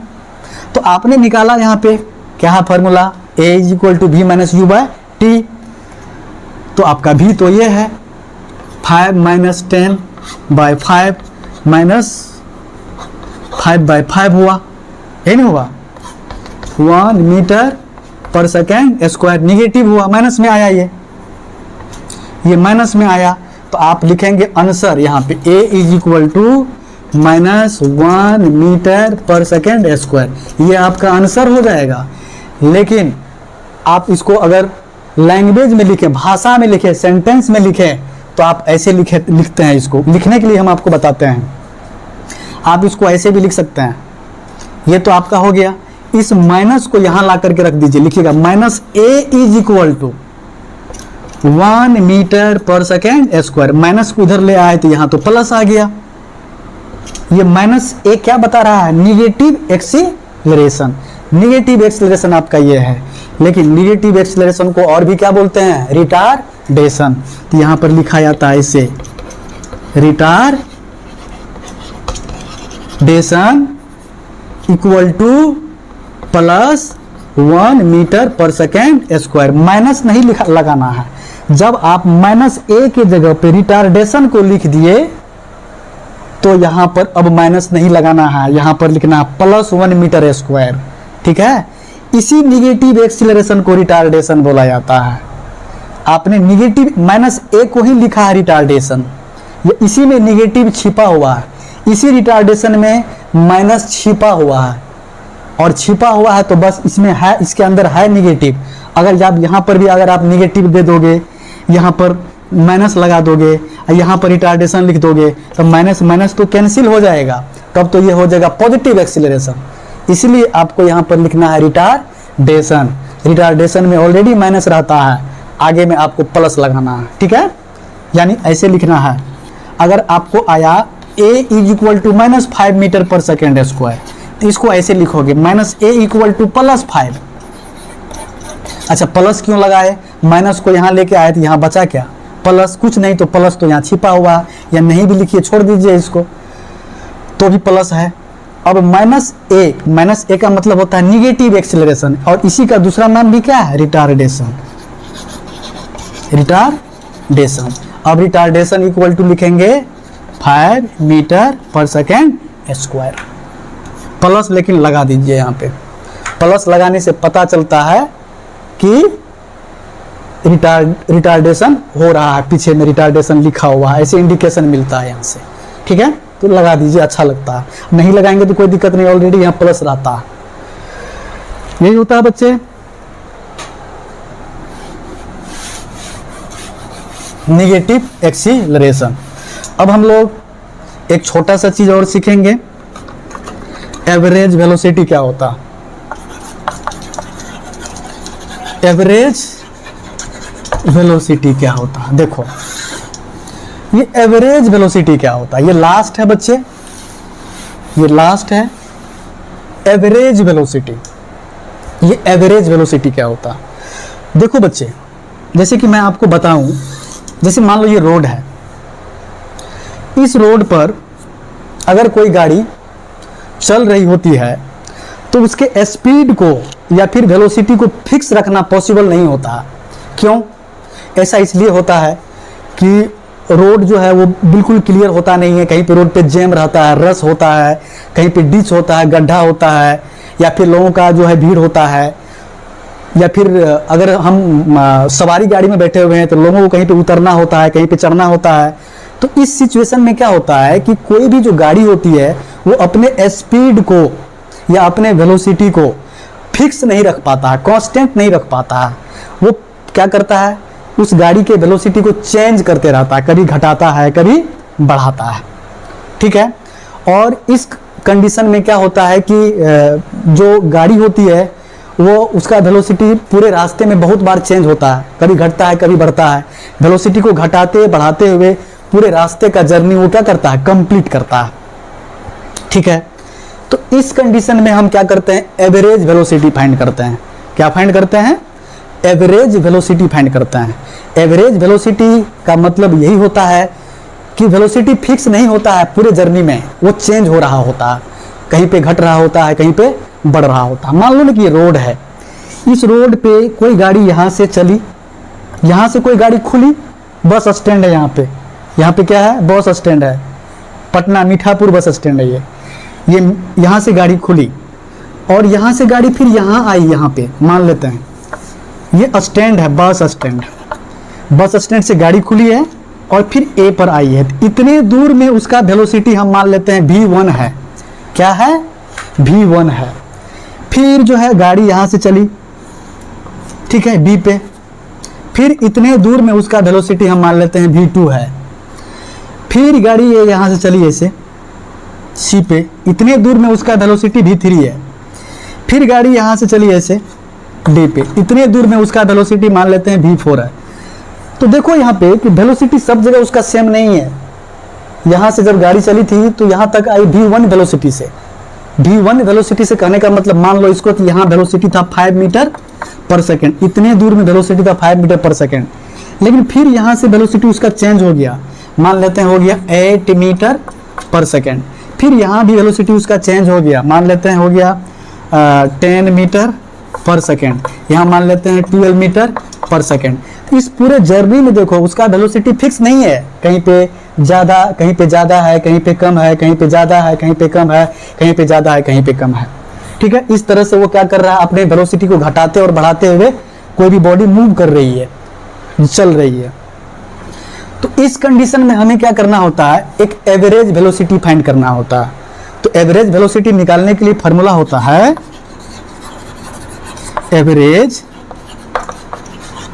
तो आपने निकाला यहाँ पे क्या है formula, a is equal to v minus u by t. तो आपका v तो ये है 5 माइनस 10 बाय 5 माइनस 5 बाय 5 हुआ, है नहीं हुआ, 1 metre per second square. Negative हुआ, माइनस में आया, ये माइनस में आया, तो आप लिखेंगे आंसर यहाँ पे a is equal to minus 1 metre per second square. ये आपका आंसर हो जाएगा। लेकिन आप इसको अगर लैंग्वेज में लिखें, भाषा में लिखें, सेंटेंस में लिखें, तो आप ऐसे लिखते हैं। इसको लिखने के लिए हम आपको बताते हैं, आप इसको ऐसे भी लिख सकते हैं। ये तो आपका हो गया। इस माइनस को यहां ला करके रख दीजिए, लिखिएगा minus a is equal to 1 metre per second square. Minus को उधर ले आए तो यहां तो प्लस आ गया। ये माइनस a क्या बता रहा है, निगेटिव एक्सीलरेशन। निगेटिव एक्सीलरेशन आपका ये है। लेकिन निगेटिव एक्सीलरेशन को और भी क्या बोलते हैं, रिटार्डेशन। तो यहां पर लिखा जाता है इसे retardation equal to plus 1 metre per second square. Minus नहीं लगाना है। जब आप माइनस a के जगह पे रिटार्डेशन को लिख दिए तो यहां पर अब माइनस नहीं लगाना है, यहां पर लिखना है प्लस 1 मीटर स्क्वायर। ठीक है, इसी निगेटिव एक्सीलरेशन को रिटार्डेशन बोला जाता है। आपने निगेटिव -a को ही लिखा है रिटार्डेशन, ये इसी में निगेटिव छिपा हुआ है, इसी रिटार्डेशन में माइनस छिपा हुआ है, और छिपा हुआ है तो बस इसमें है, इसके अंदर है निगेटिव। अगर आप यहाँ पर भी अगर आप निगेटिव दे दोगे, यहाँ पर माइनस लगा दोगे, यहाँ पर रिटार्डेशन लिख दोगे, तो माइनस माइनस तो कैंसिल हो जाएगा, तब तो ये हो जाएगा पॉजिटिव एक्सीलरेशन। इसलिए आपको यहाँ पर लिखना है रिटार्डेशन। रिटार्डेशन में ऑलरेडी माइनस रहता है, आगे में आपको प्लस लगाना है, ठीक है। यानी ऐसे लिखना है, अगर आपको आया a = -5 metre per second square, तो इसको ऐसे लिखोगे -a = +5। अच्छा, प्लस क्यों लगाए, माइनस को यहाँ लेके आए तो यहाँ बचा क्या, प्लस, कुछ नहीं तो प्लस तो यहाँ छिपा हुआ है, या नहीं भी लिखिए, छोड़ दीजिए इसको, तो भी प्लस है। अब -a का मतलब होता है निगेटिव एक्सीलरेशन, और इसी का दूसरा नाम भी क्या है, रिटार्डेशन। रिटार्डेशन, अब रिटार्डेशन इक्वल टू लिखेंगे 5 metre per second square, plus लेकिन लगा दीजिए यहाँ पे। प्लस लगाने से पता चलता है कि रिटार्डेशन हो रहा है, पीछे में रिटार्डेशन लिखा हुआ है, ऐसे इंडिकेशन मिलता है यहाँ से, ठीक है। तो लगा दीजिए, अच्छा लगता है। नहीं लगाएंगे तो कोई दिक्कत नहीं, ऑलरेडी यहाँ प्लस रहता है। यही होता है बच्चे, निगेटिव एक्सीलरेशन। अब हम लोग एक छोटा सा चीज और सीखेंगे, एवरेज वेलोसिटी क्या होता। एवरेज वेलोसिटी क्या होता है, देखो ये एवरेज वेलोसिटी क्या होता है, ये लास्ट है बच्चे, ये लास्ट है एवरेज वेलोसिटी। ये एवरेज वेलोसिटी क्या होता है, देखो बच्चे, जैसे कि मैं आपको बताऊं, जैसे मान लो ये रोड है, इस रोड पर अगर कोई गाड़ी चल रही होती है तो उसके स्पीड को या फिर वेलोसिटी को फिक्स रखना पॉसिबल नहीं होता। क्यों? ऐसा इसलिए होता है कि रोड जो है वो बिल्कुल क्लियर होता नहीं है, कहीं पे रोड पे जैम रहता है, रस होता है, कहीं पे डिच होता है, गड्ढा होता है, या फिर लोगों का जो है भीड़ होता है, या फिर अगर हम सवारी गाड़ी में बैठे हुए हैं तो लोगों को कहीं पे उतरना होता है, कहीं पे चढ़ना होता है। तो इस सिचुएशन में क्या होता है कि कोई भी जो गाड़ी होती है वो अपने स्पीड को या अपने वेलोसिटी को फिक्स नहीं रख पाता है, कांस्टेंट नहीं रख पाता है। वो क्या करता है, उस गाड़ी के वेलोसिटी को चेंज करते रहता है, कभी घटाता है कभी बढ़ाता है, ठीक है। और इस कंडीशन में क्या होता है कि जो गाड़ी होती है वो उसका वेलोसिटी पूरे रास्ते में बहुत बार चेंज होता है, कभी घटता है कभी बढ़ता है। वेलोसिटी को घटाते बढ़ाते हुए पूरे रास्ते का जर्नी वो क्या करता है, कंप्लीट करता है, ठीक है। तो इस कंडीशन में हम क्या करते हैं, एवरेज वेलोसिटी फाइंड करते हैं। क्या फाइंड करते हैं, एवरेज वेलोसिटी फाइंड करते हैं। एवरेज वेलोसिटी का मतलब यही होता है कि वेलोसिटी फिक्स नहीं होता है, पूरे जर्नी में वो चेंज हो रहा होता है, कहीं पे घट रहा होता है, कहीं पे बढ़ रहा होता है। मान लो ना कि ये रोड है, इस रोड पे कोई गाड़ी यहाँ से चली, यहाँ से कोई गाड़ी खुली, बस स्टैंड है यहाँ पे क्या है, बस स्टैंड है, पटना मीठापुर बस स्टैंड है ये यहाँ से गाड़ी खुली और यहाँ से गाड़ी फिर यहाँ आई, यहाँ पे मान लेते हैं ये स्टैंड है, बस स्टैंड। बस स्टैंड से गाड़ी खुली है और फिर ए पर आई है, इतने दूर में उसका वेलोसिटी हम मान लेते हैं v1 है। क्या है, v1 है। फिर जो है गाड़ी यहाँ से चली, ठीक है, बी पे, फिर इतने दूर में उसका वेलोसिटी हम मान लेते हैं v2 है। फिर गाड़ी ये यहाँ से चली ऐसे सी पे, इतने दूर में उसका वेलोसिटी v3 है। फिर गाड़ी यहाँ से चली ऐसे डी पे, इतने दूर में उसका वेलोसिटी मान लेते हैं v4 है। तो देखो यहाँ पे कि वेलोसिटी सब जगह उसका सेम नहीं है। यहाँ से जब गाड़ी चली थी तो यहाँ तक आई v1 वेलोसिटी से। v1 वेलोसिटी से कहने का मतलब मान लो इसको कि यहाँ वेलोसिटी था 5 मीटर पर सेकेंड, इतने दूर में वेलोसिटी था 5 मीटर पर सेकेंड, लेकिन फिर यहाँ से वेलोसिटी उसका चेंज हो गया, मान लेते हैं हो गया 8 मीटर पर सेकेंड। फिर यहाँ भी वेलोसिटी उसका चेंज हो गया, मान लेते हैं हो गया 10 मीटर पर सेकेंड, यहाँ मान लेते हैं 12 मीटर पर सेकेंड। इस पूरे जर्नी में देखो उसका वेलोसिटी फिक्स नहीं है, कहीं पे ज़्यादा, कहीं पे ज़्यादा है, कहीं पे कम है, कहीं पे ज़्यादा है, कहीं पे कम है, कहीं पे ज़्यादा है, कहीं पे कम है, ठीक है। इस तरह से वो क्या कर रहा है, अपने वेलोसिटी को घटाते और बढ़ाते हुए कोई भी बॉडी मूव कर रही है। चल रही है। तो इस कंडीशन में हमें क्या करना होता है, एक एवरेज वेलोसिटी फाइंड करना होता है। तो एवरेज वेलोसिटी निकालने के लिए फॉर्मूला होता है एवरेज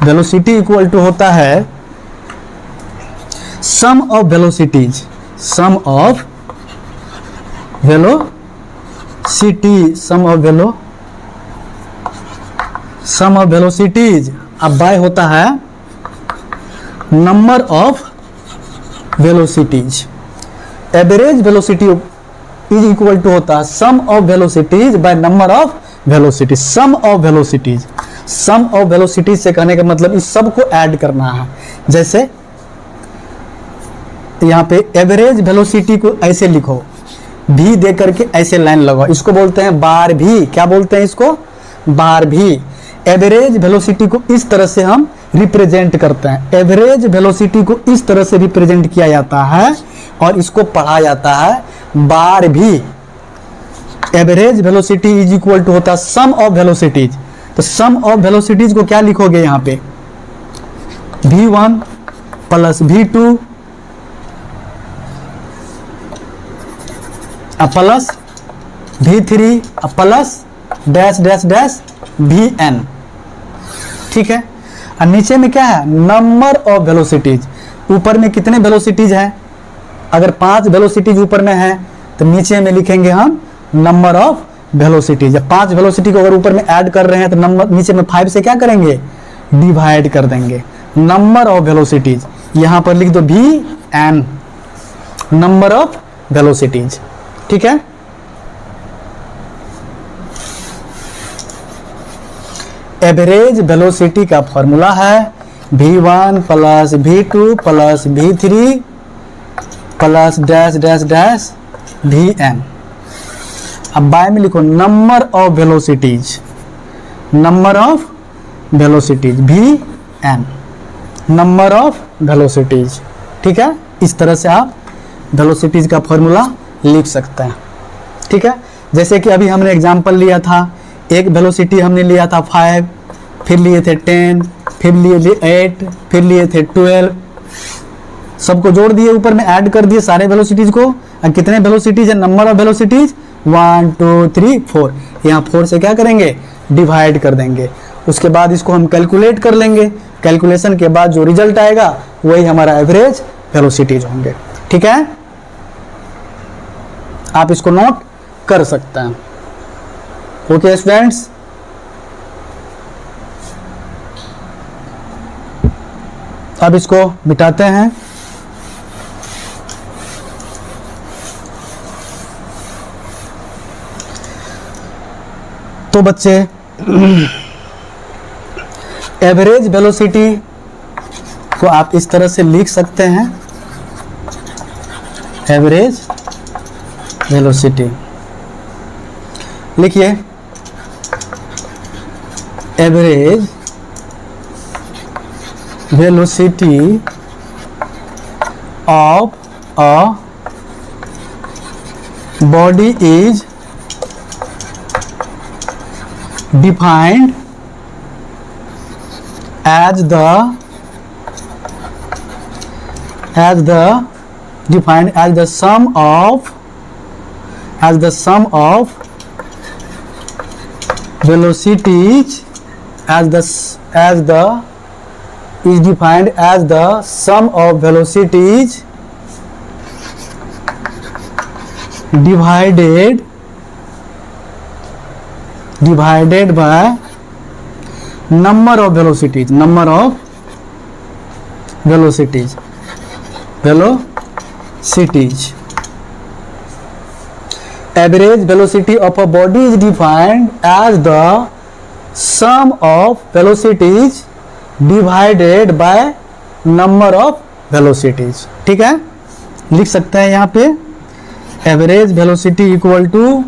वेलोसिटी इक्वल टू होता है sum of velocities, sum of velocity, sum of velocities. अब बाय होता है number of velocities. Average velocity is equal to होता है sum of velocities by number of velocities. Sum of velocities, sum of velocities से कहने का मतलब इस सब को ऐड करना है। जैसे यहाँ पे एवरेज वेलोसिटी को ऐसे लिखो, भी दे करके ऐसे लाइन लगाओ, इसको बोलते हैं बार भी। क्या बोलते हैं इसको, बार भी। एवरेज वेलोसिटी को इस तरह से हम रिप्रेजेंट करते हैं। एवरेज वेलोसिटी को इस तरह से रिप्रेजेंट किया जाता है और इसको पढ़ा जाता है बार भी। Average velocity is equal to होता है सम ऑफ वेलोसिटीज। तो सम ऑफ वेलोसिटीज को क्या लिखोगे यहाँ पे, v1 plus v2 plus v3 plus dash dash dash vn। ठीक है। और नीचे में क्या है, नंबर ऑफ वेलोसिटीज। ऊपर में कितने वेलोसिटीज है, अगर 5 वेलोसिटीज ऊपर में है तो नीचे में लिखेंगे हम नंबर ऑफ वेलोसिटीज। जब 5 वेलोसिटी को अगर ऊपर में ऐड कर रहे हैं तो नंबर नीचे में 5 से क्या करेंगे, डिवाइड कर देंगे। नंबर ऑफ वेलोसिटीज यहां पर लिख दो vn, नंबर ऑफ वेलोसिटीज। ठीक है। एवरेज वेलोसिटी का फॉर्मूला है v1 plus v2 plus v3 plus dash dash dash vn। अब बाय में लिखो number of velocities, number of velocities vn, number of velocities. ठीक है। इस तरह से आप वेलोसिटीज का फॉर्मूला लिख सकते हैं। ठीक है। जैसे कि अभी हमने एग्जांपल लिया था, एक वेलोसिटी हमने लिया था 5, फिर लिए थे 10, फिर लिए 8, फिर लिए थे 12, सबको जोड़ दिए, ऊपर में ऐड कर दिए सारे वेलोसिटीज को। और कितने वेलोसिटीज है, नंबर ऑफ वेलोसिटीज 1 2 3 4। यहाँ 4 से क्या करेंगे, डिवाइड कर देंगे। उसके बाद इसको हम कैलकुलेट कर लेंगे। कैलकुलेशन के बाद जो रिजल्ट आएगा वही हमारा एवरेज वेलोसिटीज होंगे। ठीक है। आप इसको नोट कर सकते हैं। ओके स्टूडेंट्स, अब इसको मिटाते हैं। तो बच्चे एवरेज वेलोसिटी को आप इस तरह से लिख सकते हैं, एवरेज वेलोसिटी लिखिए, average velocity of a body is defined as the sum of velocities is defined as the sum of velocities divided by number of velocities, Average velocity of a body is defined as the sum of velocities divided by number of velocities। ठीक है, लिख सकते हैं यहाँ पे average velocity equal to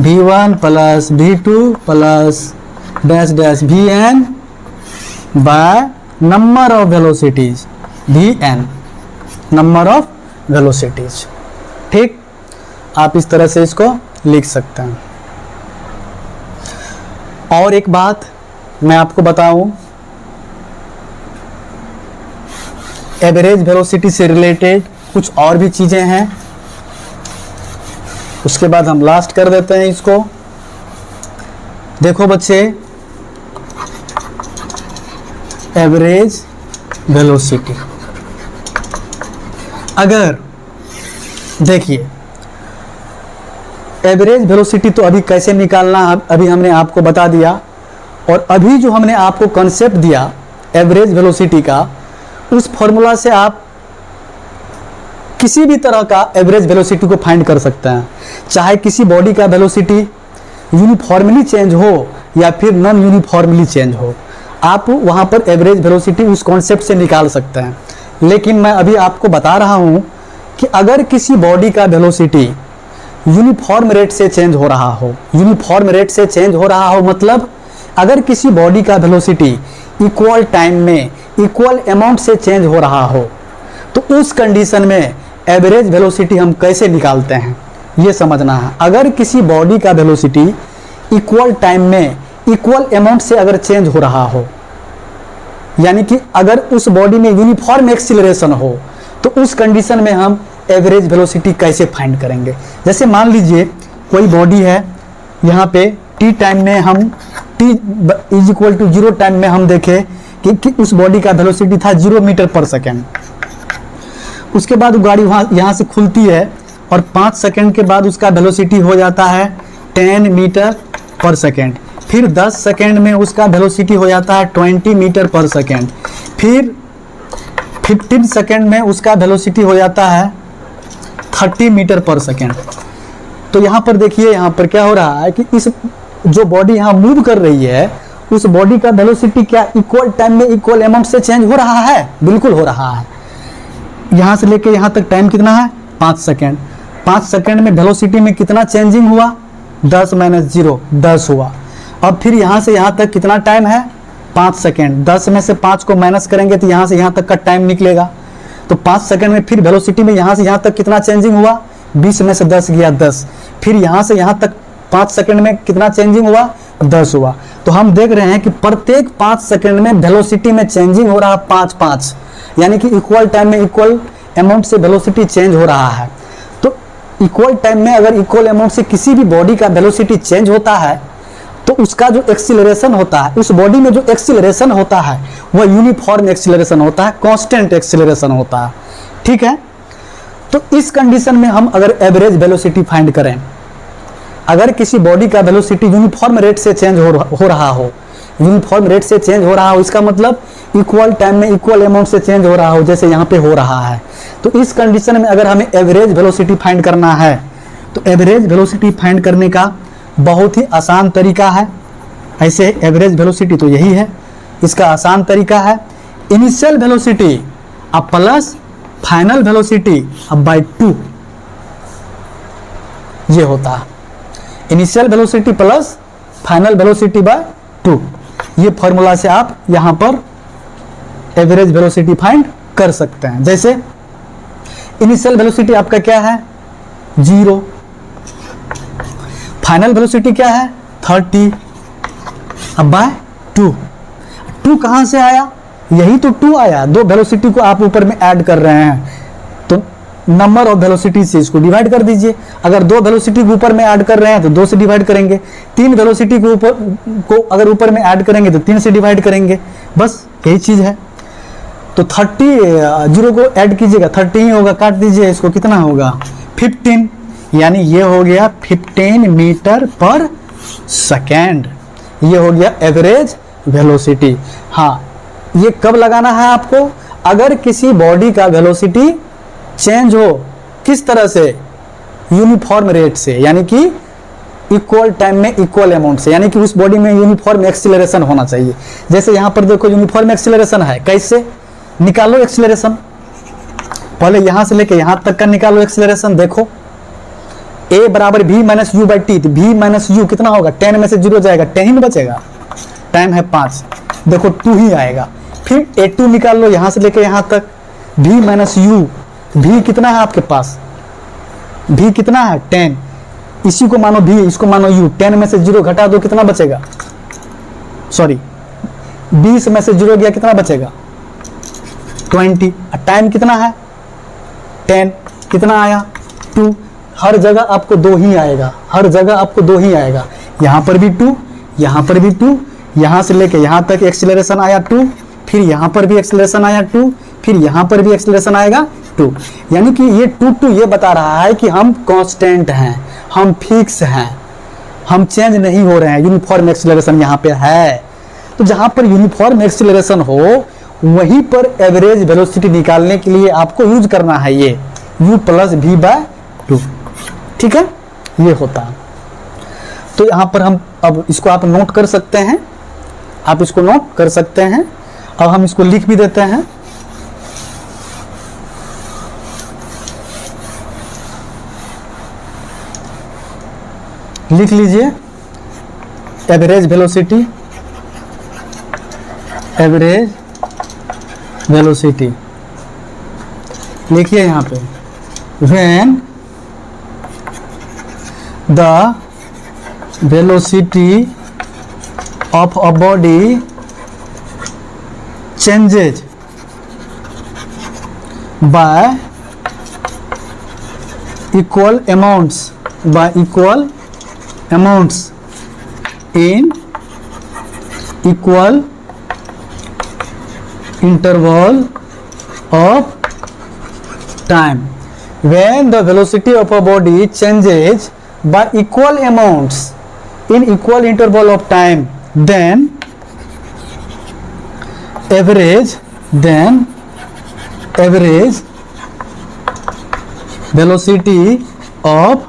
v1 plus v2 plus dash dash vn by number of velocities vn, number of velocities. ठीक, आप इस तरह से इसको लिख सकते हैं। और एक बात मैं आपको बताऊं, एवरेज वेलोसिटी से रिलेटेड कुछ और भी चीज़ें हैं, उसके बाद हम लास्ट कर देते हैं इसको। देखो बच्चे, एवरेज वेलोसिटी, अगर देखिए एवरेज वेलोसिटी तो अभी कैसे निकालना अभी हमने आपको बता दिया, और अभी जो हमने आपको कॉन्सेप्ट दिया एवरेज वेलोसिटी का, उस फॉर्मूला से आप किसी भी तरह का एवरेज वेलोसिटी को फाइंड कर सकते हैं। चाहे किसी बॉडी का वेलोसिटी यूनिफॉर्मली चेंज हो या फिर नॉन यूनिफॉर्मली चेंज हो, आप वहाँ पर एवरेज वेलोसिटी उस कॉन्सेप्ट से निकाल सकते हैं। लेकिन मैं अभी आपको बता रहा हूँ कि अगर किसी बॉडी का वेलोसिटी यूनिफॉर्म रेट से चेंज हो रहा हो, यूनिफॉर्म रेट से चेंज हो रहा हो मतलब अगर किसी बॉडी का वेलोसिटी इक्वल टाइम में इक्वल अमाउंट से चेंज हो रहा हो, तो उस कंडीशन में एवरेज वेलोसिटी हम कैसे निकालते हैं ये समझना है। अगर किसी बॉडी का वेलोसिटी इक्वल टाइम में इक्वल अमाउंट से अगर चेंज हो रहा हो, यानी कि अगर उस बॉडी में यूनिफॉर्म एक्सीलरेशन हो, तो उस कंडीशन में हम एवरेज वेलोसिटी कैसे फाइंड करेंगे। जैसे मान लीजिए कोई बॉडी है, यहाँ पे टी टाइम में हम t is equal to 0 time में हम देखें कि उस बॉडी का वेलोसिटी था 0 मीटर पर सेकेंड। उसके बाद गाड़ी यहाँ से खुलती है और 5 सेकेंड के बाद उसका वेलोसिटी हो जाता है 10 मीटर पर सेकेंड। फिर 10 सेकेंड में उसका वेलोसिटी हो जाता है 20 मीटर पर सेकेंड। फिर 15 सेकेंड में उसका वेलोसिटी हो जाता है 30 मीटर पर सेकेंड। तो यहाँ पर देखिए, यहाँ पर क्या हो रहा है कि इस जो बॉडी यहाँ मूव कर रही है, उस बॉडी का वेलोसिटी क्या इक्वल टाइम में इक्वल अमाउंट से चेंज हो रहा है? बिल्कुल हो रहा है। यहाँ से लेके यहाँ तक टाइम कितना है? 5 सेकेंड। 5 सेकेंड में वेलोसिटी में कितना चेंजिंग हुआ? 10 - 0 10 हुआ। अब फिर यहाँ से यहाँ तक कितना टाइम है? 5 सेकेंड। 10 में से 5 को माइनस करेंगे तो यहाँ से यहाँ तक का टाइम निकलेगा। तो 5 सेकेंड में फिर वेलोसिटी में यहाँ से यहाँ तक कितना चेंजिंग हुआ? 20 में से 10 गया 10। फिर यहाँ से यहाँ तक 5 सेकेंड में कितना चेंजिंग हुआ? 10 हुआ। तो हम देख रहे हैं कि प्रत्येक 5 सेकेंड में वेलोसिटी में चेंजिंग हो रहा है 5-5, यानी कि इक्वल टाइम में इक्वल अमाउंट से वेलोसिटी चेंज हो रहा है। तो इक्वल टाइम में अगर इक्वल अमाउंट से किसी भी बॉडी का वेलोसिटी चेंज होता है, तो उसका जो एक्सीलरेशन होता है, उस बॉडी में जो एक्सीलरेशन होता है वह यूनिफॉर्म एक्सीलरेशन होता है, कांस्टेंट एक्सीलरेशन होता है। ठीक है, तो इस कंडीशन में हम अगर एवरेज वेलोसिटी फाइंड करें, अगर किसी बॉडी का वेलोसिटी यूनिफॉर्म रेट से चेंज हो रहा हो, यूनिफॉर्म रेट से चेंज हो रहा हो, इसका मतलब इक्वल टाइम में इक्वल अमाउंट से चेंज हो रहा हो, जैसे यहाँ पे हो रहा है, तो इस कंडीशन में अगर हमें एवरेज वेलोसिटी फाइंड करना है, तो एवरेज वेलोसिटी फाइंड करने का बहुत ही आसान तरीका है। ऐसे एवरेज वेलोसिटी तो यही है, इसका आसान तरीका है इनिशियल वेलोसिटी अब प्लस फाइनल वेलोसिटी अब बाय 2, ये होता है initial velocity plus final velocity by 2। ये फॉर्मूला से आप यहां पर एवरेज वेलोसिटी फाइंड कर सकते हैं। जैसे इनिशियल वेलोसिटी आपका क्या है? 0। फाइनल वेलोसिटी क्या है? 30 अब बाय 2। 2 कहां से आया? यही तो 2 आया। दो वेलोसिटी को आप ऊपर में ऐड कर रहे हैं, तो नंबर ऑफ वेलोसिटी से इसको डिवाइड कर दीजिए। अगर 2 वेलोसिटी को ऊपर में ऐड कर रहे हैं तो 2 से डिवाइड करेंगे। 3 वेलोसिटी को अगर ऊपर में ऐड करेंगे तो 3 से डिवाइड करेंगे। बस यही चीज है। तो 30 0 को ऐड कीजिएगा 30 ही होगा, काट दीजिए इसको, कितना होगा? 15, यानी ये हो गया 15 मीटर पर सेकेंड। ये हो गया एवरेज वेलोसिटी। हाँ, ये कब लगाना है आपको? अगर किसी बॉडी का वेलोसिटी चेंज हो, किस तरह से? यूनिफॉर्म रेट से, यानी कि इक्वल टाइम में इक्वल अमाउंट से, यानी कि उस बॉडी में यूनिफॉर्म एक्सीलरेशन होना चाहिए। जैसे यहाँ पर देखो यूनिफॉर्म एक्सीलरेशन है, कैसे निकालो एक्सीलरेशन? पहले यहाँ से लेके यहाँ तक का निकालो एक्सीलरेशन। देखो a बराबर v minus u by t, v minus you कितना होगा? 10 में से 0 जाएगा, 10 ही बचेगा। टाइम है 5, देखो 2 ही आएगा। फिर a2 निकाल लो यहाँ से लेके यहाँ तक, v माइनस यू, v कितना है आपके पास? v कितना है? 10। इसी को मानो v, इसको मानो u। 10 में से 0 घटा दो, कितना बचेगा? सॉरी 20 में से 0 गया, कितना बचेगा? 20, टाइम कितना है 10, कितना आया 2। हर जगह आपको 2 ही आएगा, हर जगह आपको 2 ही आएगा। यहाँ पर भी 2, यहाँ पर भी 2, यहाँ से लेके यहाँ तक एक्सीलरेशन आया 2, फिर यहाँ पर भी एक्सीलरेशन आया 2, फिर यहाँ पर भी एक्सीलरेशन आएगा 2। यानी कि ये 2 ये बता रहा है कि हम कांस्टेंट हैं, हम फिक्स हैं, हम चेंज नहीं हो रहे हैं, यूनिफॉर्म एक्सीलरेशन यहाँ पे है। तो जहाँ पर यूनिफॉर्म एक्सीलरेशन हो वहीं पर एवरेज वेलोसिटी निकालने के लिए आपको यूज करना है ये u + v/2, ठीक है, ये होता है। तो यहाँ पर हम अब इसको आप नोट कर सकते हैं, आप इसको नोट कर सकते हैं। अब हम इसको लिख भी देते हैं। लिख लीजिए एवरेज वेलोसिटी, एवरेज वेलोसिटी लिखिए यहाँ पे, when the velocity of a body changes by equal amounts, by equal amounts in equal interval of time. When the velocity of a body changes by equal amounts in equal interval of time, then average velocity of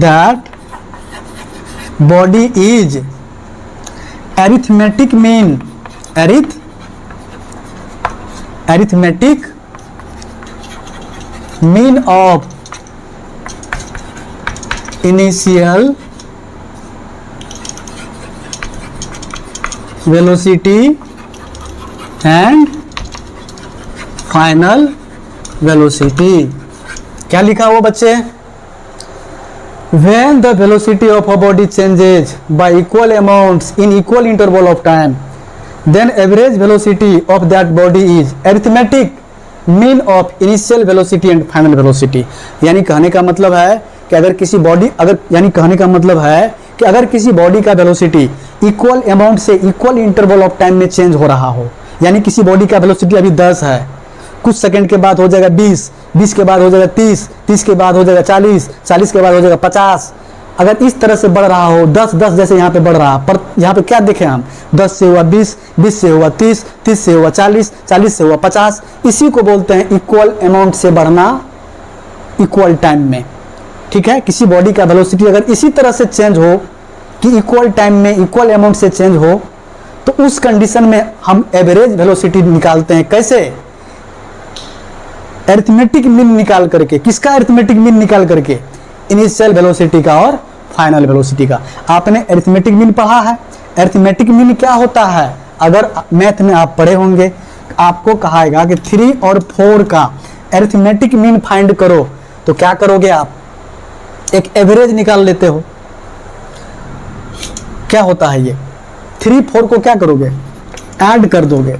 that body is arithmetic mean, arithmetic mean of initial velocity and final velocity। क्या लिखा हुआ बच्चे? When the velocity of a body changes by equal amounts in equal interval of time, then average velocity of that body is arithmetic mean of initial velocity and final velocity। यानी कहने का मतलब है कि अगर किसी बॉडी अगर किसी बॉडी का वेलोसिटी इक्वल अमाउंट से इक्वल इंटरवल ऑफ टाइम में चेंज हो रहा हो, यानी किसी बॉडी का वेलोसिटी अभी 10 है, कुछ सेकंड के बाद हो जाएगा 20, 20 के बाद हो जाएगा 30, 30 के बाद हो जाएगा 40, 40 के बाद हो जाएगा 50। अगर इस तरह से बढ़ रहा हो 10 10 जैसे यहाँ पे बढ़ रहा, पर यहाँ पे क्या देखें हम, 10 से हुआ 20, 20 से हुआ 30, 30 से हुआ 40, 40 से हुआ 50। इसी को बोलते हैं इक्वल अमाउंट से बढ़ना इक्वल टाइम में, ठीक है। किसी बॉडी का वेलोसिटी अगर इसी तरह से चेंज हो कि इक्वल टाइम में इक्वल अमाउंट से चेंज हो, तो उस कंडीशन में हम एवरेज वेलोसिटी निकालते हैं। कैसे? अरिथमेटिक मीन निकाल करके। किसका अरिथमेटिक मीन निकाल करके? इनिशियल वेलोसिटी का और फाइनल वेलोसिटी का। आपने अरिथमेटिक मीन पढ़ा है। अरिथमेटिक मीन क्या होता है? अगर मैथ में आप पढ़े होंगे, आपको कहाएगा कि 3 और 4 का अरिथमेटिक मीन फाइंड करो, तो क्या करोगे आप? एक एवरेज निकाल लेते हो। क्या होता है ये? 3 4 को क्या करोगे? ऐड कर दोगे,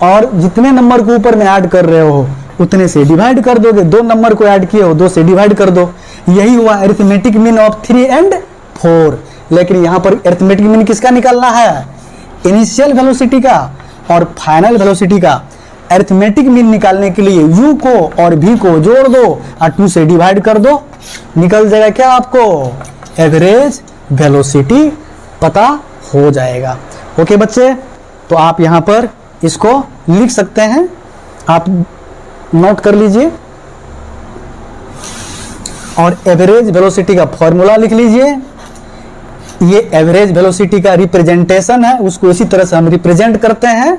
और जितने नंबर को ऊपर में ऐड कर रहे हो उतने से डिवाइड कर दोगे। 2 नंबर को ऐड किए हो, 2 से डिवाइड कर दो। यही हुआ अरिथमेटिक मीन ऑफ 3 और 4। लेकिन यहाँ पर अरिथमेटिक मीन किसका निकालना है? इनिशियल वेलोसिटी का और फाइनल वेलोसिटी का। अरिथमेटिक मीन निकालने के लिए u को और v को जोड़ दो और 2 से डिवाइड कर दो, निकल जाएगा क्या आपको? एवरेज वेलोसिटी पता हो जाएगा। ओके बच्चे, तो आप यहाँ पर इसको लिख सकते हैं, आप नोट कर लीजिए, और एवरेज वेलोसिटी का फॉर्मूला लिख लीजिए। ये एवरेज वेलोसिटी का रिप्रेजेंटेशन है, उसको इसी तरह से हम रिप्रेजेंट करते हैं,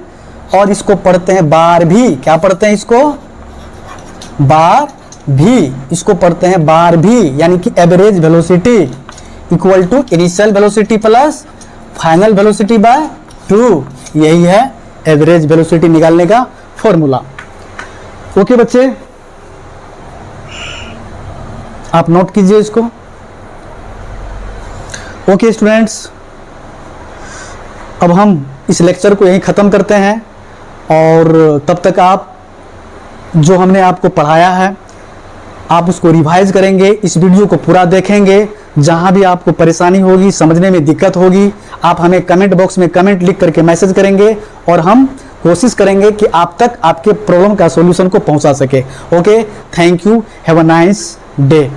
और इसको पढ़ते हैं बार भी। क्या पढ़ते हैं इसको? बार भी। इसको पढ़ते हैं बार भी, यानी कि average velocity equal to initial velocity plus final velocity by 2। यही है एवरेज वेलोसिटी निकालने का फॉर्मूला। ओके बच्चे, आप नोट कीजिए इसको। ओके स्टूडेंट्स, अब हम इस लेक्चर को यहीं ख़त्म करते हैं। और तब तक आप जो हमने आपको पढ़ाया है आप उसको रिवाइज करेंगे, इस वीडियो को पूरा देखेंगे। जहां भी आपको परेशानी होगी, समझने में दिक्कत होगी, आप हमें कमेंट बॉक्स में कमेंट लिख करके मैसेज करेंगे और हम कोशिश करेंगे कि आप तक आपके प्रॉब्लम का सॉल्यूशन को पहुंचा सके। Okay, thank you, have a nice day.